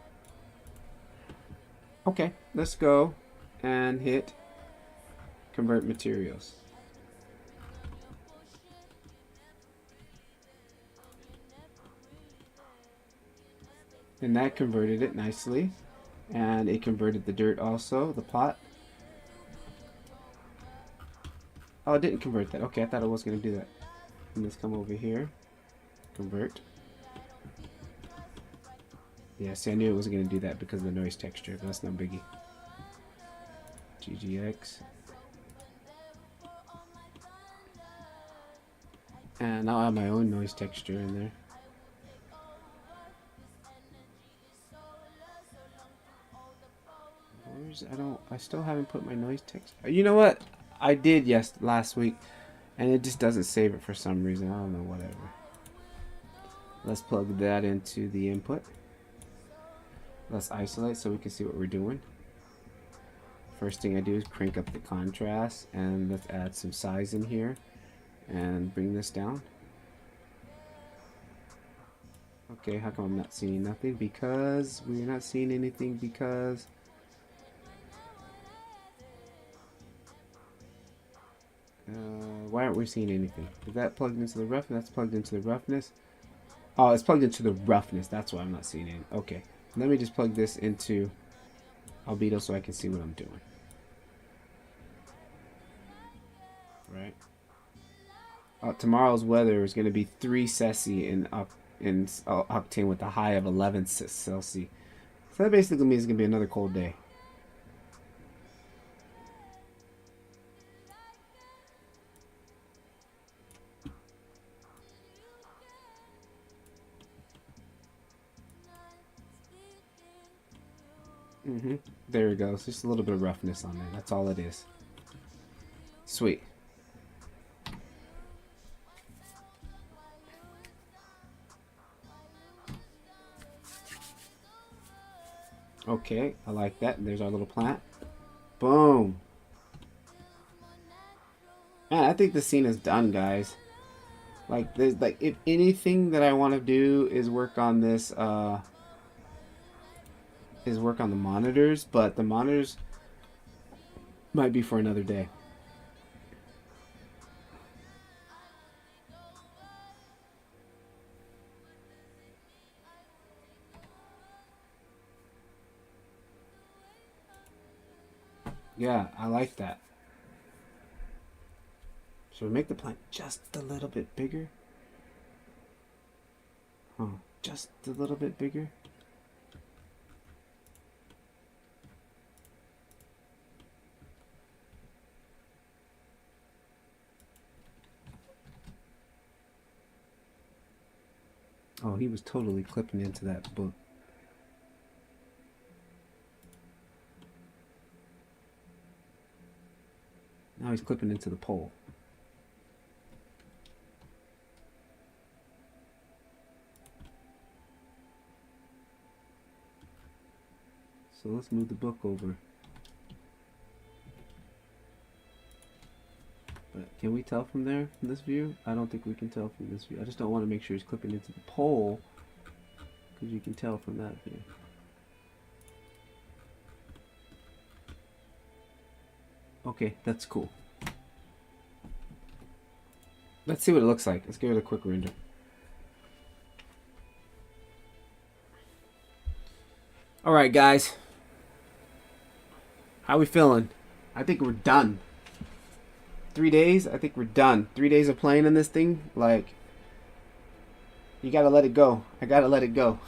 Okay, let's go and hit convert materials. And that converted it nicely. And it converted the dirt also, the pot. Oh, it didn't convert that. Okay, I thought it was going to do that. And let's come over here. Convert. Yeah, see, I knew it wasn't going to do that because of the noise texture, but that's no biggie. GGX. And now I have my own noise texture in there. I still haven't put my noise text. You know what? I did last week, and it just doesn't save it for some reason. I don't know, whatever. Let's plug that into the input. Let's isolate so we can see what we're doing. First thing I do is crank up the contrast, and let's add some size in here and bring this down. Okay, how come I'm not seeing nothing? Because we're not seeing anything because why aren't we seeing anything? Is that plugged into the roughness? That's plugged into the roughness. Oh, it's plugged into the roughness. That's why I'm not seeing it. Okay, let me just plug this into albedo so I can see what I'm doing. Right. Tomorrow's weather is going to be 3 Ceci in Octane with a high of 11 Celsius. So that basically means it's going to be another cold day. There we go. It's just a little bit of roughness on there. That's all it is. Sweet. Okay, I like that. There's our little plant. Boom. Man, I think the scene is done, guys. Like, there's like, if anything that I want to do is work on this, is work on the monitors, but the monitors might be for another day. Yeah, I like that. Should we make the plant just a little bit bigger? Huh, just a little bit bigger? Oh, he was totally clipping into that book. Now he's clipping into the pole. So let's move the book over. But can we tell from there, from this view? I don't think we can tell from this view. I just don't want to make sure he's clipping into the pole, because you can tell from that view. Okay, that's cool. Let's see what it looks like. Let's give it a quick render. Alright guys. How we feeling? I think we're done. 3 days? I think we're done. 3 days of playing in this thing? Like, you gotta let it go. I gotta let it go.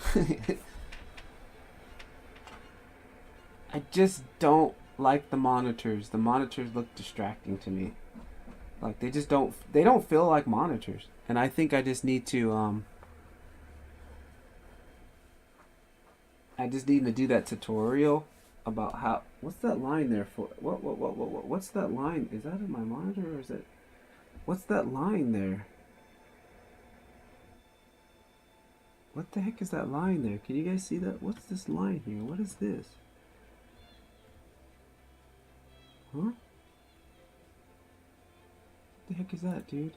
I just don't like the monitors. The monitors look distracting to me. Like, they just don't, they don't feel like monitors. And I think I just need to, I just need to do that tutorial about how, what's that line there for? What's that line? Is that in my monitor or is it, what's that line there? What the heck is that line there? Can you guys see that? What's this line here? What is this? Huh? What the heck is that, dude?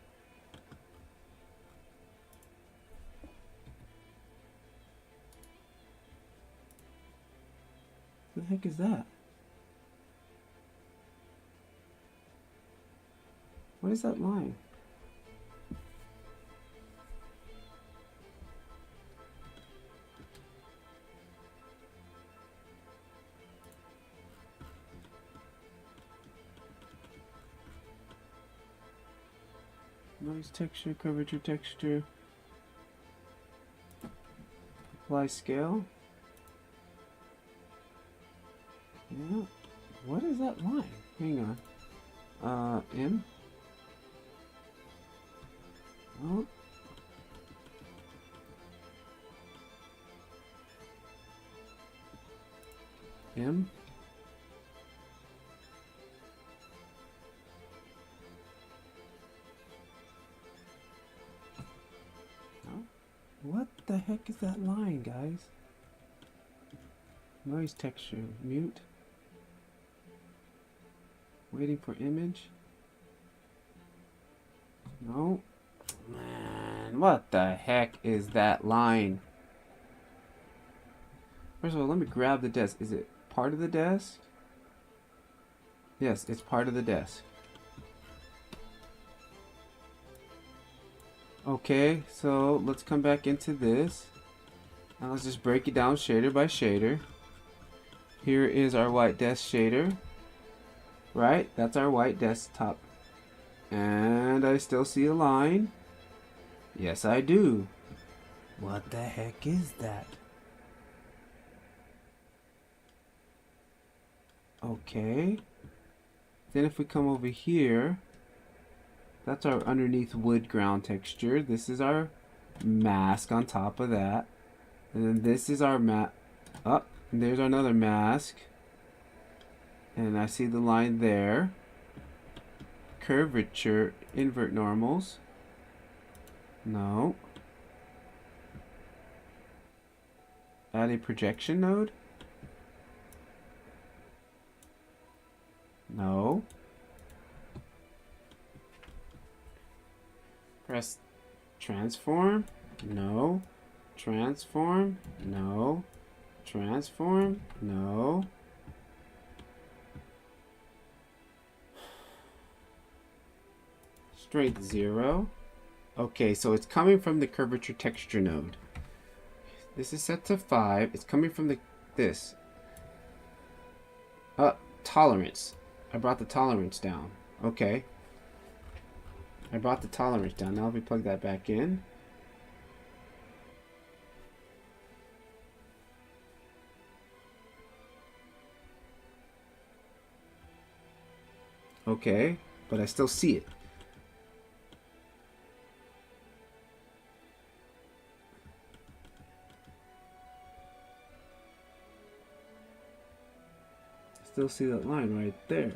What the heck is that? What is that line? Noise texture, curvature texture. Apply scale. Yeah. What is that line? Hang on. M. Oh. M. What the heck is that line, guys? Noise texture. Mute. Waiting for image. No. Man, what the heck is that line? First of all, let me grab the desk. Is it part of the desk? Yes, it's part of the desk. Okay, so let's come back into this. And let's just break it down shader by shader. Here is our white desk shader. Right? That's our white desktop. And I still see a line. Yes, I do. What the heck is that? Okay. Then if we come over here, that's our underneath wood ground texture. This is our mask on top of that. And then this is our and there's another mask. And I see the line there. Curvature, invert normals. No. Add a projection node. No. Press transform. No. Transform. No. Transform. No. Strength 0. Okay, so it's coming from the curvature texture node. This is set to 5. It's coming from this. Tolerance. I brought the tolerance down. Okay. I brought the tolerance down. Now if we plug that back in. Okay, but I still see it. Still see that line right there.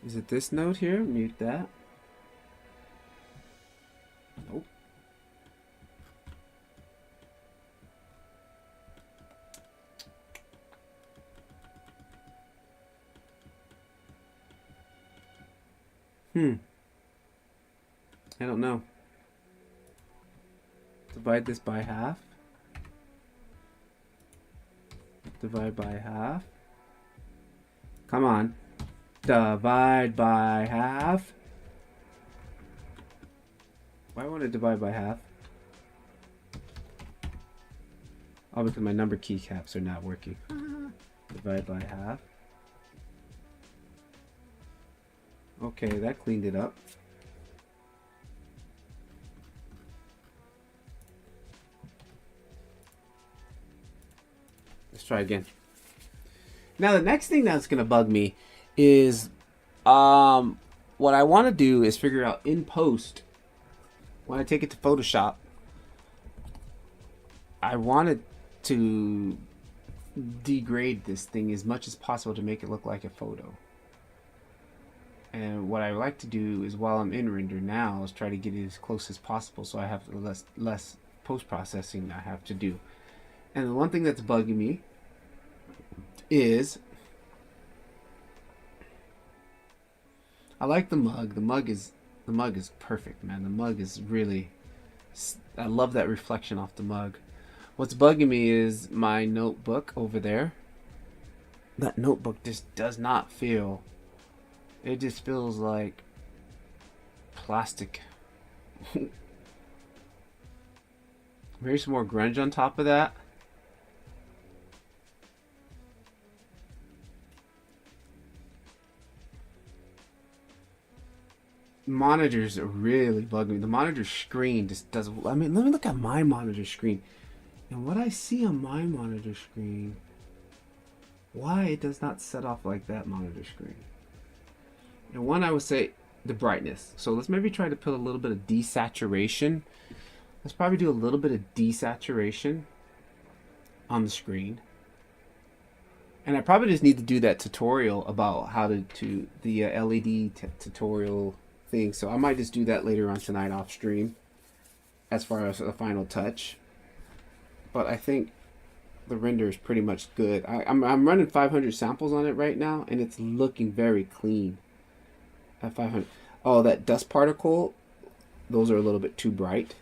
Is it this node here? Mute that. Nope. I don't know. Divide this by half. Divide by half. Come on. Divide by half. Why won't it divide by half? Oh, because my number keycaps are not working. Divide by half. Okay, that cleaned it up. Let's try again. Now the next thing that's gonna bug me is what I want to do is figure out in post when I take it to Photoshop. I wanted to degrade this thing as much as possible to make it look like a photo. And what I like to do is while I'm in render now is try to get it as close as possible so I have less post-processing I have to do. And the one thing that's bugging me is I like the mug. The mug is perfect, man. The mug is really, I love that reflection off the mug. What's bugging me is my notebook over there. That notebook just does not feel, it just feels like plastic. Maybe some more grunge on top of that. Monitors are really bugging me. The monitor screen just does. I mean, let me look at my monitor screen. And what I see on my monitor screen, why it does not set off like that monitor screen. And one, I would say the brightness. So let's maybe try to put a little bit of desaturation. Let's probably do a little bit of desaturation on the screen. And I probably just need to do that tutorial about how to the LED tutorial thing. So I might just do that later on tonight off stream as far as the final touch. But I think the render is pretty much good. I'm running 500 samples on it right now, and it's looking very clean at 500. Oh, that dust particle, those are a little bit too bright,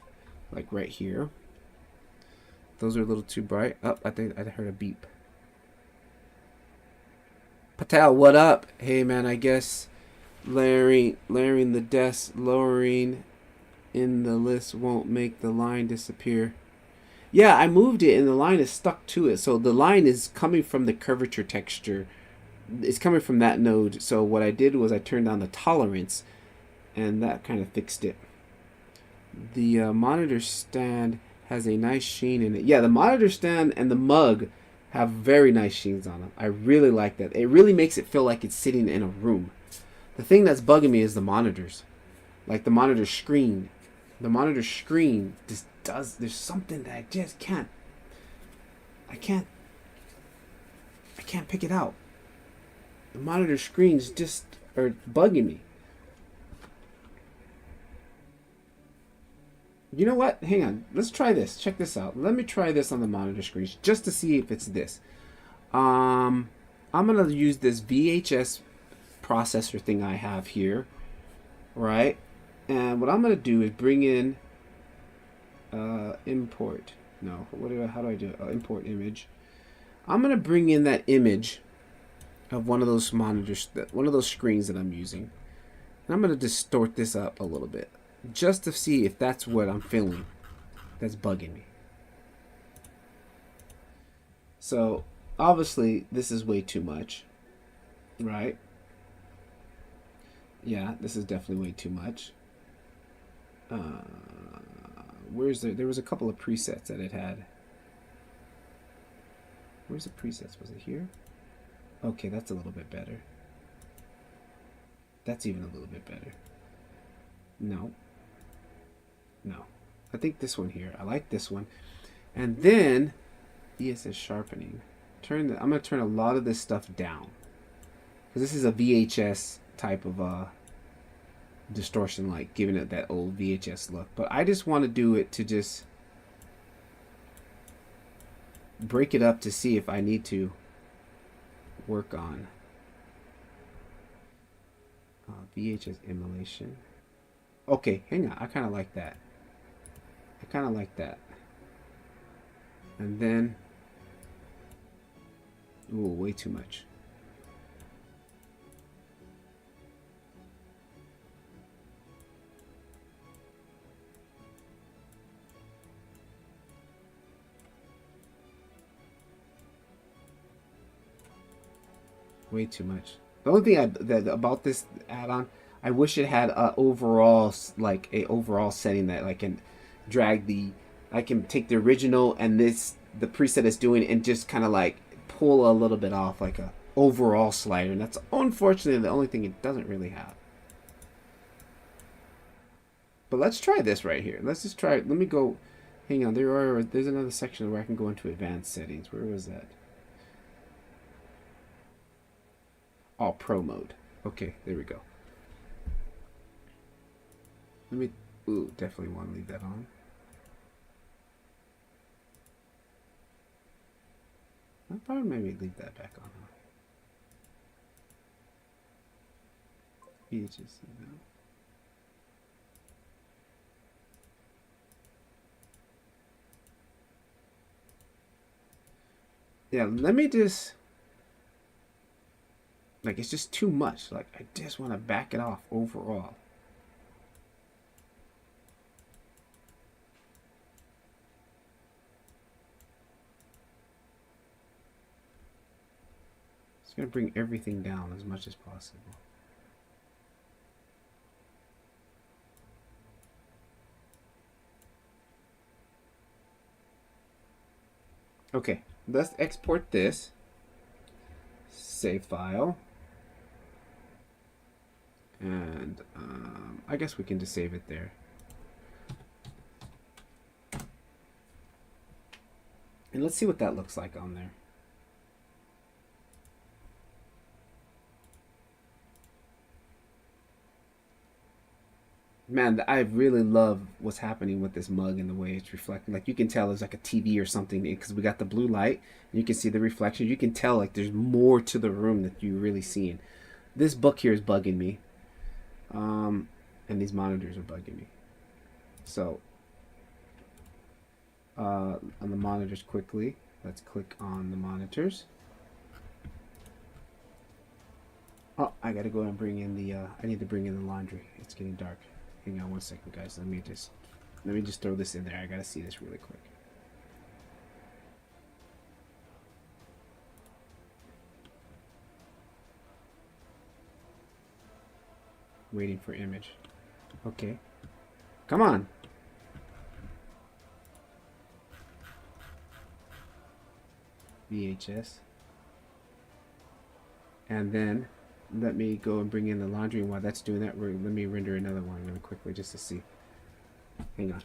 like right here. Those are a little too bright. Oh, I think I heard a beep. Patel, what up? Hey man, I guess layering the desk, lowering in the list won't make the line disappear. Yeah, I moved it and the line is stuck to it. So the line is coming from the curvature texture. It's coming from that node. So what I did was I turned down the tolerance and that kind of fixed it. The monitor stand has a nice sheen in it. Yeah, the monitor stand and the mug have very nice sheens on them. I really like that. It really makes it feel like it's sitting in a room. The thing that's bugging me is the monitors. Like the monitor screen. The monitor screen just does, there's something that I just can't pick it out. The monitor screens just are bugging me. You know what? Hang on. Let's try this. Check this out. Let me try this on the monitor screens just to see if it's this. I'm going to use this VHS processor thing I have here. Right? And what I'm going to do is bring in import. No. How do I do it? Import image. I'm going to bring in that image of one of those monitors, one of those screens that I'm using. And I'm going to distort this up a little bit, just to see if that's what I'm feeling that's bugging me. So obviously this is way too much, right? Yeah, this is definitely way too much. There was a couple of presets that it had. Where's the presets? Was it here? Okay, that's a little bit better. That's even a little bit better. No. I think this one here. I like this one. And then ESS sharpening. I'm going to turn a lot of this stuff down. Because this is a VHS type of distortion, like giving it that old VHS look. But I just want to do it to just break it up to see if I need to work on VHS emulation. Okay, hang on. I kind of like that. I kind of like that. And then, ooh, way too much. Way too much. The only thing that about this add-on, I wish it had a overall like a overall setting that I can drag the, I can take the original and this the preset is doing and just kind of like pull a little bit off like a overall slider. And that's unfortunately the only thing it doesn't really have. But let's try this right here. Let's just try it. Let me go. Hang on. There's another section where I can go into advanced settings. Where was that? Oh, pro mode. Okay, there we go. Let me, ooh, definitely want to leave that on. I'll probably maybe leave that back on. VHS, no. Yeah, let me just, like, it's just too much. Like, I just want to back it off overall. It's going to bring everything down as much as possible. Okay, let's export this. Save file. And I guess we can just save it there. And let's see what that looks like on there. Man, I really love what's happening with this mug and the way it's reflecting. Like, you can tell it's like a TV or something because we got the blue light. And you can see the reflection. You can tell like there's more to the room that you're really seeing. This book here is bugging me. And these monitors are bugging me. So, on the monitors quickly, let's click on the monitors. Oh, I gotta go and bring in the, I need to bring in the laundry. It's getting dark. Hang on one second, guys. Let me just throw this in there. I gotta see this really quick. Waiting for image. Okay. Come on. VHS. And then let me go and bring in the laundry, and while that's doing that, let me render another one really quickly just to see. Hang on.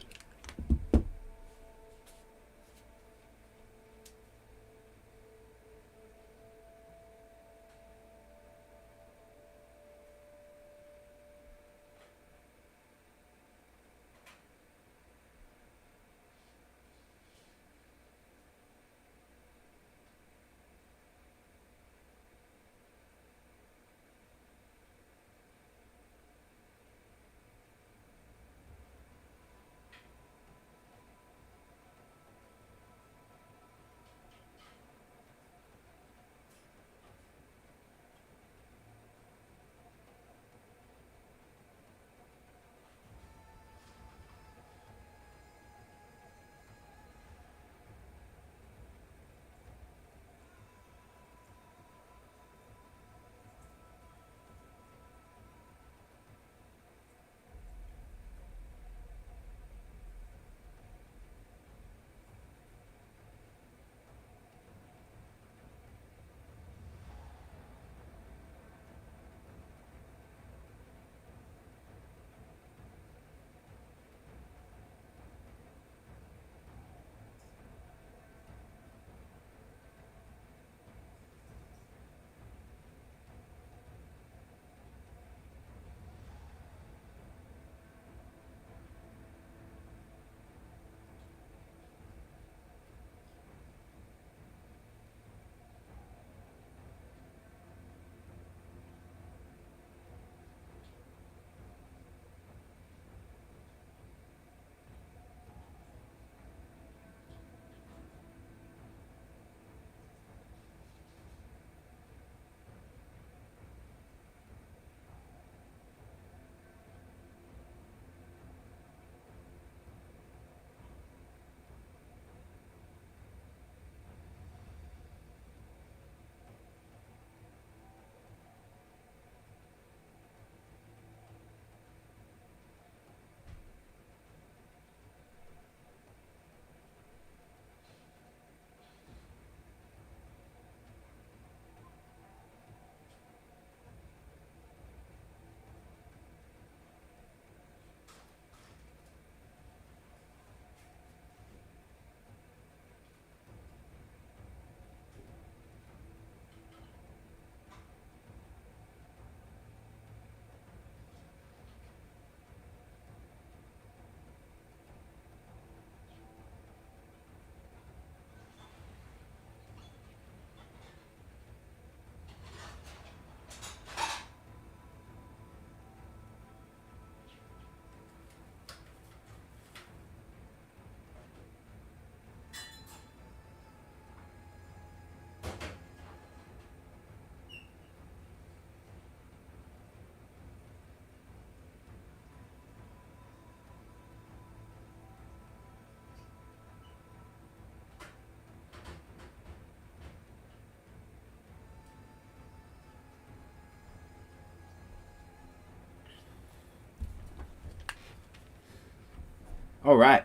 All right.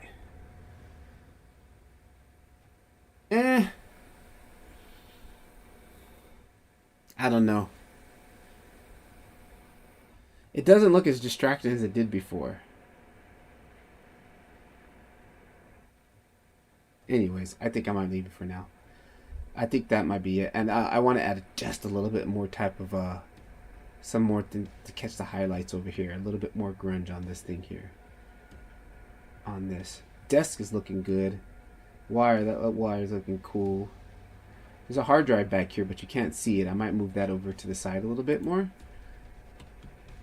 Eh, I don't know. It doesn't look as distracting as it did before. Anyways, I think I might leave it for now. I think that might be it. And I want to add just a little bit more type of some more to catch the highlights over here. A little bit more grunge on this thing here. On this desk is looking good. That wire is looking cool. There's a hard drive back here, but you can't see it. I might move that over to the side a little bit more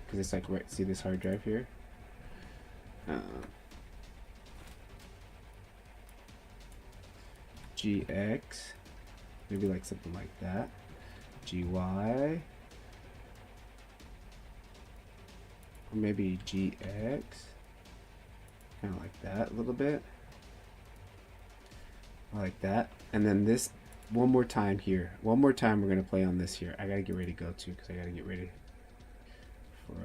because it's like right. See this hard drive here. GX, maybe like something like that. GY, or maybe GX, kind of like that a little bit. Like that. And then this one more time here. One more time we're going to play on this here. I got to get ready to go too because I got to get ready for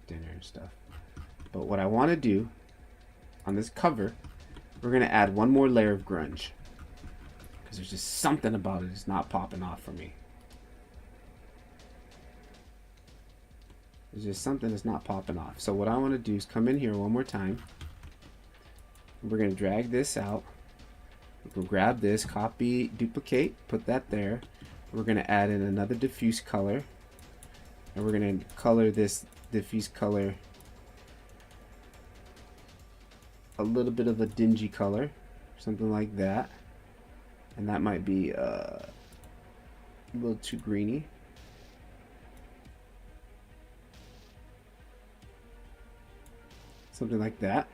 dinner and stuff. But what I want to do on this cover, we're going to add one more layer of grunge. Because there's just something about it that's not popping off for me. There's just something that's not popping off. So what I want to do is come in here one more time. We're going to drag this out. We'll grab this, copy, duplicate, put that there. We're going to add in another diffuse color. And we're going to color this diffuse color a little bit of a dingy color. Something like that. And that might be a little too greeny. Something like that.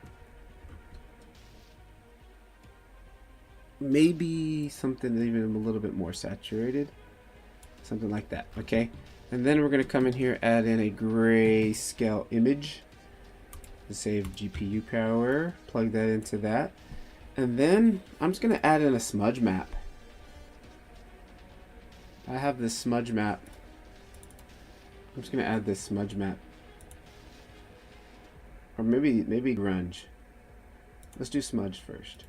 Maybe something even a little bit more saturated. Something like that, okay? And then we're going to come in here, add in a grayscale image to save GPU power. Plug that into that. And then I'm just going to add in a smudge map. I have this smudge map. I'm just going to add this smudge map. Or maybe grunge. Let's do smudge first.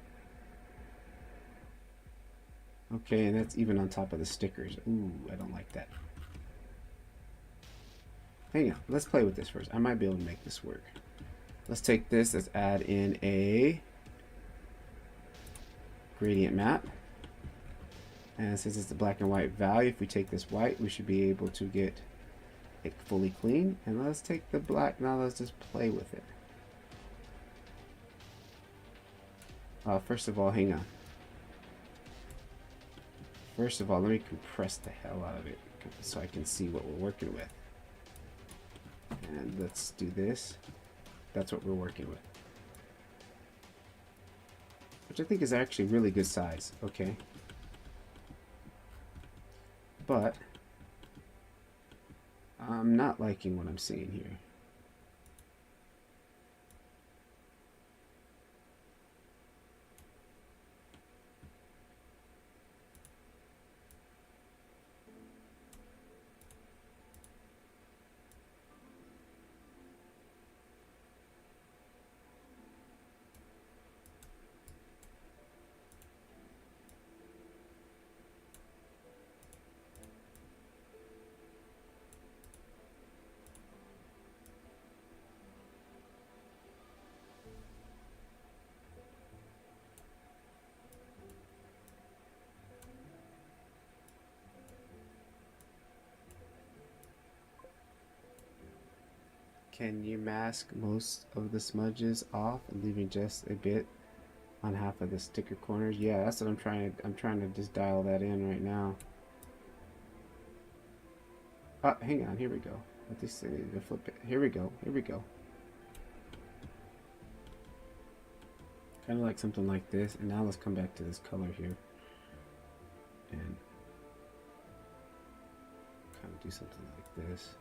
Okay, and that's even on top of the stickers. Ooh, I don't like that. Hang on, let's play with this first. I might be able to make this work. Let's take this, let's add in a gradient map. And since it's the black and white value, if we take this white, we should be able to get it fully clean. And let's take the black, now let's just play with it. First of all, hang on. First of all, let me compress the hell out of it so I can see what we're working with. And let's do this. That's what we're working with. Which I think is actually really good size. Okay. But I'm not liking what I'm seeing here. Can you mask most of the smudges off and leaving just a bit on half of the sticker corners? Yeah, that's what I'm trying to just dial that in right now. Oh, hang on, here we go. Let this thing flip it. Here we go. Here we go. Kind of like something like this. And now let's come back to this color here. And kind of do something like this.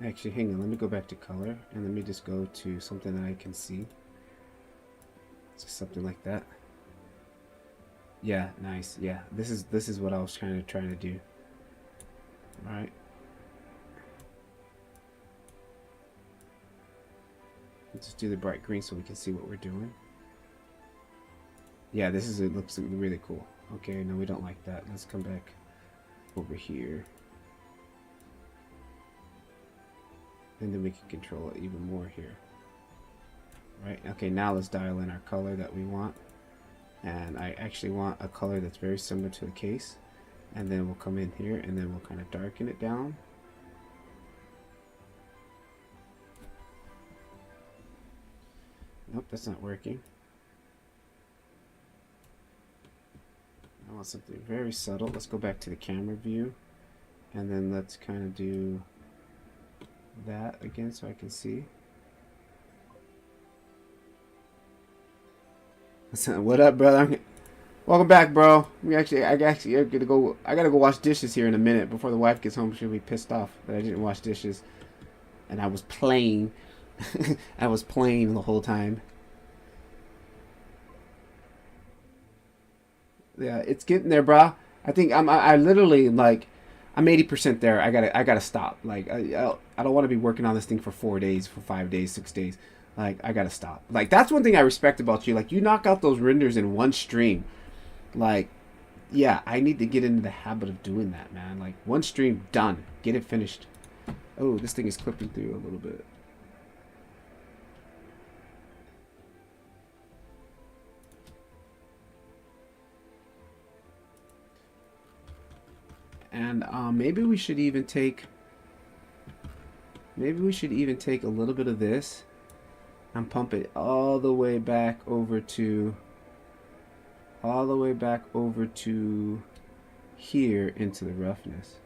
Actually, hang on. Let me go back to color. And let me just go to something that I can see. Just something like that. Yeah, nice. Yeah, this is what I was trying to do. All right. Let's just do the bright green so we can see what we're doing. Yeah, this is, it looks really cool. Okay, no, we don't like that. Let's come back over here. And then we can control it even more here. Right, okay, now let's dial in our color that we want. And I actually want a color that's very similar to the case. And then we'll come in here and then we'll kind of darken it down. Nope, that's not working. I want something very subtle. Let's go back to the camera view. And then let's kind of do that again so I can see. What up, brother? Welcome back, bro. I gotta go wash dishes here in a minute before the wife gets home. She'll be pissed off that I didn't wash dishes, and I was playing. I was playing the whole time. Yeah, it's getting there, bro. I think I literally like, I'm 80% there. I gotta stop. Like I don't want to be working on this thing for 4 days, for 5 days, 6 days. Like, I gotta stop. Like, that's one thing I respect about you. Like, you knock out those renders in one stream. Like, yeah, I need to get into the habit of doing that, man. Like, one stream, done. Get it finished. Oh, this thing is clipping through a little bit. And maybe we should even take a little bit of this and pump it all the way back over to here into the roughness.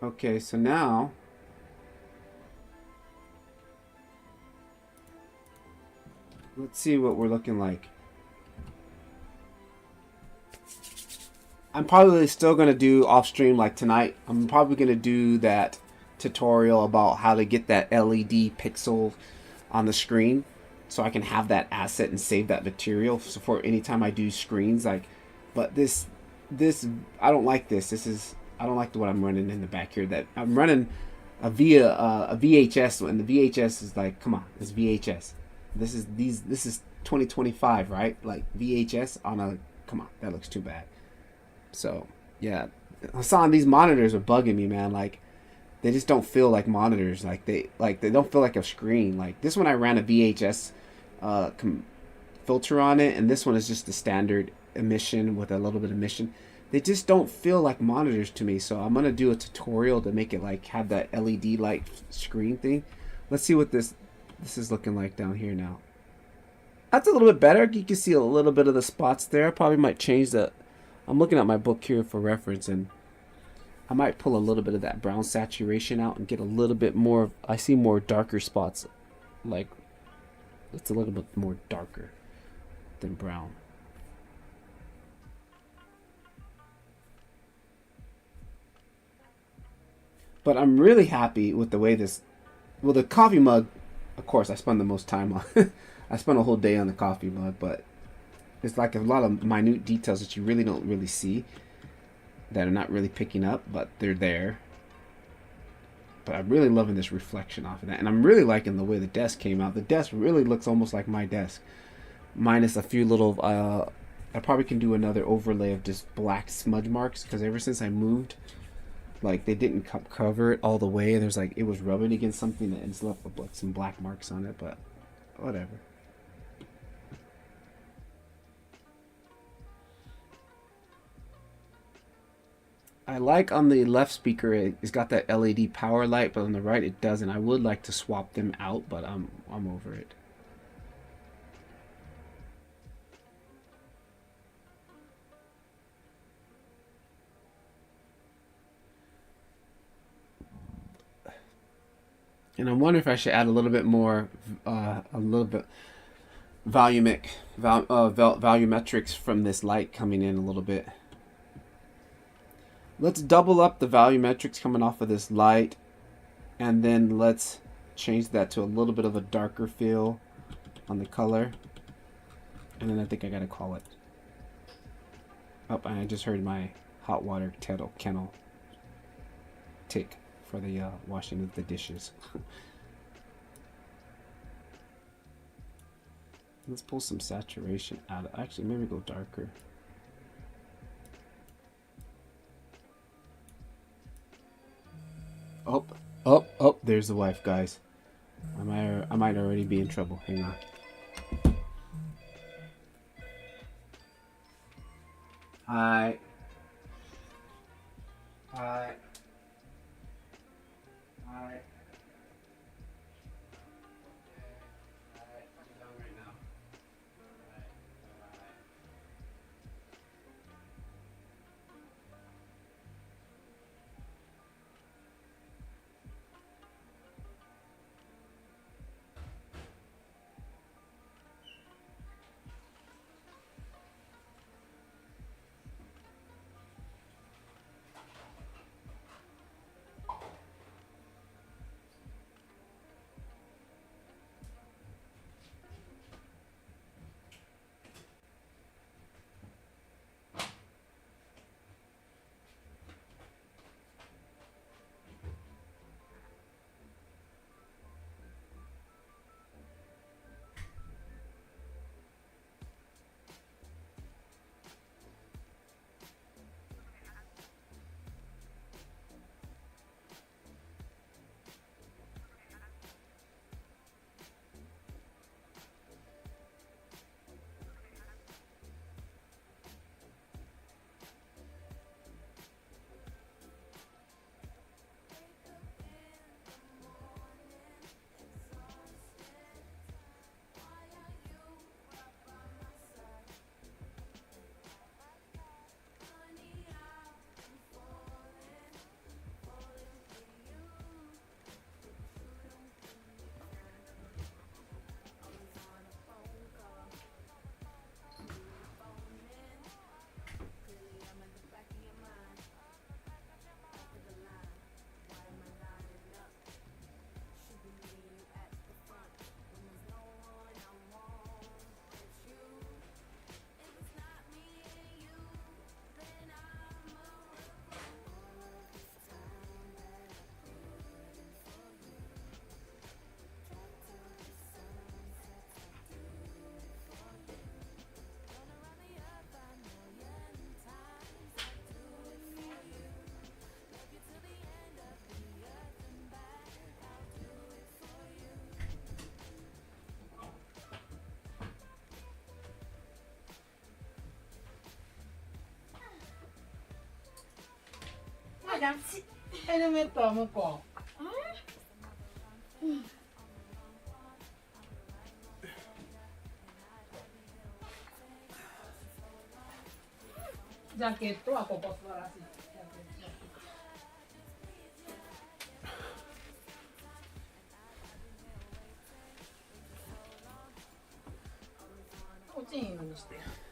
Okay, so now let's see what we're looking like. I'm probably still going to do off stream like tonight. I'm probably going to do that tutorial about how to get that LED pixel on the screen so I can have that asset and save that material for anytime I do screens. Like, but this I don't like this. I don't like what I'm running in the back here. That I'm running a VHS, and the VHS is like, come on, it's VHS. This is 2025, right? Like VHS on a, come on, that looks too bad. So yeah, Hassan, these monitors are bugging me, man. Like, they just don't feel like monitors. Like they don't feel like a screen. Like this one, I ran a VHS filter on it, and this one is just the standard emission with a little bit of emission. They just don't feel like monitors to me. So I'm gonna do a tutorial to make it like have that LED light screen thing. Let's see what this is looking like down here now. That's a little bit better. You can see a little bit of the spots there. I probably might change that. I'm looking at my book here for reference, and I might pull a little bit of that brown saturation out and get a little bit more. I see more darker spots. Like, it's a little bit more darker than brown. But I'm really happy with the way this, well, the coffee mug, of course, I spend the most time on. I spent a whole day on the coffee mug, but it's like a lot of minute details that you really don't really see, that are not really picking up, but they're there. But I'm really loving this reflection off of that, and I'm really liking the way the desk came out. The desk really looks almost like my desk, minus a few little, I probably can do another overlay of just black smudge marks, because ever since I moved, like, they didn't cover it all the way, and there's like, it was rubbing against something that it's left with like some black marks on it, but whatever. I like on the left speaker it's got that LED power light, but on the right it doesn't. I would like to swap them out, but I'm over it. And I wonder if I should add a little bit more, volumetrics from this light coming in a little bit. Let's double up the volumetrics coming off of this light, and then let's change that to a little bit of a darker feel on the color. And then I think I gotta call it. Oh, and I just heard my hot water kennel tick for the washing of the dishes. Let's pull some saturation out. Actually, maybe go darker. Oh, oh, there's the wife, guys. I might already be in trouble. Hang on. Hi. Hi. Hi. Elemento 向こう。ジャケットはここ素晴らしい。おちんにして。